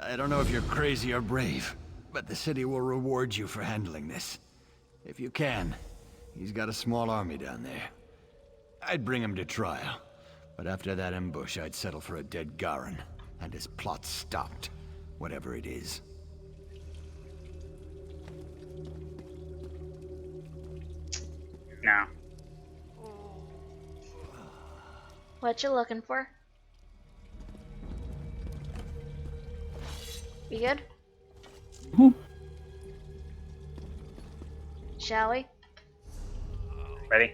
I don't know if you're crazy or brave, but the city will reward you for handling this. If you can, he's got a small army down there. I'd bring him to trial, but after that ambush, I'd settle for a dead Garin, and his plot stopped, whatever it is. No. What you looking for? You good? Shall we? Ready?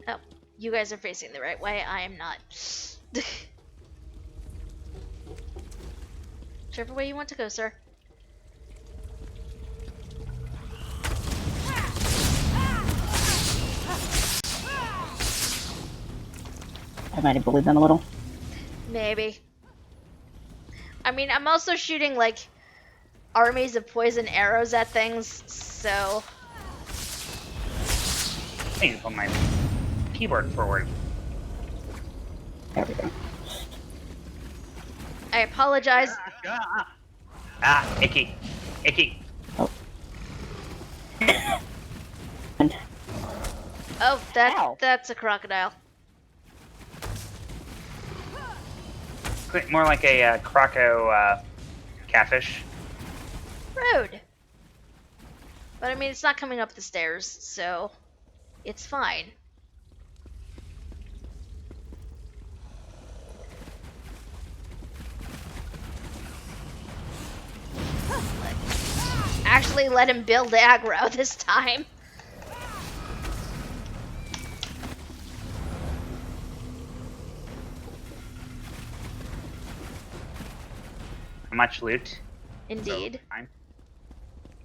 Oh, you guys are facing the right way. I am not. Whichever way you want to go, sir. I might have bullied them a little. Maybe. I mean, I'm also shooting, like, armies of poison arrows at things, so... I need to put my keyboard forward. There we go. I apologize. Ah, icky. Icky. Oh. Oh, that's a crocodile. More like a croco catfish. Rude. But I mean, it's not coming up the stairs, so it's fine. Actually, let him build aggro this time. How much loot? Indeed. So,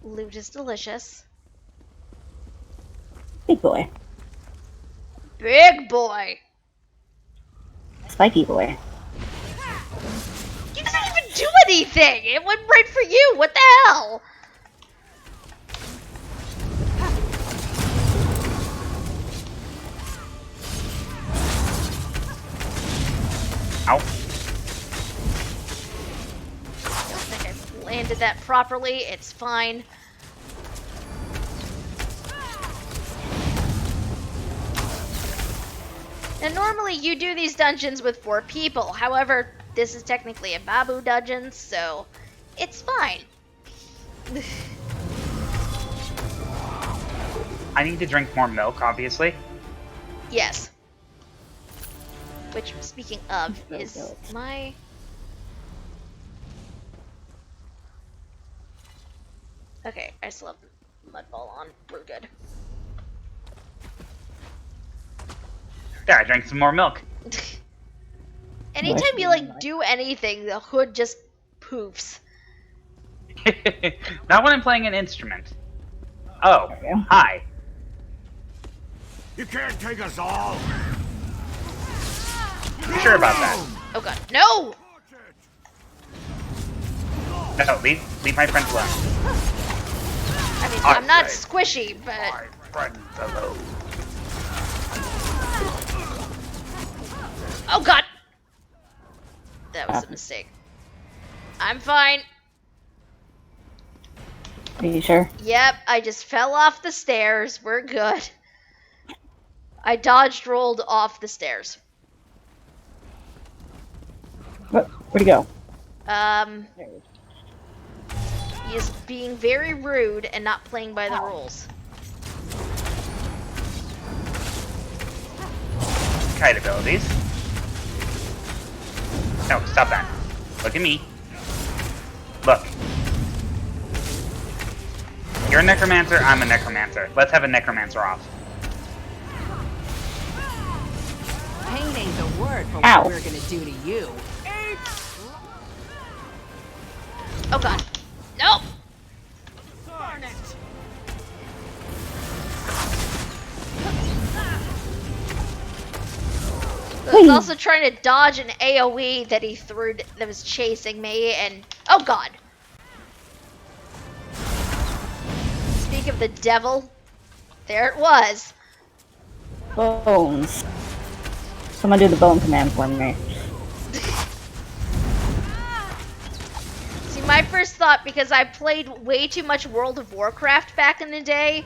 Loot is delicious. Big boy. Big boy! Spiky boy. You didn't even do anything! It went right for you! What the hell? Ow. I don't think I landed that properly. It's fine. And normally you do these dungeons with 4 people. However, this is technically a Babu dungeon, so it's fine. I need to drink more milk, obviously. Yes. Which, speaking of, is my... Okay, I still have mud ball on. We're good. There, I drank some more milk. Anytime you, like, do anything, the hood just poofs. Not when I'm playing an instrument. Oh, hi. You can't take us all. You sure about that? Oh god, no! No, leave my friends alone. I mean, I'm not squishy, but... My friends alone. Oh god! That was a mistake. I'm fine. Are you sure? Yep, I just fell off the stairs. We're good. I dodged rolled off the stairs. Where'd he go? He is being very rude and not playing by the rules. Kite abilities. No, stop that. Look at me. Look. You're a necromancer, I'm a necromancer. Let's have a necromancer off. Pain ain't the word for Ow. what we're gonna do to you. Oh god. Nope! I was also trying to dodge an AoE that he threw that was chasing me, and oh god! Speak of the devil, there it was. Bones. Someone do the bone command for me. See, my first thought, because I played way too much World of Warcraft back in the day,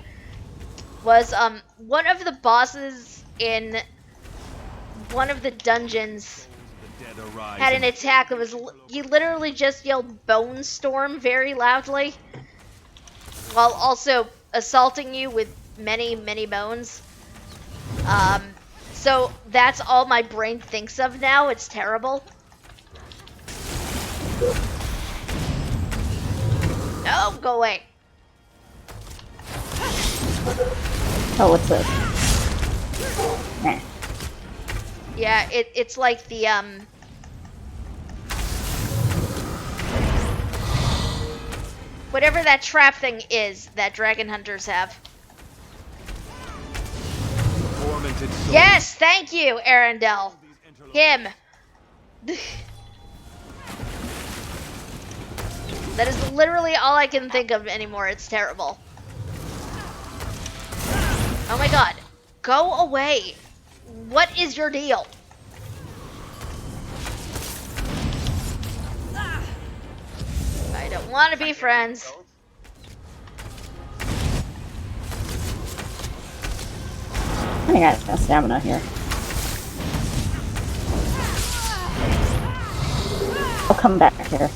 was one of the bosses in one of the dungeons had an attack that was he literally just yelled "Bone Storm" very loudly, while also assaulting you with many bones. So that's all my brain thinks of now. It's terrible. No, go away. Oh, what's this? Nah. Yeah, it's like the whatever that trap thing is that dragon hunters have. Yes, thank you, Arendelle. Him. That is literally all I can think of anymore. It's terrible. Oh my god. Go away. What is your deal? I don't want to be friends. I got no stamina here. I'll come back here.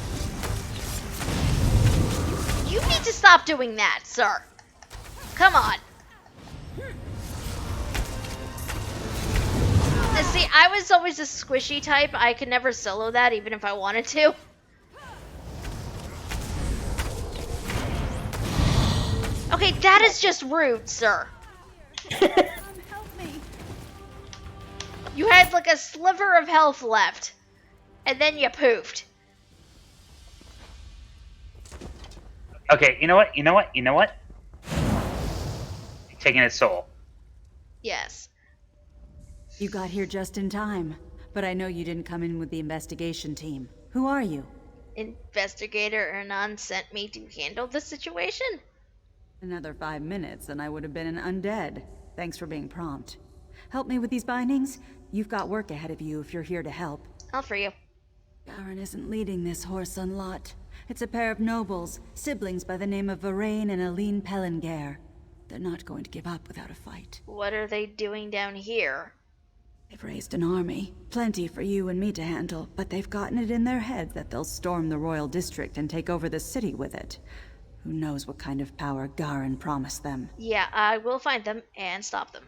You need to stop doing that, sir. Come on. See, I was always a squishy type. I could never solo that, even if I wanted to. Okay, that is just rude, sir. Help me. You had like a sliver of health left, and then you poofed. Okay, you know what? Taking his soul. Yes. You got here just in time, but I know you didn't come in with the investigation team. Who are you? Investigator Ernan sent me to handle the situation. Another 5 minutes and I would have been an undead. Thanks for being prompt. Help me with these bindings? You've got work ahead of you if you're here to help. All for you. Garen isn't leading this Horson lot. It's a pair of nobles, siblings by the name of Varain and Aline Pellinger. They're not going to give up without a fight. What are they doing down here? They've raised an army. Plenty for you and me to handle, but they've gotten it in their heads that they'll storm the royal district and take over the city with it. Who knows what kind of power Garin promised them. Yeah, I will find them and stop them.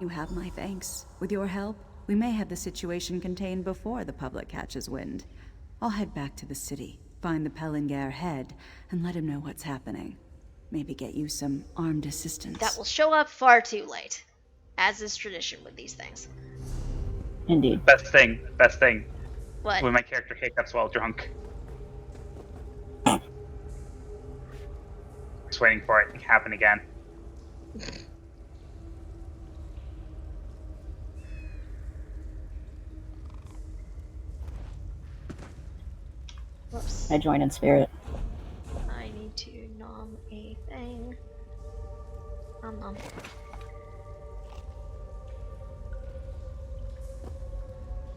You have my thanks. With your help, we may have the situation contained before the public catches wind. I'll head back to the city, find the Pellinger head, and let him know what's happening. Maybe get you some armed assistance. That will show up far too late, as is tradition with these things. Indeed. Best thing. What? When my character hiccups while drunk. Just waiting for it to happen again. Whoops. I join in spirit. I need to nom a thing. Nom.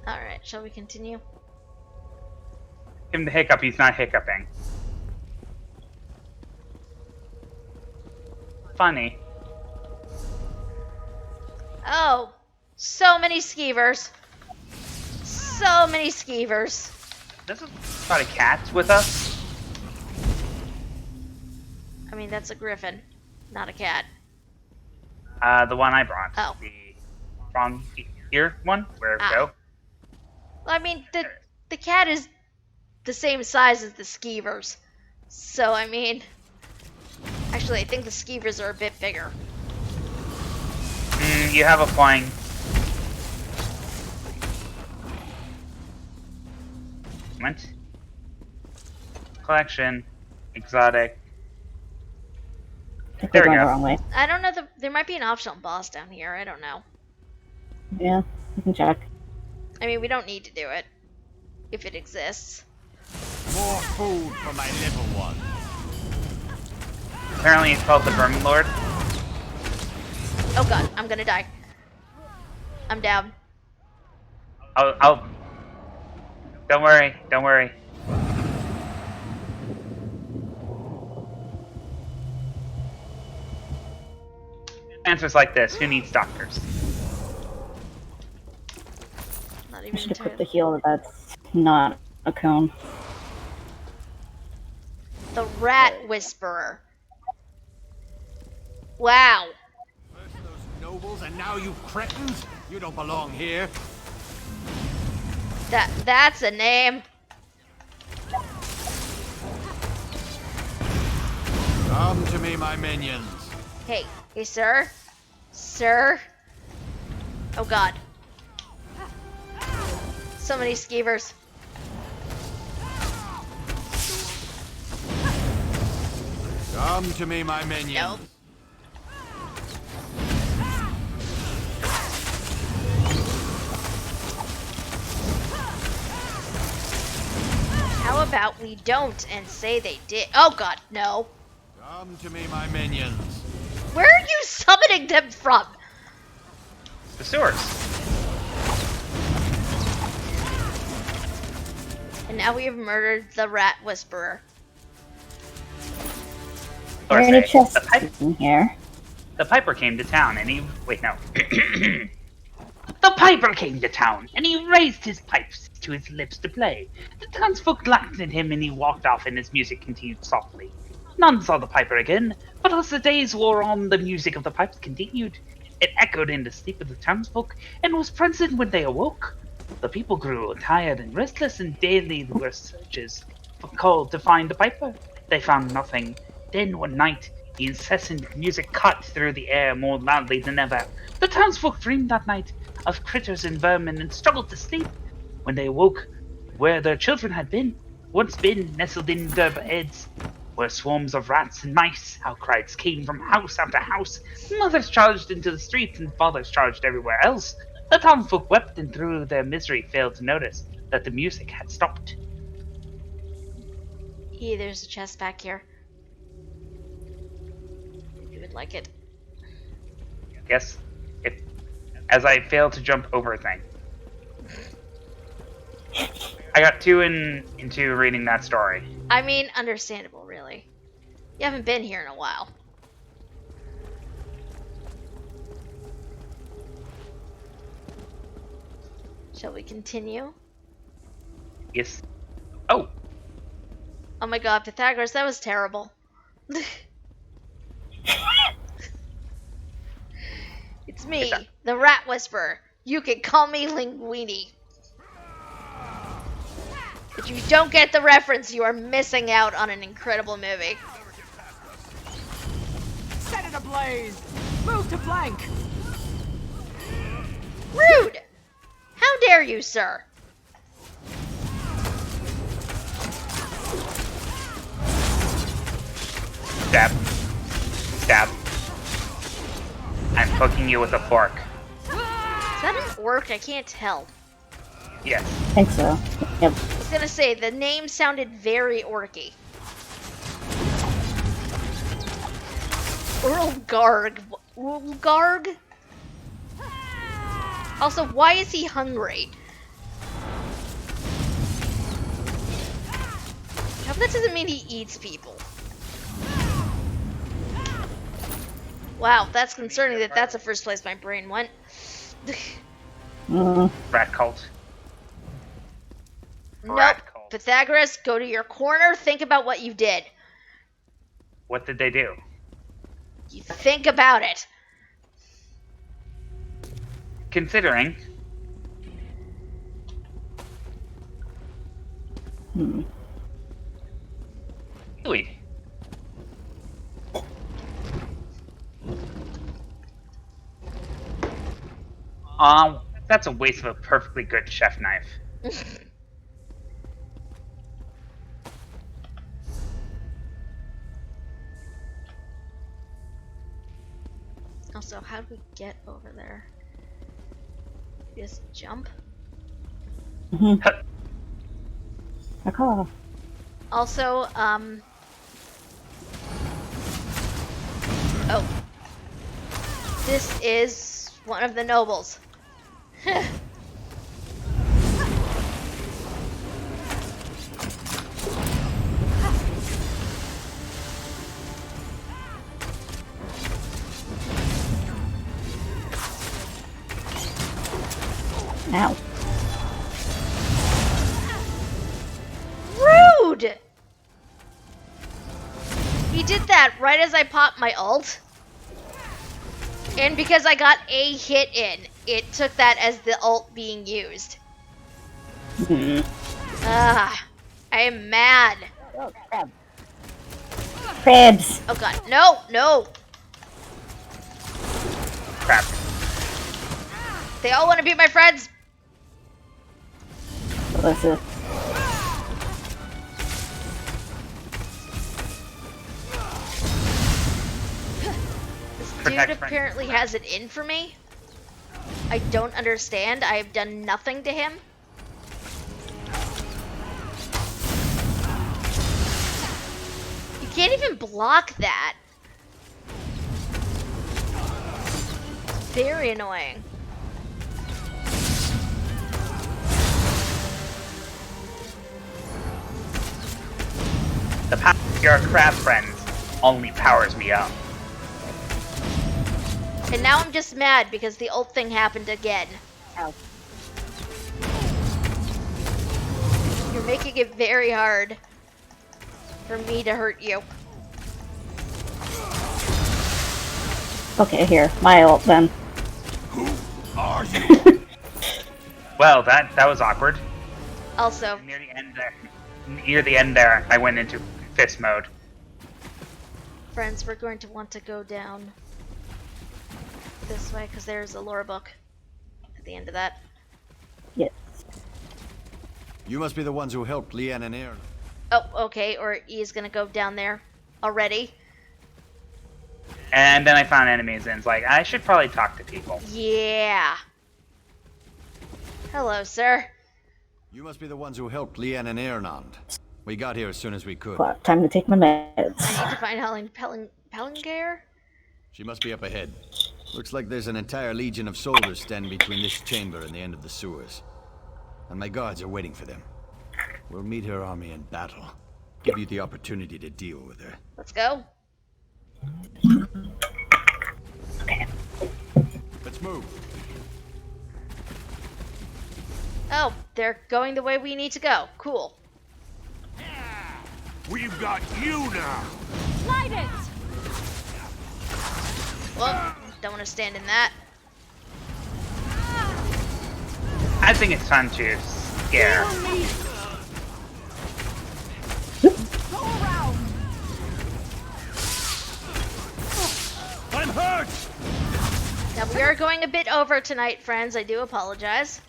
Alright, shall we continue? Give him the hiccup, he's not hiccuping. Funny. Oh, so many skeevers. So many skeevers. This is about a cat with us. I mean, that's a griffin, not a cat. The one I brought. Oh. The wrong ear one? Where'd it go? Well, I mean, the cat is the same size as the skeevers. So, I mean... Actually, I think the skeevers are a bit bigger. You have a flying... Moment. Collection. Exotic. I think There we're we going the go. wrong way. I don't know, there might be an optional boss down here, I don't know. Yeah, you can check. I mean, we don't need to do it. If it exists. More food for my little one. Apparently it's called the Vermin Lord. Oh god, I'm gonna die. I'm down. I'll... Don't worry. Answers like this, who needs doctors? Not I even should equip entirely. the heal that's not a cone. The Rat Whisperer. Wow. First those nobles, and now you cretins. You don't belong here. That's a name. Come to me, my minions. Hey, sir. Sir. Oh god. So many skeevers. Come to me, my minions. Nope. How about we don't and say they did? Oh god, no. Come to me, my minions. Where are you summoning them from? The sewers. And now we have murdered the Rat Whisperer. Are there any chests in here? The Piper came to town and he... Wait, no. The Piper came to town and he raised his pipes to his lips to play. The townsfolk laughed at him and he walked off and his music continued softly. None saw the Piper again, but as the days wore on, the music of the pipes continued. It echoed in the sleep of the townsfolk and was present when they awoke. The people grew tired and restless, and daily there were searches called to find the Piper. They found nothing. Then one night, the incessant music cut through the air more loudly than ever. The townsfolk dreamed that night of critters and vermin and struggled to sleep. When they awoke, where their children had been, once been nestled in their beds, were swarms of rats and mice. Outcries came from house after house. Mothers charged into the streets and fathers charged everywhere else. The townsfolk wept and through their misery failed to notice that the music had stopped. Yeah, there's a chest back here. If you would like it. Yes, if as I failed to jump over a thing. I got into reading that story. I mean, understandable, really. You haven't been here in a while. Shall we continue? Yes. Oh, Oh my god, Pythagoras, that was terrible. It's me, the Rat Whisperer. You can call me Linguini. If you don't get the reference, you are missing out on an incredible movie. Set it ablaze! Move to flank! Rude! How dare you, sir? stab. Stab. I'm poking you with a fork. Is that an orc? I can't tell. Yes. I think so. Yep. I was gonna say, the name sounded very orky. Urlgarg. Urlgarg? Also, why is he hungry? I hope that doesn't mean he eats people. Wow, that's concerning that that's the first place my brain went. Rat cult. Nope. Rat cult. Pythagoras, go to your corner, think about what you did. What did they do? You think about it. Considering. Really? That's a waste of a perfectly good chef knife. Also, how do we get over there? Just jump? Also, oh. This is one of the nobles. Ow. Rude! He did that right as I popped my ult. And because I got a hit in, it took that as the ult being used. Ah, I am mad. Oh, crab. Crabs. Oh god, no, no. Crap. They all want to be my friends. Listen. Dude apparently has it in for me. I don't understand. I have done nothing to him. You can't even block that. Very annoying. The power of your crab friends only powers me up. And now I'm just mad because the ult thing happened again. Ow. You're making it very hard for me to hurt you. Okay, here. My ult then. Who are you? Well, that was awkward. Also, Near the end there, I went into fist mode. friends, we're going to want to go down this way because there's a lore book at the end of that. Yes. You must be the ones who helped Leanne and Aaron. Oh, okay, or E's gonna go down there already. And then I found enemies and it's like, I should probably talk to people. Yeah. Hello, sir. You must be the ones who helped Leanne and Aaron. We got here as soon as we could. Well, time to take my meds. I need to find Helen Pellinger. She must be up ahead. Looks like there's an entire legion of soldiers standing between this chamber and the end of the sewers. And my guards are waiting for them. We'll meet her army in battle. Give you the opportunity to deal with her. Let's go. Let's move. Oh, they're going the way we need to go. Cool. We've got you now. Light it! Well, don't want to stand in that. I think it's fun to scare. Go around! I'm hurt. Now, we are going a bit over tonight, friends. I do apologize.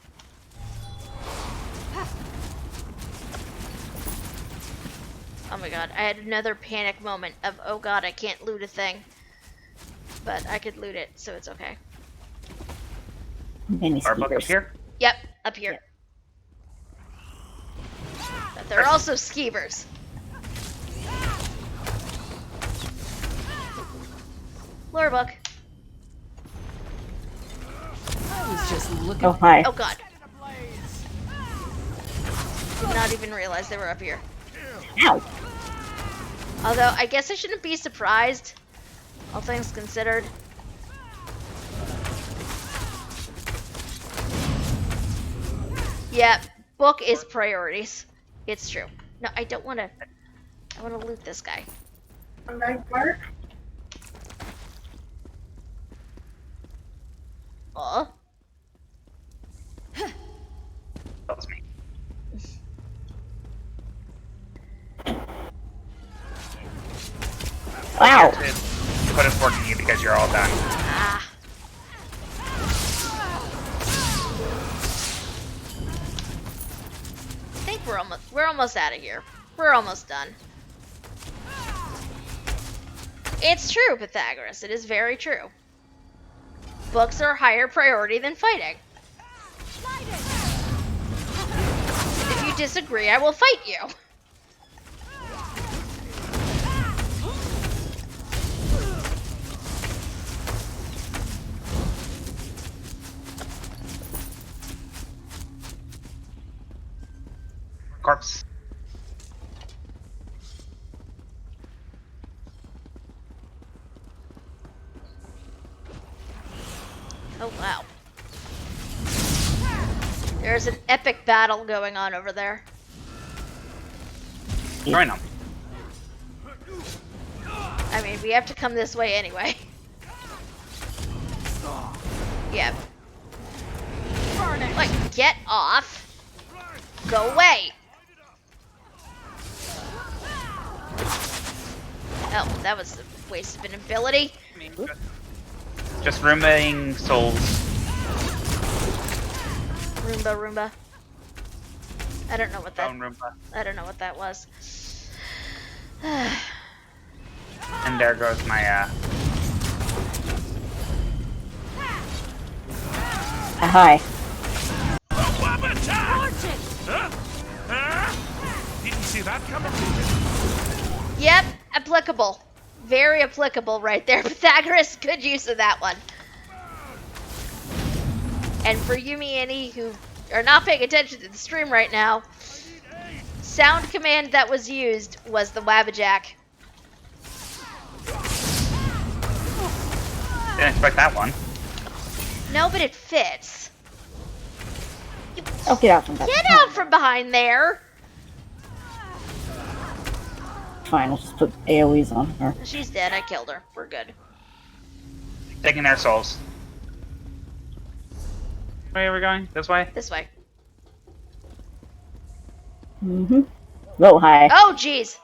Oh my god, I had another panic moment of, oh god, I can't loot a thing. But I could loot it, so it's okay. Many Our book up skeevers. here? Yep, up here. But they're also skeevers. Lore book. I was just looking. Oh, hi. Oh god. Did not even realize they were up here. Ow. Although, I guess I shouldn't be surprised, all things considered. Yeah, book is priorities. It's true. No, I don't want to. I want to loot this guy. Oh. That's me. Wow. Put a fork in you because you're all done. Ah. I think we're almost out of here. We're almost done. It's true, Pythagoras. It is very true. Books are a higher priority than fighting. If you disagree, I will fight you. Corpse. Oh, wow. There's an epic battle going on over there. Join them. I mean, we have to come this way anyway. Yeah. Like, get off. Go away. Oh, that was a waste of an ability. Just Roombaing souls. Roomba. I don't know what that. Bone Roomba. I don't know what that was. And there goes my Hi. Didn't see that coming. Yep, applicable. Very applicable right there. Pythagoras, good use of that one. And for you, me, Annie, who are not paying attention to the stream right now, sound command that was used was the Wabbajack. didn't expect that one. No, but it fits. Oh, get out from that. Get out from behind there. Fine, I'll just put AoEs on her. She's dead. I killed her. We're good. Taking their souls. Where are we going? This way? This way. Mm-hmm. Whoa, hi. Oh, jeez.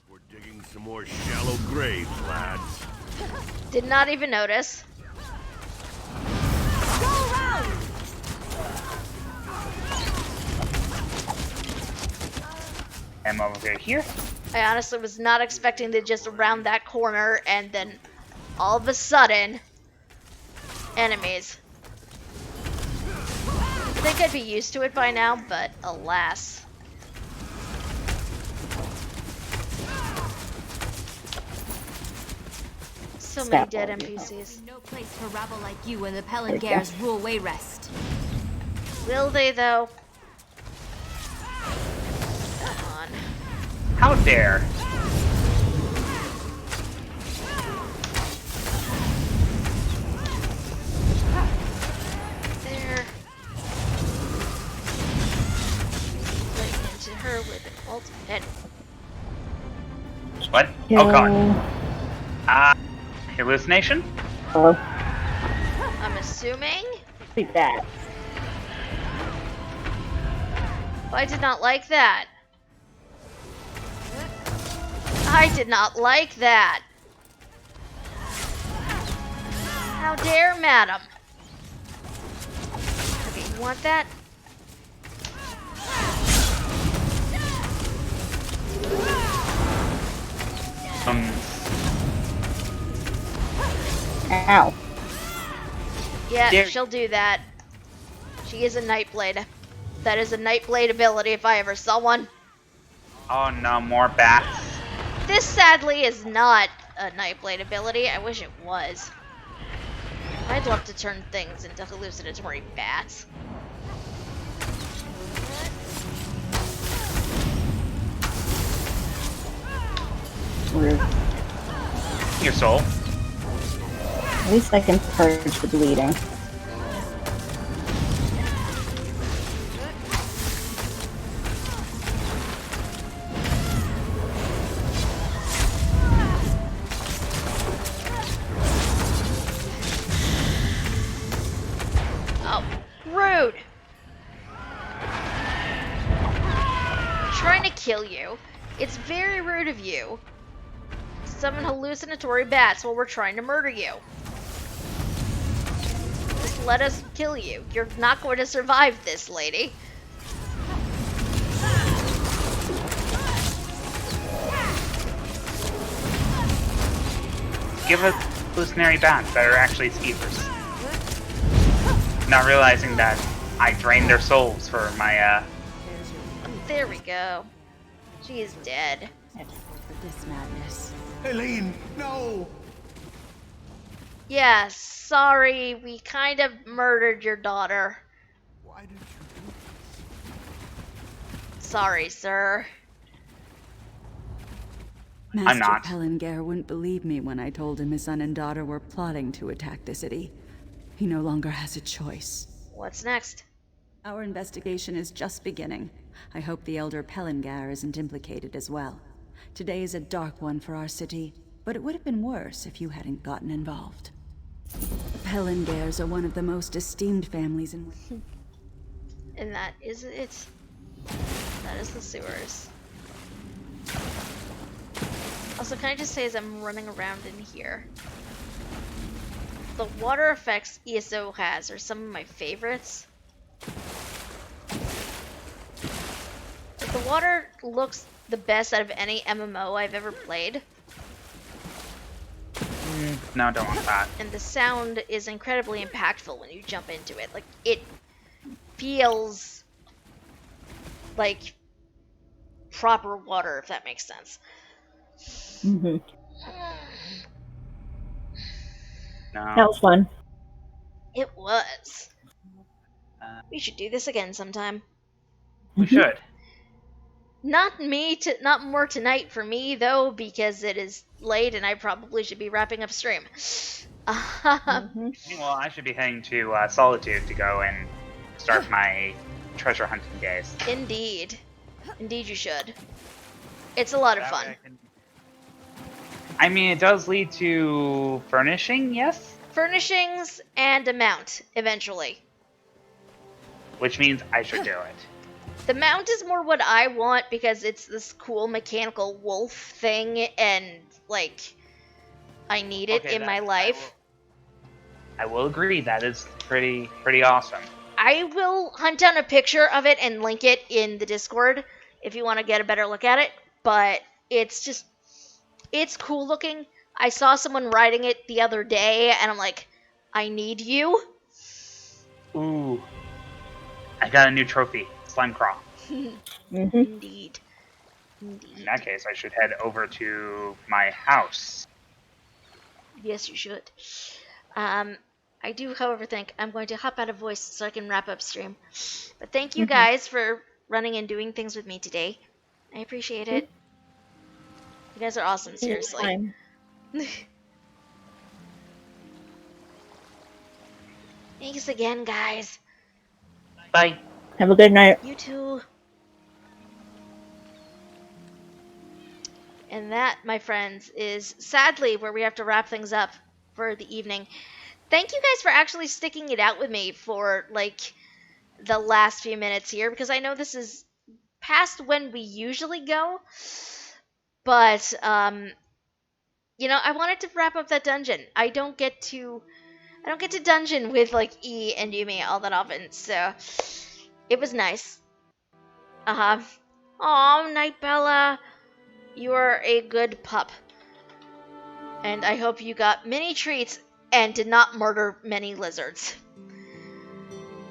We're digging some more shallow graves, lads. Did not even notice. Go around! I'm over here. I honestly was not expecting to just round that corner and then all of a sudden, enemies. I think I'd be used to it by now, but alas. So many Stab dead all of you. NPCs. No place for rabble like you when the Pellingares rule Wayrest. Will they though? Come on. How dare? There. her with an ultimate. What? Yeah. Oh god. Hallucination? Hello. I'm assuming? Be that. I did not like that. I did not like that. How dare, madam? Okay, you want that? Ow. Yeah, Dare- she'll do that. She is a Nightblade. That is a Nightblade ability if I ever saw one. Oh no, more bats. This sadly is not a Nightblade ability. I wish it was. I'd love to turn things into hallucinatory bats. Rude. Your soul. At least I can purge the bleeding. Oh, rude! I'm trying to kill you. It's very rude of you to summon hallucinatory bats while we're trying to murder you. Just let us kill you. You're not going to survive this, lady. Give us hallucinatory bats that are actually skeevers. Not realizing that I drained their souls for my, There we go. She is dead. For this madness. Eileen, no! Yeah, sorry, we kind of murdered your daughter. Why did you do Sorry, sir. Master not. Pellinger wouldn't believe me when I told him his son and daughter were plotting to attack the city. He no longer has a choice. What's next? Our investigation is just beginning. I hope the Elder Pellinger isn't implicated as well. Today is a dark one for our city, but it would have been worse if you hadn't gotten involved. The Pellingers are one of the most esteemed families in... And that is it. That is the sewers. Also, can I just say as I'm running around in here, the water effects ESO has are some of my favorites. Like, the water looks the best out of any MMO I've ever played. No, don't want that. And the sound is incredibly impactful when you jump into it. Like, it feels like proper water, if that makes sense. Mm-hmm. No. That was fun. It was. We should do this again sometime. We should. Not more tonight for me though, because it is late and I probably should be wrapping up stream. Well, I should be heading to Solitude to go and start my treasure hunting days. Indeed. Indeed you should. It's a lot of That fun. way I mean, it does lead to furnishing, yes? Furnishings and a mount, eventually. Which means I should do it. The mount is more what I want because it's this cool mechanical wolf thing and, like, I need it in my life. I will agree, that is pretty awesome. I will hunt down a picture of it and link it in the Discord if you want to get a better look at it, but it's cool looking. I saw someone riding it the other day, and I'm like, I need you. Ooh. I got a new trophy, Slime Crawl. Indeed. Indeed. In that case, I should head over to my house. Yes, you should. I do, however, think I'm going to hop out of voice so I can wrap up stream. But thank you guys for running and doing things with me today. I appreciate it. You guys are awesome, seriously. Thanks again, guys. Bye. Have a good night. You too. And that, my friends, is sadly where we have to wrap things up for the evening. Thank you guys for actually sticking it out with me for like the last few minutes here, because I know this is past when we usually go. But I wanted to wrap up that dungeon. I don't get to dungeon with like E and Yumi all that often, so it was nice. Aw, Nightbella, you are a good pup, and I hope you got many treats and did not murder many lizards.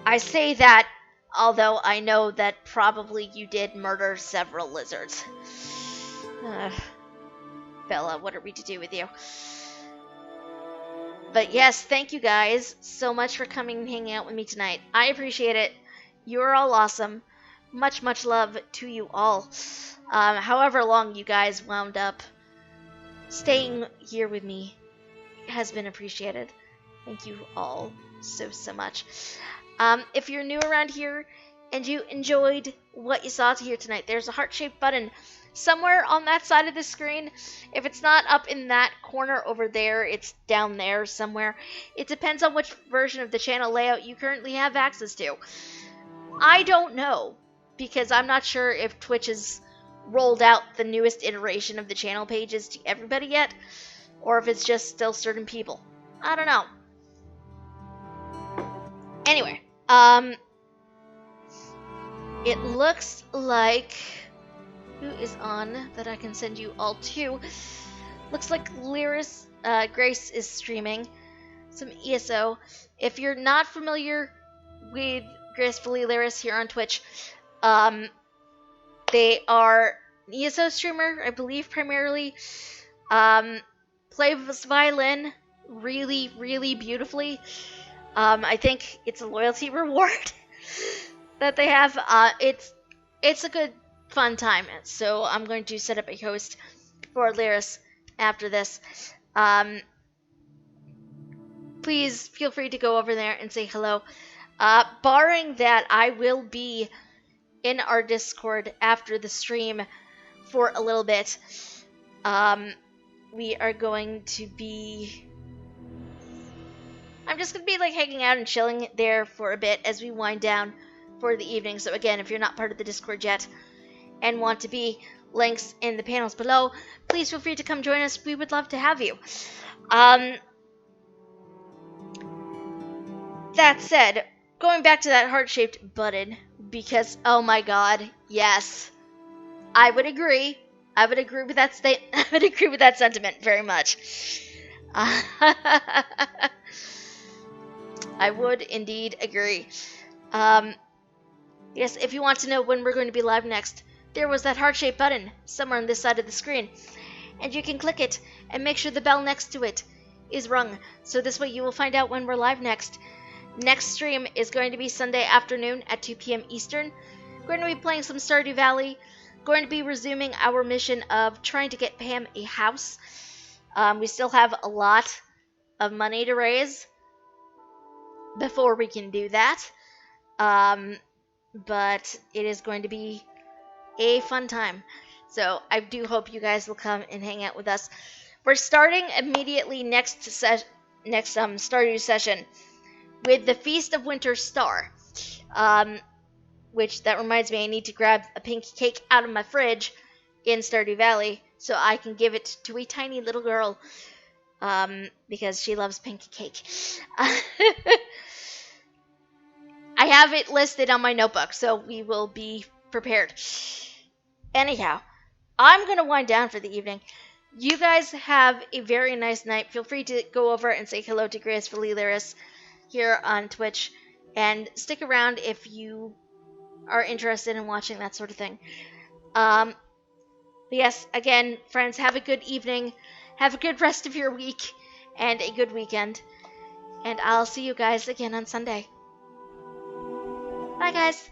I say that, although I know that probably you did murder several lizards. Bella, what are we to do with you? But yes, thank you guys so much for coming and hanging out with me tonight. I appreciate it. You're all awesome. Much, much love to you all. However long you guys wound up staying here with me has been appreciated. Thank you all so, so much. If you're new around here and you enjoyed what you saw here tonight, there's a heart-shaped button somewhere on that side of the screen. If it's not up in that corner over there, it's down there somewhere. It depends on which version of the channel layout you currently have access to. I don't know, because I'm not sure if Twitch has rolled out the newest iteration of the channel pages to everybody yet, or if it's just still certain people. I don't know. Anyway, it looks like... Who is on that I can send you all to? Looks like Grace is streaming some ESO. If you're not familiar with Gracefully Lyris here on Twitch, they are an ESO streamer, I believe primarily. Plays violin really, really beautifully. I think it's a loyalty reward that they have. It's a good fun time, so I'm going to set up a host for Lyris after this. Please feel free to go over there and say hello. Barring that, I will be in our Discord after the stream for a little bit. We are going to be... I'm just going to be like hanging out and chilling there for a bit as we wind down for the evening. So again, if you're not part of the Discord yet and want to be, links in the panels below, please feel free to come join us. We would love to have you. That said, going back to that heart-shaped button, because oh my god, yes, I would agree. I would agree with that I would agree with that sentiment very much. I would indeed agree. Yes, if you want to know when we're going to be live next, there was that heart-shaped button somewhere on this side of the screen, and you can click it and make sure the bell next to it is rung, so this way you will find out when we're live next. Next stream is going to be Sunday afternoon at 2 p.m. Eastern. We're going to be playing some Stardew Valley. Going to be resuming our mission of trying to get Pam a house. We still have a lot of money to raise before we can do that. But it is going to be a fun time. So I do hope you guys will come and hang out with us. We're starting immediately next Stardew session with the Feast of Winter Star. Which, that reminds me, I need to grab a pink cake out of my fridge in Stardew Valley so I can give it to a tiny little girl. Because she loves pink cake. I have it listed on my notebook, so we will be prepared. Anyhow, I'm going to wind down for the evening. You guys have a very nice night. Feel free to go over and say hello to Gracefully Lyris here on Twitch. And stick around if you are interested in watching that sort of thing. But yes, again, friends, have a good evening. Have a good rest of your week. And a good weekend. And I'll see you guys again on Sunday. Bye, guys.